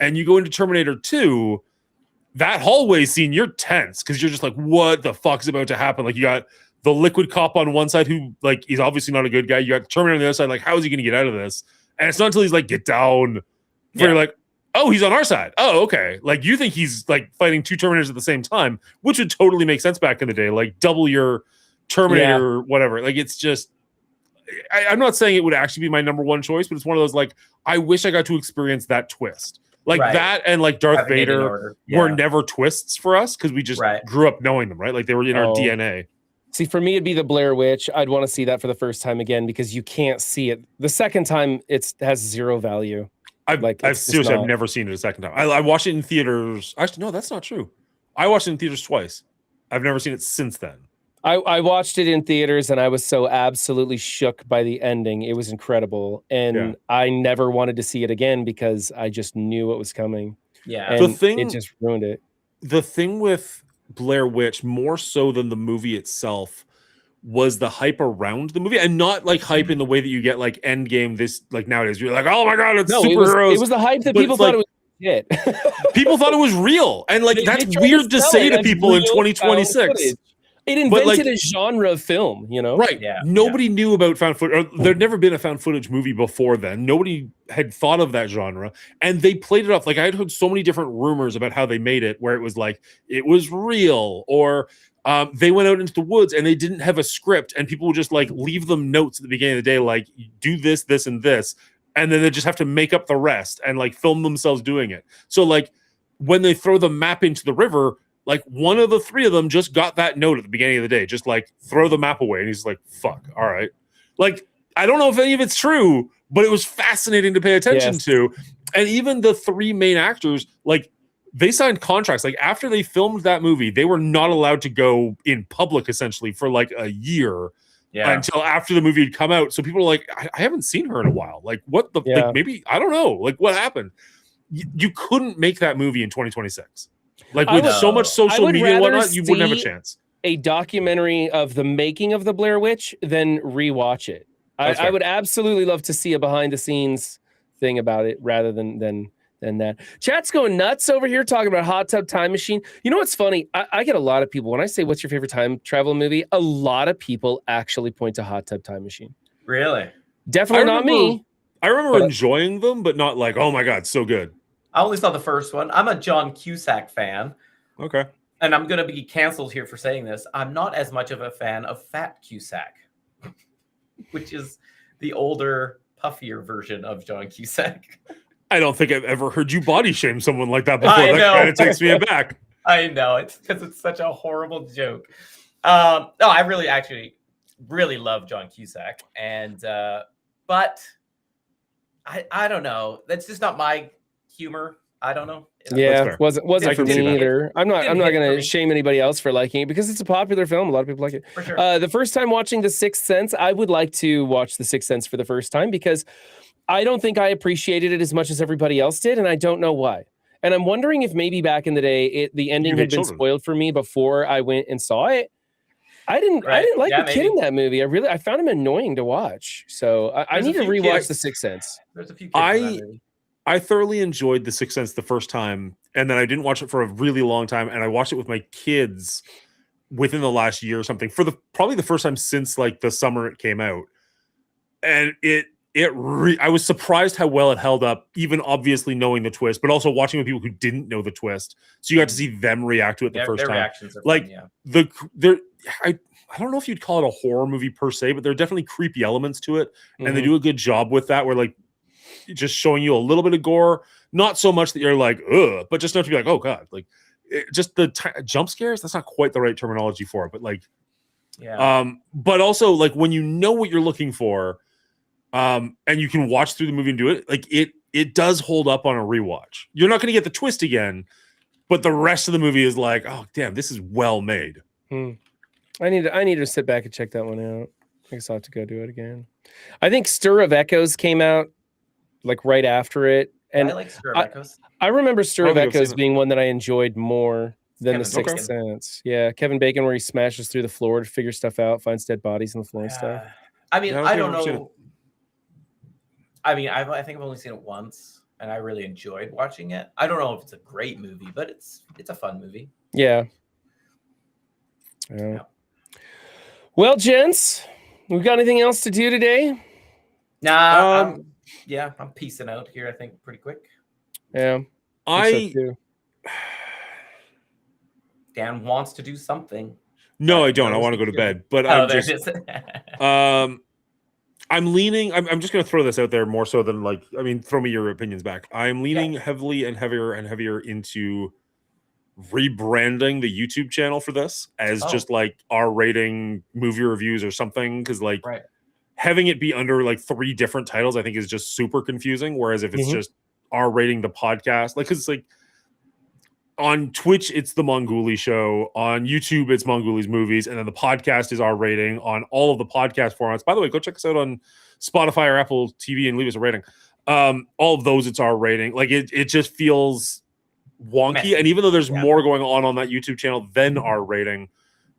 and you go into Terminator 2, that hallway scene, you're tense because you're just like, what the fuck is about to happen? Like, you got the liquid cop on one side who, like, he's obviously not a good guy. You got Terminator on the other side. Like, how is he going to get out of this? And it's not until he's like, get down. Where you're like, oh, he's on our side. Oh, okay. Like, you think he's like fighting two Terminators at the same time, which would totally make sense back in the day. Like, double your Terminator, whatever. Like, it's just, I'm not saying it would actually be my number one choice, but it's one of those, like, I wish I got to experience that twist. Like that and like Darth Vader were never twists for us because we just grew up knowing them, right? Like, they were in our DNA. See, for me, it'd be the Blair Witch. I'd want to see that for the first time again because you can't see it. The second time, it has zero value. I've never seen it a second time. I watched it in theaters. Actually, no, that's not true. I watched it in theaters twice. I've never seen it since then. I watched it in theaters and I was so absolutely shook by the ending. It was incredible. And I never wanted to see it again because I just knew what was coming. Yeah. And it just ruined it. The thing with Blair Witch, more so than the movie itself, was the hype around the movie, and not like hype in the way that you get like Endgame. This like nowadays, you're like, oh my god, it's superheroes. It was the hype that people thought it was shit. People thought it was real, and like that's weird to say to people in 2026. It invented a genre of film, you know? Right. Yeah. Nobody knew about found footage. There'd never been a found footage movie before then. Nobody had thought of that genre. And they played it off. Like, I had heard so many different rumors about how they made it, where it was like, it was real, or they went out into the woods and they didn't have a script, and people would just like leave them notes at the beginning of the day, like, do this, this, and this. And then they just have to make up the rest and like film themselves doing it. So like when they throw the map into the river, like one of the three of them just got that note at the beginning of the day, just like throw the map away. And he's like, fuck, all right. Like, I don't know if any of it's true, but it was fascinating to pay attention to. And even the three main actors, like, they signed contracts. Like, after they filmed that movie, they were not allowed to go in public essentially for like a year until after the movie had come out. So people were like, I haven't seen her in a while. Like, what the, like, maybe, I don't know. Like, what happened? You couldn't make that movie in 2026. Like, with so much social media and whatnot, you wouldn't have a chance. A documentary of the making of the Blair Witch than rewatch it. I would absolutely love to see a behind the scenes thing about it rather than that. Chat's going nuts over here talking about Hot Tub Time Machine. You know what's funny? I get a lot of people when I say what's your favorite time travel movie, a lot of people actually point to Hot Tub Time Machine. Really? Definitely not me. I remember enjoying them, but not like, oh my god, so good. I only saw the first one. I'm a John Cusack fan. Okay. And I'm going to be canceled here for saying this. I'm not as much of a fan of Fat Cusack, which is the older, puffier version of John Cusack. I don't think I've ever heard you body shame someone like that before. That kind of takes me aback. I know. It's because it's such a horrible joke. No, I really love John Cusack. And, but I don't know. That's just not my humor. I don't know. Yeah, wasn't for me either. I'm not going to shame anybody else for liking it because it's a popular film. A lot of people like it. For sure. The first time watching The Sixth Sense, I would like to watch The Sixth Sense for the first time because I don't think I appreciated it as much as everybody else did, and I don't know why. And I'm wondering if maybe back in the day, the ending had been spoiled for me before I went and saw it. I didn't like the kid in that movie. I found him annoying to watch. So I need to rewatch The Sixth Sense. There's a few kids in that movie. I thoroughly enjoyed The Sixth Sense the first time, and then I didn't watch it for a really long time, and I watched it with my kids within the last year or something for probably the first time since like the summer it came out. And I was surprised how well it held up, even obviously knowing the twist, but also watching with people who didn't know the twist. So you got to see them react to it the first time. Reactions are like fun, I don't know if you'd call it a horror movie per se, but there are definitely creepy elements to it, and they do a good job with that. Where like just showing you a little bit of gore, not so much that you're like ugh, but just enough to be like, oh god, like just the jump scares. That's not quite the right terminology for it, but like but also like when you know what you're looking for. And you can watch through the movie and do it. Like it does hold up on a rewatch. You're not going to get the twist again, but the rest of the movie is like, oh damn, this is well made. I need to sit back and check that one out. I guess I'll have to go do it again. I think Stir of Echoes came out like right after it, and I like Stir of Echoes. I remember Stir of Echoes being one that I enjoyed more than The Sixth Sense. Yeah, Kevin Bacon, where he smashes through the floor to figure stuff out, finds dead bodies on the floor and stuff. I mean, I don't know. I mean, I think I've only seen it once. and I really enjoyed watching it. I don't know if it's a great movie, but it's a fun movie. Yeah. Well, gents, we got anything else to do today? Nah, I'm peacing out here, I think, pretty quick. Yeah. Dan wants to do something. No, I don't. I want to go to bed. But I'm there just it is. I'm leaning. I'm just going to throw this out there more so than like. I mean, throw me your opinions back. I'm leaning heavily and heavier into rebranding the YouTube channel for this as just like R-rating movie reviews or something, because like having it be under like 3 different titles I think is just super confusing. Whereas if it's just R-rating the podcast, like, because it's like on Twitch it's the Mongoolie Show, on YouTube it's Mongoolie's Movies, and then the podcast is R-rating on all of the podcast formats. By the way, go check us out on Spotify or Apple TV and leave us a rating. All of those it's R-rating. Like it just feels wonky. Messy. And even though there's more going on that YouTube channel than R-rating,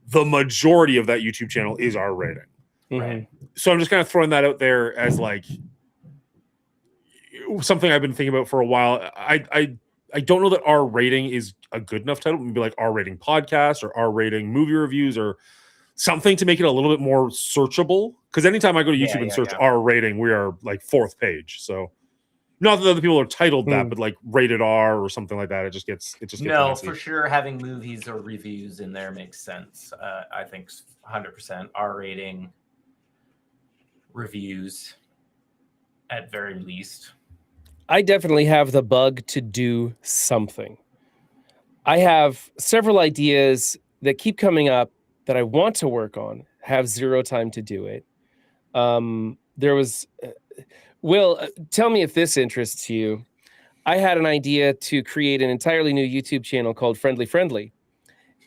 the majority of that YouTube channel is R-rating. Right. So I'm just kind of throwing that out there as like something I've been thinking about for a while. I don't know that R-rating is a good enough title. Maybe like R-rating podcast or R-rating movie reviews or something to make it a little bit more searchable. Because anytime I go to YouTube and search R-rating, we are like 4th page. So not that other people are titled that, but like rated R or something like that. It just gets no, messy. For sure. Having movies or reviews in there makes sense. I think 100% R-rating reviews at very least. I definitely have the bug to do something. I have several ideas that keep coming up that I want to work on, have zero time to do it. There was... Will, tell me if this interests you. I had an idea to create an entirely new YouTube channel called Friendly Friendly.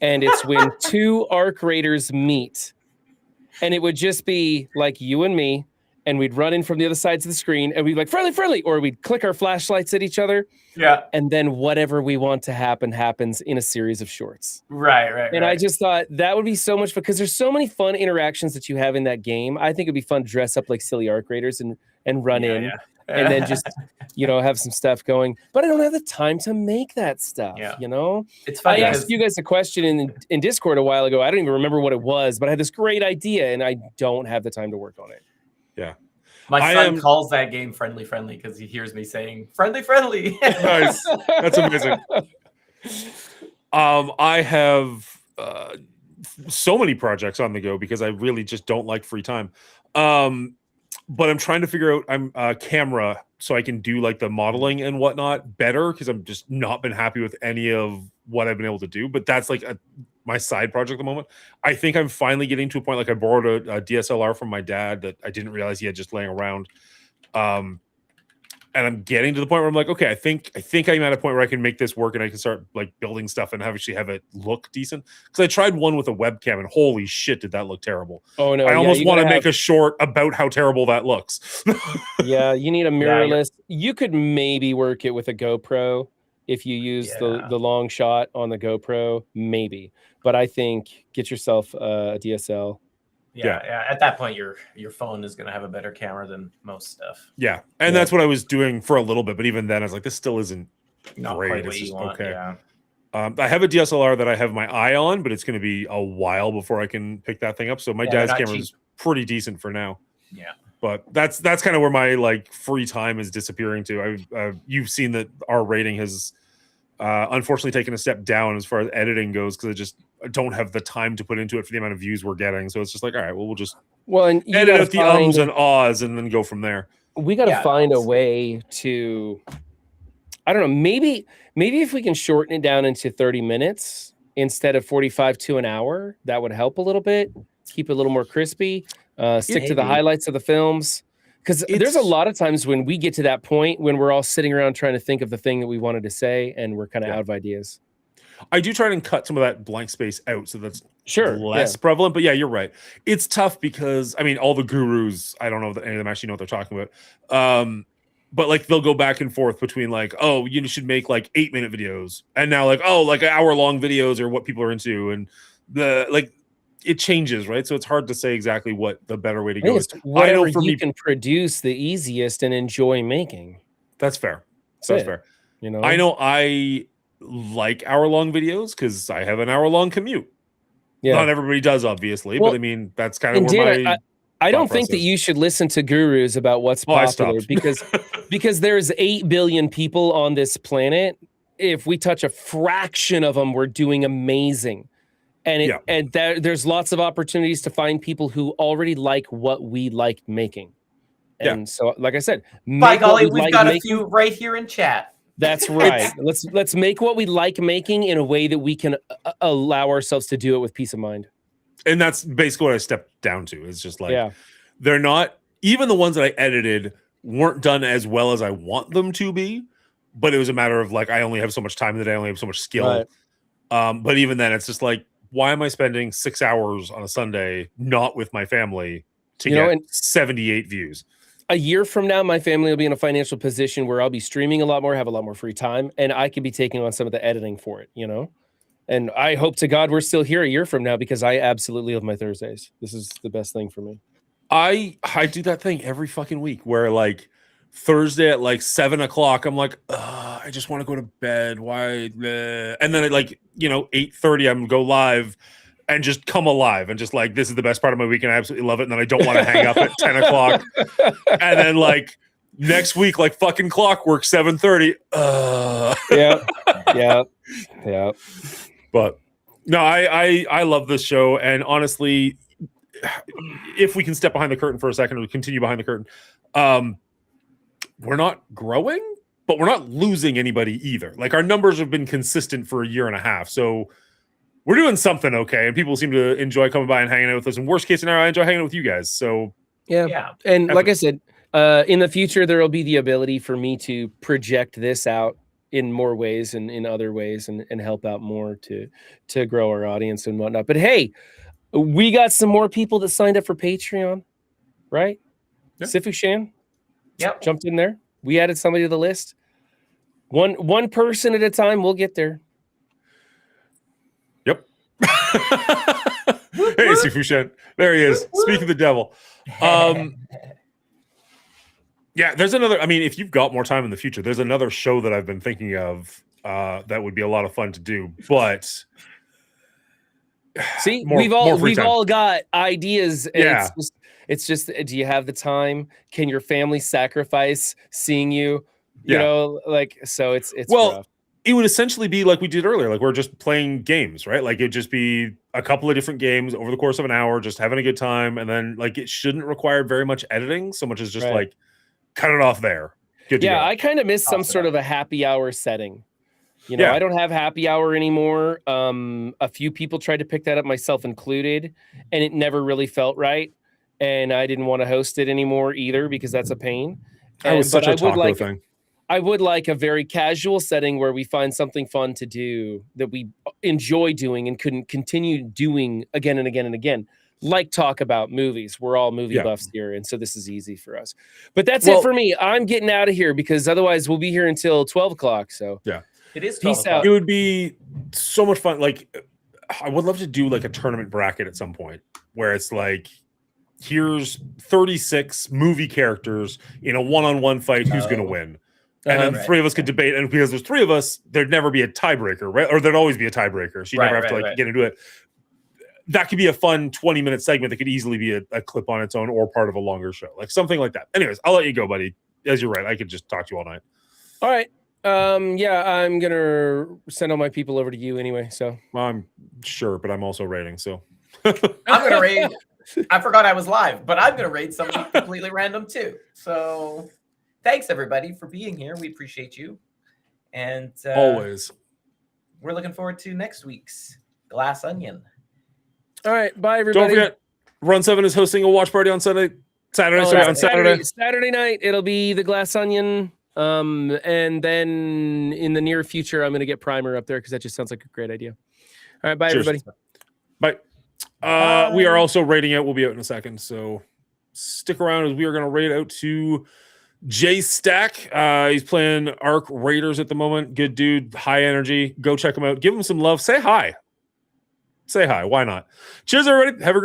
And it's when 2 ARC raiders meet. And it would just be like you and me. And we'd run in from the other sides of the screen. And we'd be like, friendly, friendly. Or we'd click our flashlights at each other. Yeah. And then whatever we want to happen happens in a series of shorts. Right. And I just thought that would be so much fun. Because there's so many fun interactions that you have in that game. I think it'd be fun to dress up like silly ARC raiders and run in and then just, have some stuff going. But I don't have the time to make that stuff, It's funny. I asked you guys a question in Discord a while ago. I don't even remember what it was, but I had this great idea and I don't have the time to work on it. Yeah. My son calls that game Friendly Friendly because he hears me saying friendly friendly. Nice. That's amazing. I have so many projects on the go because I really just don't like free time. But I'm trying to figure out a camera so I can do like the modeling and whatnot better, because I'm just not been happy with any of what I've been able to do. But that's like my side project at the moment. I think I'm finally getting to a point, like I borrowed a DSLR from my dad that I didn't realize he had just laying around. And I'm getting to the point where I'm like, okay, I think I'm at a point where I can make this work and I can start like building stuff and actually have it look decent. Because I tried one with a webcam and holy shit, did that look terrible. Oh no! I almost want to make a short about how terrible that looks. Yeah, you need a mirrorless. You could maybe work it with a GoPro if you use the long shot on the GoPro, maybe. But I think get yourself a DSL. Yeah. At that point, your phone is going to have a better camera than most stuff. Yeah, and that's what I was doing for a little bit. But even then, I was like, this still isn't not great. quite It's just okay. Yeah. I have a DSLR that I have my eye on, but it's going to be a while before I can pick that thing up. So my dad's camera is pretty decent for now. Yeah. But that's kind of where my like free time is disappearing to. You've seen that our rating has unfortunately taken a step down as far as editing goes, because I just don't have the time to put into it for the amount of views we're getting. So it's just like, all right, well, we'll just and edit out the ums and ahs and then go from there. We got to find a way to, I don't know, maybe if we can shorten it down into 30 minutes instead of 45 to an hour, that would help a little bit. Keep it a little more crispy. Stick to the highlights of the films. Because there's a lot of times when we get to that point when we're all sitting around trying to think of the thing that we wanted to say and we're kind of out of ideas. I do try and cut some of that blank space out so that's less prevalent. But yeah, you're right. It's tough because, I mean, all the gurus, I don't know if any of them actually know what they're talking about. But like they'll go back and forth between like, oh, you should make like 8-minute videos. And now like, oh, like hour-long videos are what people are into. And it changes, right? So it's hard to say exactly what the better way to go is. Whatever you can produce the easiest and enjoy making. That's fair. That's That's it. fair. You know, I know I like hour-long videos because I have an hour-long commute. Yeah. Not everybody does, obviously, Well, but I mean, that's kind of And where Dan, my I don't thought think that process. you should listen to gurus about what's Oh, I popular stopped. because there's 8 billion people on this planet. If we touch a fraction of them, we're doing amazing. And Yeah. there's lots of opportunities to find people who already like what we like making. Yeah. And so, like I said, By make what golly, we we've like got a making. few right here in chat. That's right. Let's make what we like making in a way that we can allow ourselves to do it with peace of mind. And that's basically what I stepped down to. It's just like, Yeah. they're not, even the ones that I edited weren't done as well as I want them to be, but it was a matter of like, I only have so much time in the day, I only have so much skill. Right. But even then, it's just like, why am I spending 6 hours on a Sunday not with my family to get 78 views? A year from now, my family will be in a financial position where I'll be streaming a lot more, have a lot more free time, and I could be taking on some of the editing for it, you know? And I hope to God we're still here a year from now because I absolutely love my Thursdays. This is the best thing for me. I do that thing every fucking week where like Thursday at like 7 o'clock, I'm like, I just want to go to bed. Why? Bleh. And then at like, 8:30, I'm go live and just come alive and just like, this is the best part of my week and I absolutely love it. And then I don't want to hang up at 10 o'clock. And then like next week, like fucking clockwork, 7:30. Yeah. But no, I love this show. And honestly, if we can step behind the curtain for a second or continue behind the curtain, we're not growing, but we're not losing anybody either. Like our numbers have been consistent for a year and a half. So we're doing something okay. And people seem to enjoy coming by and hanging out with us. And worst case scenario, I enjoy hanging out with you guys. So yeah. And like I said, in the future, there will be the ability for me to project this out in more ways and in other ways and help out more to grow our audience and whatnot. But hey, we got some more people that signed up for Patreon, right? Yeah. Sifu Shan Yep. jumped in there. We added somebody to the list. One person at a time. We'll get there. Yep. Hey, Sifu Shan. There he is. Speak of the devil. Yeah, there's another. I mean, if you've got more time in the future, there's another show that I've been thinking of that would be a lot of fun to do. But see, more we've all got ideas. And Yeah. it's just. Do you have the time? Can your family sacrifice seeing you? You Yeah. know, like so. It's well. rough. It would essentially be like we did earlier. Like we're just playing games, right? Like it'd just be a couple of different games over the course of an hour, just having a good time. And then like it shouldn't require very much editing so much as just Right. like cut it off there. Good to Yeah, go. I kind of miss some Awesome. sort of a happy hour setting. You know, Yeah. I don't have happy hour anymore. A few people tried to pick that up, myself included, and it never really felt right. And I didn't want to host it anymore either because that's a pain. That was But such a taco thing. I would like a very casual setting where we find something fun to do that we enjoy doing and couldn't continue doing again and again and again. Like talk about movies. We're all movie Yeah. buffs here, and so this is easy for us. But that's Well- it for me. I'm getting out of here because otherwise we'll be here until 12 o'clock. So It is Peace 12 out. o'clock. It would be so much fun. Like I would love to do like a tournament bracket at some point where it's like, here's 36 movie characters in a one-on-one fight. Who's going to win? And then Right. three of us could debate. And because there's three of us, there'd never be a tiebreaker, right? Or there'd always be a tiebreaker. So you never have to like get into it. That could be a fun 20-minute segment that could easily be a clip on its own or part of a longer show. Like something like that. Anyways, I'll let you go, buddy. As you're right. I could just talk to you all night. all right. Yeah, I'm gonna send all my people over to you anyway. So Well, I'm sure, but I'm also rating. So I'm gonna raid. I forgot I was live, but I'm gonna raid somebody completely random too. So thanks everybody for being here. We appreciate you, and always. we're looking forward to next week's Glass Onion. all right, bye everybody. Don't forget, Run 7 is hosting a watch party on Saturday. Oh, On Saturday. Saturday night, it'll be the Glass Onion. And then in the near future, I'm gonna get Primer up there because that just sounds like a great idea. All right, bye Cheers. everybody. Bye. We are also rating out. We'll be out in a second. So stick around as we are going to rate out to Jay Stack. He's playing Arc Raiders at the moment. Good dude, high energy. Go check him out. Give him some love. Say hi. Say hi. Why not? Cheers, everybody. Have a great